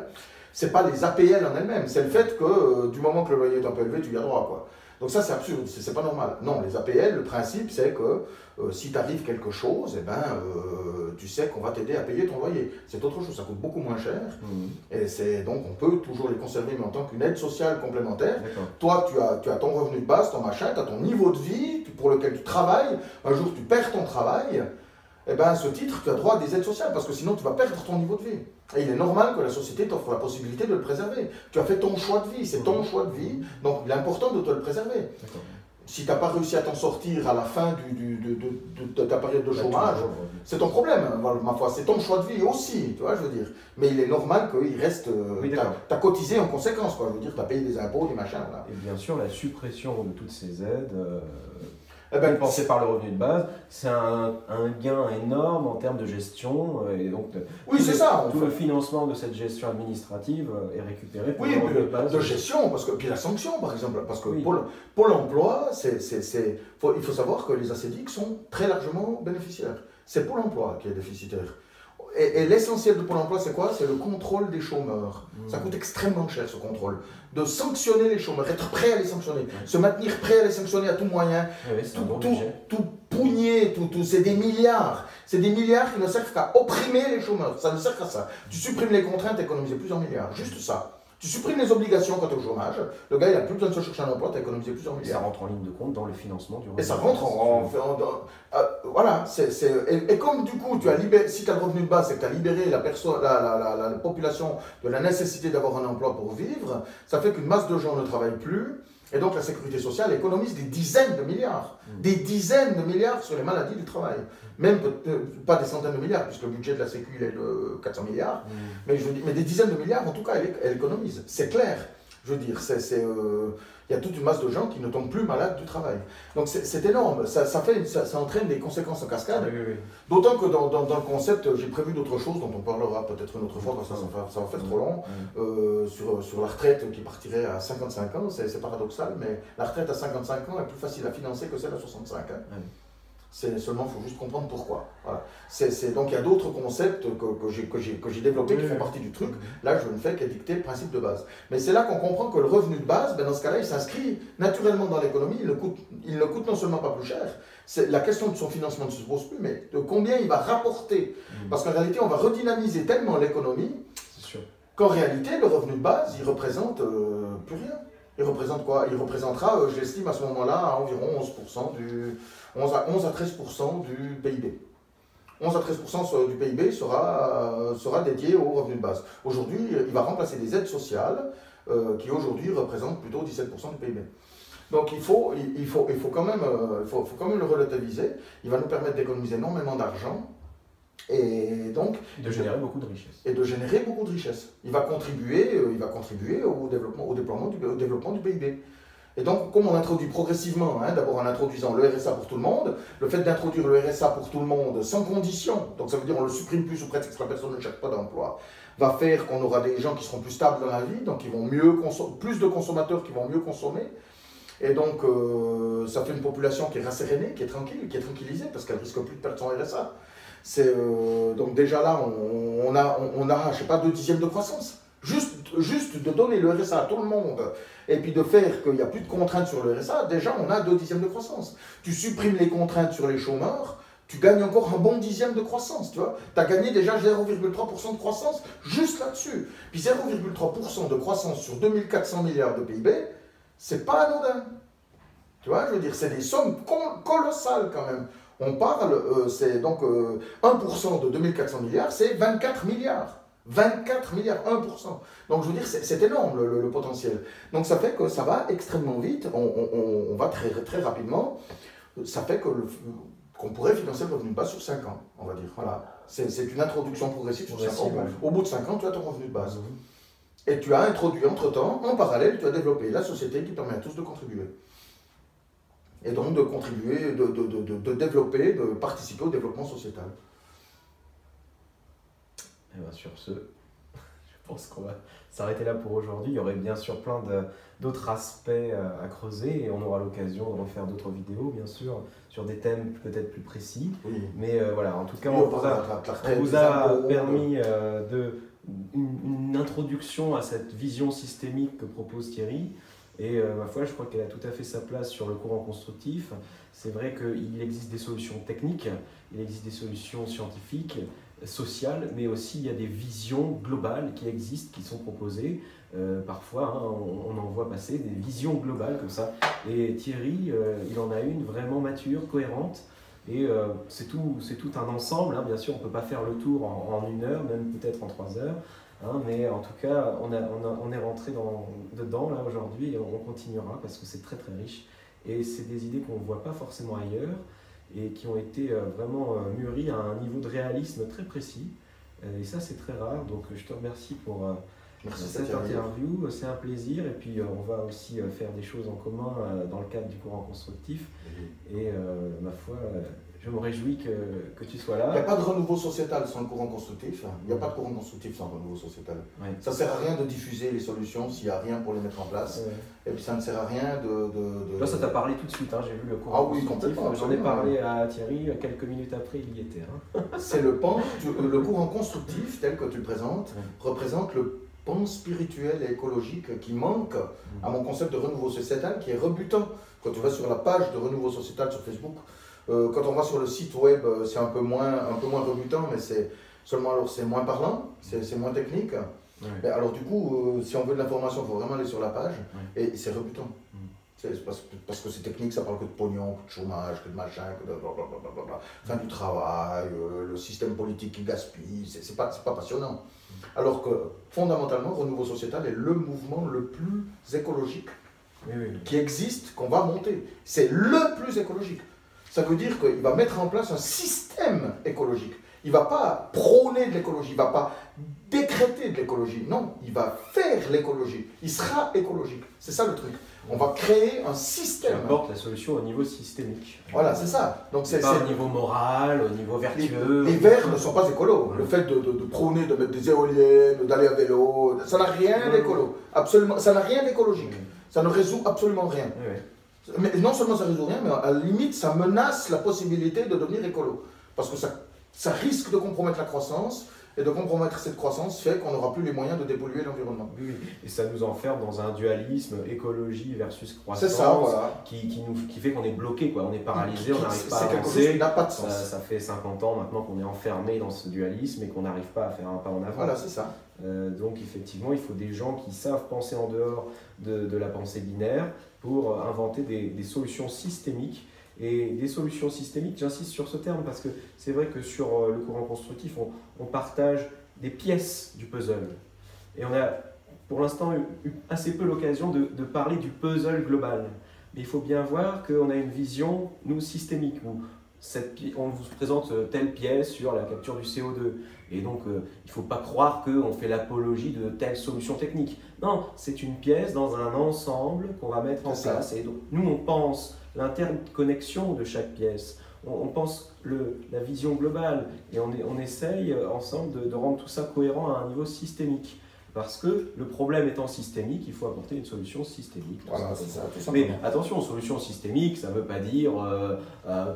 [SPEAKER 1] C'est pas les APL en elles-mêmes, c'est le fait que du moment que le loyer est un peu élevé, tu y as droit, quoi. Donc ça, c'est absurde, c'est pas normal. Non, les APL, le principe, c'est que si t'arrive quelque chose, tu sais qu'on va t'aider à payer ton loyer. C'est autre chose, ça coûte beaucoup moins cher. Et donc, on peut toujours les conserver, mais en tant qu'une aide sociale complémentaire. Toi, tu as ton revenu de base, ton machin, tu as ton niveau de vie pour lequel tu travailles. Un jour, tu perds ton travail. À ce titre, tu as droit à des aides sociales, parce que sinon, tu vas perdre ton niveau de vie. Et il est normal que la société t'offre la possibilité de le préserver. Tu as fait ton choix de vie, c'est ton choix de vie, donc il est important de te le préserver. Si tu n'as pas réussi à t'en sortir à la fin de ta période de chômage, c'est ton problème, ma foi, c'est ton choix de vie aussi, tu vois, je veux dire. Mais il est normal qu'il reste, tu as cotisé en conséquence, quoi, je veux dire, tu as payé des impôts, des machins. Voilà.
[SPEAKER 2] Et bien sûr, la suppression de toutes ces aides... dépensé par le revenu de base, c'est un gain énorme en termes de gestion. Et donc,
[SPEAKER 1] oui, c'est ça.
[SPEAKER 2] Tout le financement de cette gestion administrative est récupéré pour
[SPEAKER 1] le
[SPEAKER 2] revenu de base.
[SPEAKER 1] De gestion, parce que, puis la sanction, par exemple. Parce que Pôle emploi, il faut savoir que les ACDIC sont très largement bénéficiaires. C'est Pôle emploi qui est déficitaire. Et l'essentiel de Pôle emploi, c'est quoi? C'est le contrôle des chômeurs. Ça coûte extrêmement cher, ce contrôle. De sanctionner les chômeurs, être prêt à les sanctionner, se maintenir prêt à les sanctionner à tout moyen, tout pougner, c'est des milliards. C'est des milliards qui ne servent qu'à opprimer les chômeurs. Ça ne sert qu'à ça. Tu supprimes les contraintes, économiser plusieurs milliards. Juste ça. Tu supprimes les obligations quant au chômage, le gars il n'a plus besoin de se chercher un emploi, tu as économisé plusieurs milliards.
[SPEAKER 2] Ça rentre en ligne de compte dans le financement du revenu.
[SPEAKER 1] Et ça rentre voilà, et comme du coup, si tu as le revenu de base, c'est que tu as libéré la population de la nécessité d'avoir un emploi pour vivre, ça fait qu'une masse de gens ne travaille plus, et donc la sécurité sociale économise des dizaines de milliards. Des dizaines de milliards sur les maladies du travail. Même pas des centaines de milliards, puisque le budget de la Sécu il est de 400 milliards, mais des dizaines de milliards, en tout cas, elle économise. C'est clair. Je veux dire, il y a toute une masse de gens qui ne tombent plus malades du travail. Donc c'est énorme. Ça entraîne des conséquences en cascade. Oui. D'autant que dans le concept, j'ai prévu d'autres choses dont on parlera peut-être une autre fois, parce que ça va faire trop long, sur la retraite qui partirait à 55 ans. C'est paradoxal, mais la retraite à 55 ans est plus facile à financer que celle à 65 ans. Seulement, il faut juste comprendre pourquoi. Voilà. Donc, il y a d'autres concepts que j'ai développés qui font partie du truc. Là, je ne fais qu'édicter le principe de base. Mais c'est là qu'on comprend que le revenu de base, dans ce cas-là, il s'inscrit naturellement dans l'économie. Il ne coûte non seulement pas plus cher, la question de son financement ne se pose plus, mais de combien il va rapporter. Parce qu'en réalité, on va redynamiser tellement l'économie qu'en réalité, le revenu de base, il ne représente plus rien. Il représente quoi? Il représentera, je l'estime à ce moment-là, à environ 11 à 13% du PIB. 11 à 13% du PIB sera dédié au revenu de base. Aujourd'hui, il va remplacer des aides sociales qui aujourd'hui représentent plutôt 17% du PIB. Donc il faut quand même le relativiser. Il va nous permettre d'économiser énormément d'argent. Et donc,
[SPEAKER 2] de générer beaucoup de richesses.
[SPEAKER 1] Et de générer beaucoup de richesses. Il va contribuer au développement du PIB. Et donc, comme on introduit progressivement, d'abord en introduisant le RSA pour tout le monde, le fait d'introduire le RSA pour tout le monde sans condition, donc ça veut dire on ne le supprime plus sous prétexte que la personne ne cherche pas d'emploi, va faire qu'on aura des gens qui seront plus stables dans la vie, donc ils vont plus de consommateurs qui vont mieux consommer. Et donc, ça fait une population qui est rassérénée, qui est tranquille, qui est tranquillisée, parce qu'elle risque plus de perdre son RSA. Donc déjà là, on a je sais pas, 2 dixièmes de croissance. Juste de donner le RSA à tout le monde, et puis de faire qu'il n'y a plus de contraintes sur le RSA, déjà on a 2 dixièmes de croissance. Tu supprimes les contraintes sur les chômeurs, tu gagnes encore un bon dixième de croissance, tu vois. Tu as gagné déjà 0,3% de croissance juste là-dessus. Puis 0,3% de croissance sur 2400 milliards de PIB, c'est pas anodin. Tu vois, je veux dire, c'est des sommes colossales quand même. On parle, c'est donc 1% de 2400 milliards, c'est 24 milliards. 24 milliards, 1%. Donc je veux dire, c'est énorme le potentiel. Donc ça fait que ça va extrêmement vite, on va très, très rapidement. Ça fait qu'on pourrait financer le revenu de base sur 5 ans, on va dire. Voilà. C'est une introduction progressive sur 5 ans. Au bout de 5 ans, tu as ton revenu de base. Et tu as introduit entre-temps, en parallèle, tu as développé la société qui permet à tous de contribuer. Et donc de contribuer, de développer, de participer au développement sociétal.
[SPEAKER 2] Et bien sur ce, je pense qu'on va s'arrêter là pour aujourd'hui. Il y aurait bien sûr plein d'autres aspects à creuser et on aura l'occasion de refaire d'autres vidéos, bien sûr, sur des thèmes peut-être plus précis. Oui. Mais voilà, en tout cas, on vous a permis une introduction à cette vision systémique que propose Thierry. Et ma foi, je crois qu'elle a tout à fait sa place sur le courant constructif. C'est vrai qu'il existe des solutions techniques, il existe des solutions scientifiques, sociales, mais aussi il y a des visions globales qui existent, qui sont proposées. Parfois, on en voit passer des visions globales comme ça. Et Thierry, il en a une vraiment mature, cohérente. Et c'est tout un ensemble. Bien sûr, on ne peut pas faire le tour en 1 heure, même peut-être en 3 heures. Mais en tout cas, on est rentré dedans là aujourd'hui et on continuera parce que c'est très très riche et c'est des idées qu'on ne voit pas forcément ailleurs et qui ont été vraiment mûries à un niveau de réalisme très précis et ça c'est très rare, donc je te remercie pour cette interview. C'est un plaisir. Et puis, on va aussi faire des choses en commun dans le cadre du courant constructif. Et ma foi, je me réjouis que tu sois là.
[SPEAKER 1] Il n'y a pas de renouveau sociétal sans le courant constructif. Il n'y a pas de courant constructif sans renouveau sociétal. Ouais. Ça ne sert à rien de diffuser les solutions s'il n'y a rien pour les mettre en place. Ouais. Et puis ça ne sert à rien de...
[SPEAKER 2] Là, ça t'a parlé tout de suite. Hein. J'ai vu le courant constructif. J'en ai parlé à Thierry. Quelques minutes après, il y était. Hein.
[SPEAKER 1] C'est le courant constructif, tel que tu le présentes, représente le pan spirituel et écologique qui manque à mon concept de renouveau sociétal, qui est rebutant. Quand tu vas sur la page de renouveau sociétal sur Facebook, quand on va sur le site web, c'est un peu moins rebutant, mais c'est seulement alors c'est moins parlant, c'est moins technique. Ouais. Alors du coup, si on veut de l'information, il faut vraiment aller sur la page, et c'est rebutant. C'est parce que c'est technique, ça parle que de pognon, que de chômage, que de machin, que de blablabla, fin du travail, le système politique qui gaspille, c'est pas passionnant. Alors que fondamentalement, renouveau sociétal est le mouvement le plus écologique qui existe, qu'on va monter. C'est le plus écologique. Ça veut dire qu'il va mettre en place un système écologique. Il ne va pas prôner de l'écologie, il ne va pas décréter de l'écologie. Non, il va faire l'écologie. Il sera écologique. C'est ça le truc. On va créer un système.
[SPEAKER 2] On apporte la solution au niveau systémique.
[SPEAKER 1] Voilà, c'est ça.
[SPEAKER 2] Donc c'est pas au niveau moral, au niveau vertueux.
[SPEAKER 1] Les verts ne sont pas écolos. Le fait de prôner, de mettre des éoliennes, d'aller à vélo, ça n'a rien d'écolo. Absolument, ça n'a rien d'écologique. Ça ne résout absolument rien. Mais non seulement ça ne résout rien, mais à la limite, ça menace la possibilité de devenir écolo. Parce que ça risque de compromettre la croissance, et de compromettre cette croissance fait qu'on n'aura plus les moyens de dépolluer l'environnement.
[SPEAKER 2] Oui, et ça nous enferme dans un dualisme écologie versus croissance.
[SPEAKER 1] C'est ça, voilà.
[SPEAKER 2] qui fait qu'on est bloqué, quoi. On est paralysé, on n'arrive pas à avancer. C'est quelque chose qui
[SPEAKER 1] n'a pas de sens.
[SPEAKER 2] Ça fait 50 ans maintenant qu'on est enfermé dans ce dualisme et qu'on n'arrive pas à faire un pas en avant.
[SPEAKER 1] Voilà, c'est ça.
[SPEAKER 2] Donc effectivement, il faut des gens qui savent penser en dehors de la pensée binaire pour inventer des solutions systémiques. Et des solutions systémiques, j'insiste sur ce terme parce que c'est vrai que sur le courant constructif, on partage des pièces du puzzle. Et on a pour l'instant eu assez peu l'occasion de parler du puzzle global. Mais il faut bien voir qu'on a une vision, nous, systémique, où on vous présente telle pièce sur la capture du CO2. Et donc, il ne faut pas croire qu'on fait l'apologie de telle solution technique. Non, c'est une pièce dans un ensemble qu'on va mettre en place. Et donc, nous, on pense l'interconnexion de chaque pièce. On pense la vision globale. Et on essaye ensemble de rendre tout ça cohérent à un niveau systémique. Parce que le problème étant systémique, il faut apporter une solution systémique.
[SPEAKER 1] Voilà, c'est ça, tout
[SPEAKER 2] mais attention, solution systémique, ça ne veut pas dire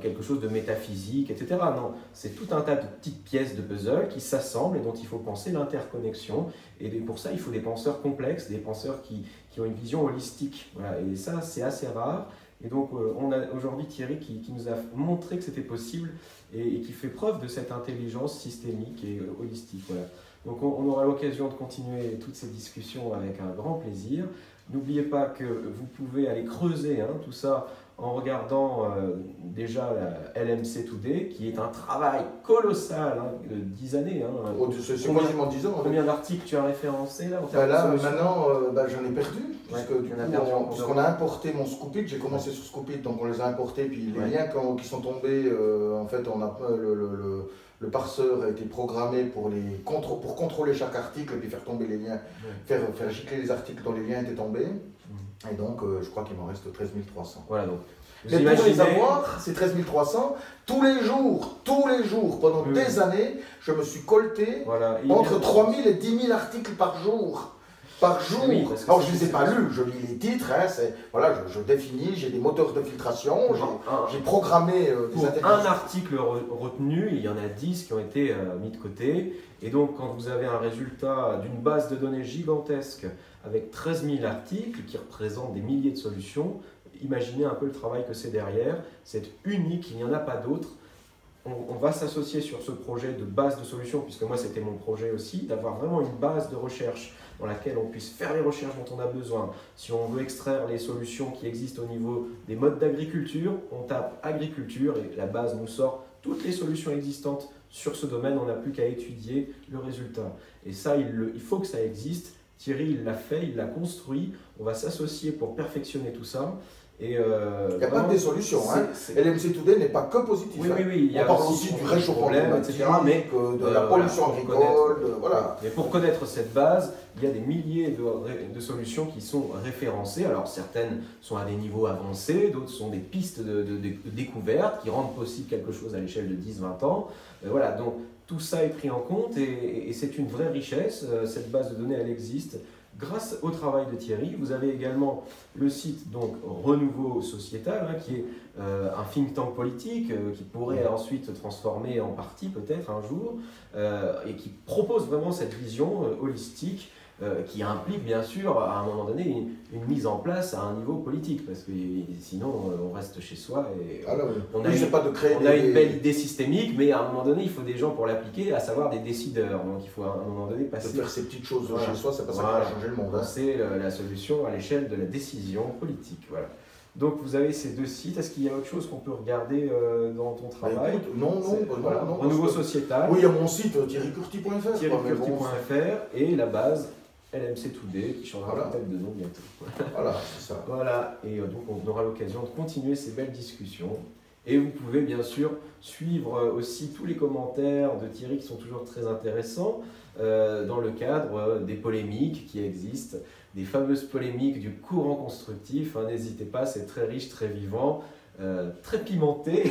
[SPEAKER 2] quelque chose de métaphysique, etc. Non, c'est tout un tas de petites pièces de puzzle qui s'assemblent et dont il faut penser l'interconnexion. Et pour ça, il faut des penseurs complexes, des penseurs qui ont une vision holistique. Voilà. Et ça, c'est assez rare. Et donc, on a aujourd'hui Thierry qui nous a montré que c'était possible et qui fait preuve de cette intelligence systémique et holistique. Voilà. Donc on aura l'occasion de continuer toutes ces discussions avec un grand plaisir. N'oubliez pas que vous pouvez aller creuser tout ça en regardant déjà la LMC Today, qui est un travail colossal de 10 années.
[SPEAKER 1] C'est quasiment 10 ans.
[SPEAKER 2] Combien d'articles tu as référencés là
[SPEAKER 1] maintenant, j'en ai perdu. Puisqu'on a importé mon Scoopit, j'ai commencé sur Scoopit, donc on les a importés, puis les liens qui sont tombés, en fait, on a le parseur a été programmé pour contrôler chaque article et puis faire tomber les liens, faire gicler les articles dont les liens étaient tombés. Et donc, je crois qu'il m'en reste 13 300.
[SPEAKER 2] Voilà, donc.
[SPEAKER 1] Mais pour les avoir, ces 13 300, tous les jours, pendant des années, je me suis colté entre 3 000 et 10 000 articles par jour. Oui, alors je ne les ai pas lus, je lis les titres, je définis, j'ai des moteurs de filtration, j'ai programmé des
[SPEAKER 2] un article retenu, il y en a 10 qui ont été mis de côté. Et donc quand vous avez un résultat d'une base de données gigantesque avec 13 000 articles qui représentent des milliers de solutions, imaginez un peu le travail que c'est derrière, c'est unique, il n'y en a pas d'autres. On va s'associer sur ce projet de base de solutions, puisque moi c'était mon projet aussi, d'avoir vraiment une base de recherche dans laquelle on puisse faire les recherches dont on a besoin. Si on veut extraire les solutions qui existent au niveau des modes d'agriculture, on tape agriculture et la base nous sort toutes les solutions existantes sur ce domaine, on n'a plus qu'à étudier le résultat. Et ça, il faut que ça existe. Thierry, il l'a fait, il l'a construit, on va s'associer pour perfectionner tout ça. Et
[SPEAKER 1] il n'y a pas que des solutions. LMC Today n'est pas que positif.
[SPEAKER 2] Oui.
[SPEAKER 1] On parle aussi du réchauffement climatique, de la pollution agricole. Voilà.
[SPEAKER 2] Mais pour connaître cette base, il y a des milliers de solutions qui sont référencées. Alors certaines sont à des niveaux avancés, d'autres sont des pistes de découverte qui rendent possible quelque chose à l'échelle de 10-20 ans. Voilà, donc tout ça est pris en compte et c'est une vraie richesse. Cette base de données, elle existe. Grâce au travail de Thierry, vous avez également le site donc Renouveau Sociétal, qui est un think tank politique qui pourrait ensuite se transformer en parti peut-être un jour, et qui propose vraiment cette vision holistique qui implique bien sûr à un moment donné une mise en place à un niveau politique, parce que sinon on reste chez soi et on a une belle idée systémique, mais à un moment donné il faut des gens pour l'appliquer, à savoir des décideurs. Donc il faut à un moment donné passer...
[SPEAKER 1] De faire ces petites choses chez soi, c'est pas ça qui va changer le monde.
[SPEAKER 2] C'est la solution à l'échelle de la décision politique. Voilà. Donc vous avez ces deux sites. Est-ce qu'il y a autre chose qu'on peut regarder dans ton travail?
[SPEAKER 1] Non.
[SPEAKER 2] Renouveau Sociétal.
[SPEAKER 1] Oui, il y a mon site thierrycurti.fr.
[SPEAKER 2] Thierrycurti.fr et la base LMC Today qui changera peut-être de nom bientôt.
[SPEAKER 1] Voilà, c'est ça.
[SPEAKER 2] Voilà, et donc on aura l'occasion de continuer ces belles discussions. Et vous pouvez bien sûr suivre aussi tous les commentaires de Thierry qui sont toujours très intéressants dans le cadre des polémiques qui existent, des fameuses polémiques du courant constructif. N'hésitez pas, c'est très riche, très vivant, très pimenté.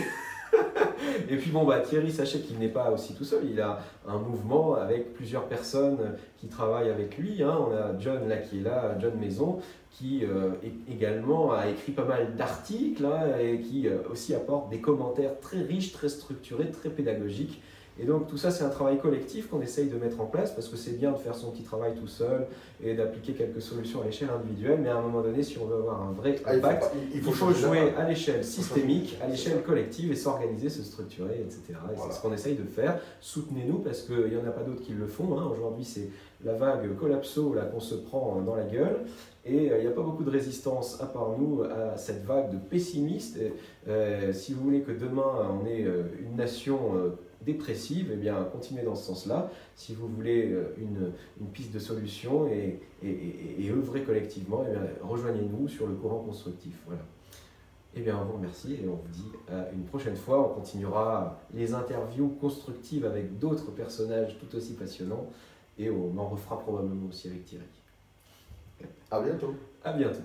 [SPEAKER 2] Et puis Thierry, sachez qu'il n'est pas aussi tout seul, il a un mouvement avec plusieurs personnes qui travaillent avec lui. On a John là qui est là, John Maison, qui également a écrit pas mal d'articles et qui aussi apporte des commentaires très riches, très structurés, très pédagogiques. Et donc tout ça, c'est un travail collectif qu'on essaye de mettre en place, parce que c'est bien de faire son petit travail tout seul et d'appliquer quelques solutions à l'échelle individuelle, mais à un moment donné, si on veut avoir un vrai impact, il faut jouer à l'échelle systémique, à l'échelle collective et s'organiser, se structurer, etc. Et c'est ce qu'on essaye de faire. Soutenez-nous, parce qu'il n'y en a pas d'autres qui le font. Aujourd'hui, c'est la vague collapso là qu'on se prend dans la gueule. Et il n'y a pas beaucoup de résistance à part nous à cette vague de pessimistes. Si vous voulez que demain on ait une nation dépressive, continuez dans ce sens-là. Si vous voulez une piste de solution et œuvrer collectivement, rejoignez-nous sur le courant constructif. Voilà. On vous remercie et on vous dit à une prochaine fois. On continuera les interviews constructives avec d'autres personnages tout aussi passionnants et on en refera probablement aussi avec Thierry.
[SPEAKER 1] À bientôt.
[SPEAKER 2] À bientôt.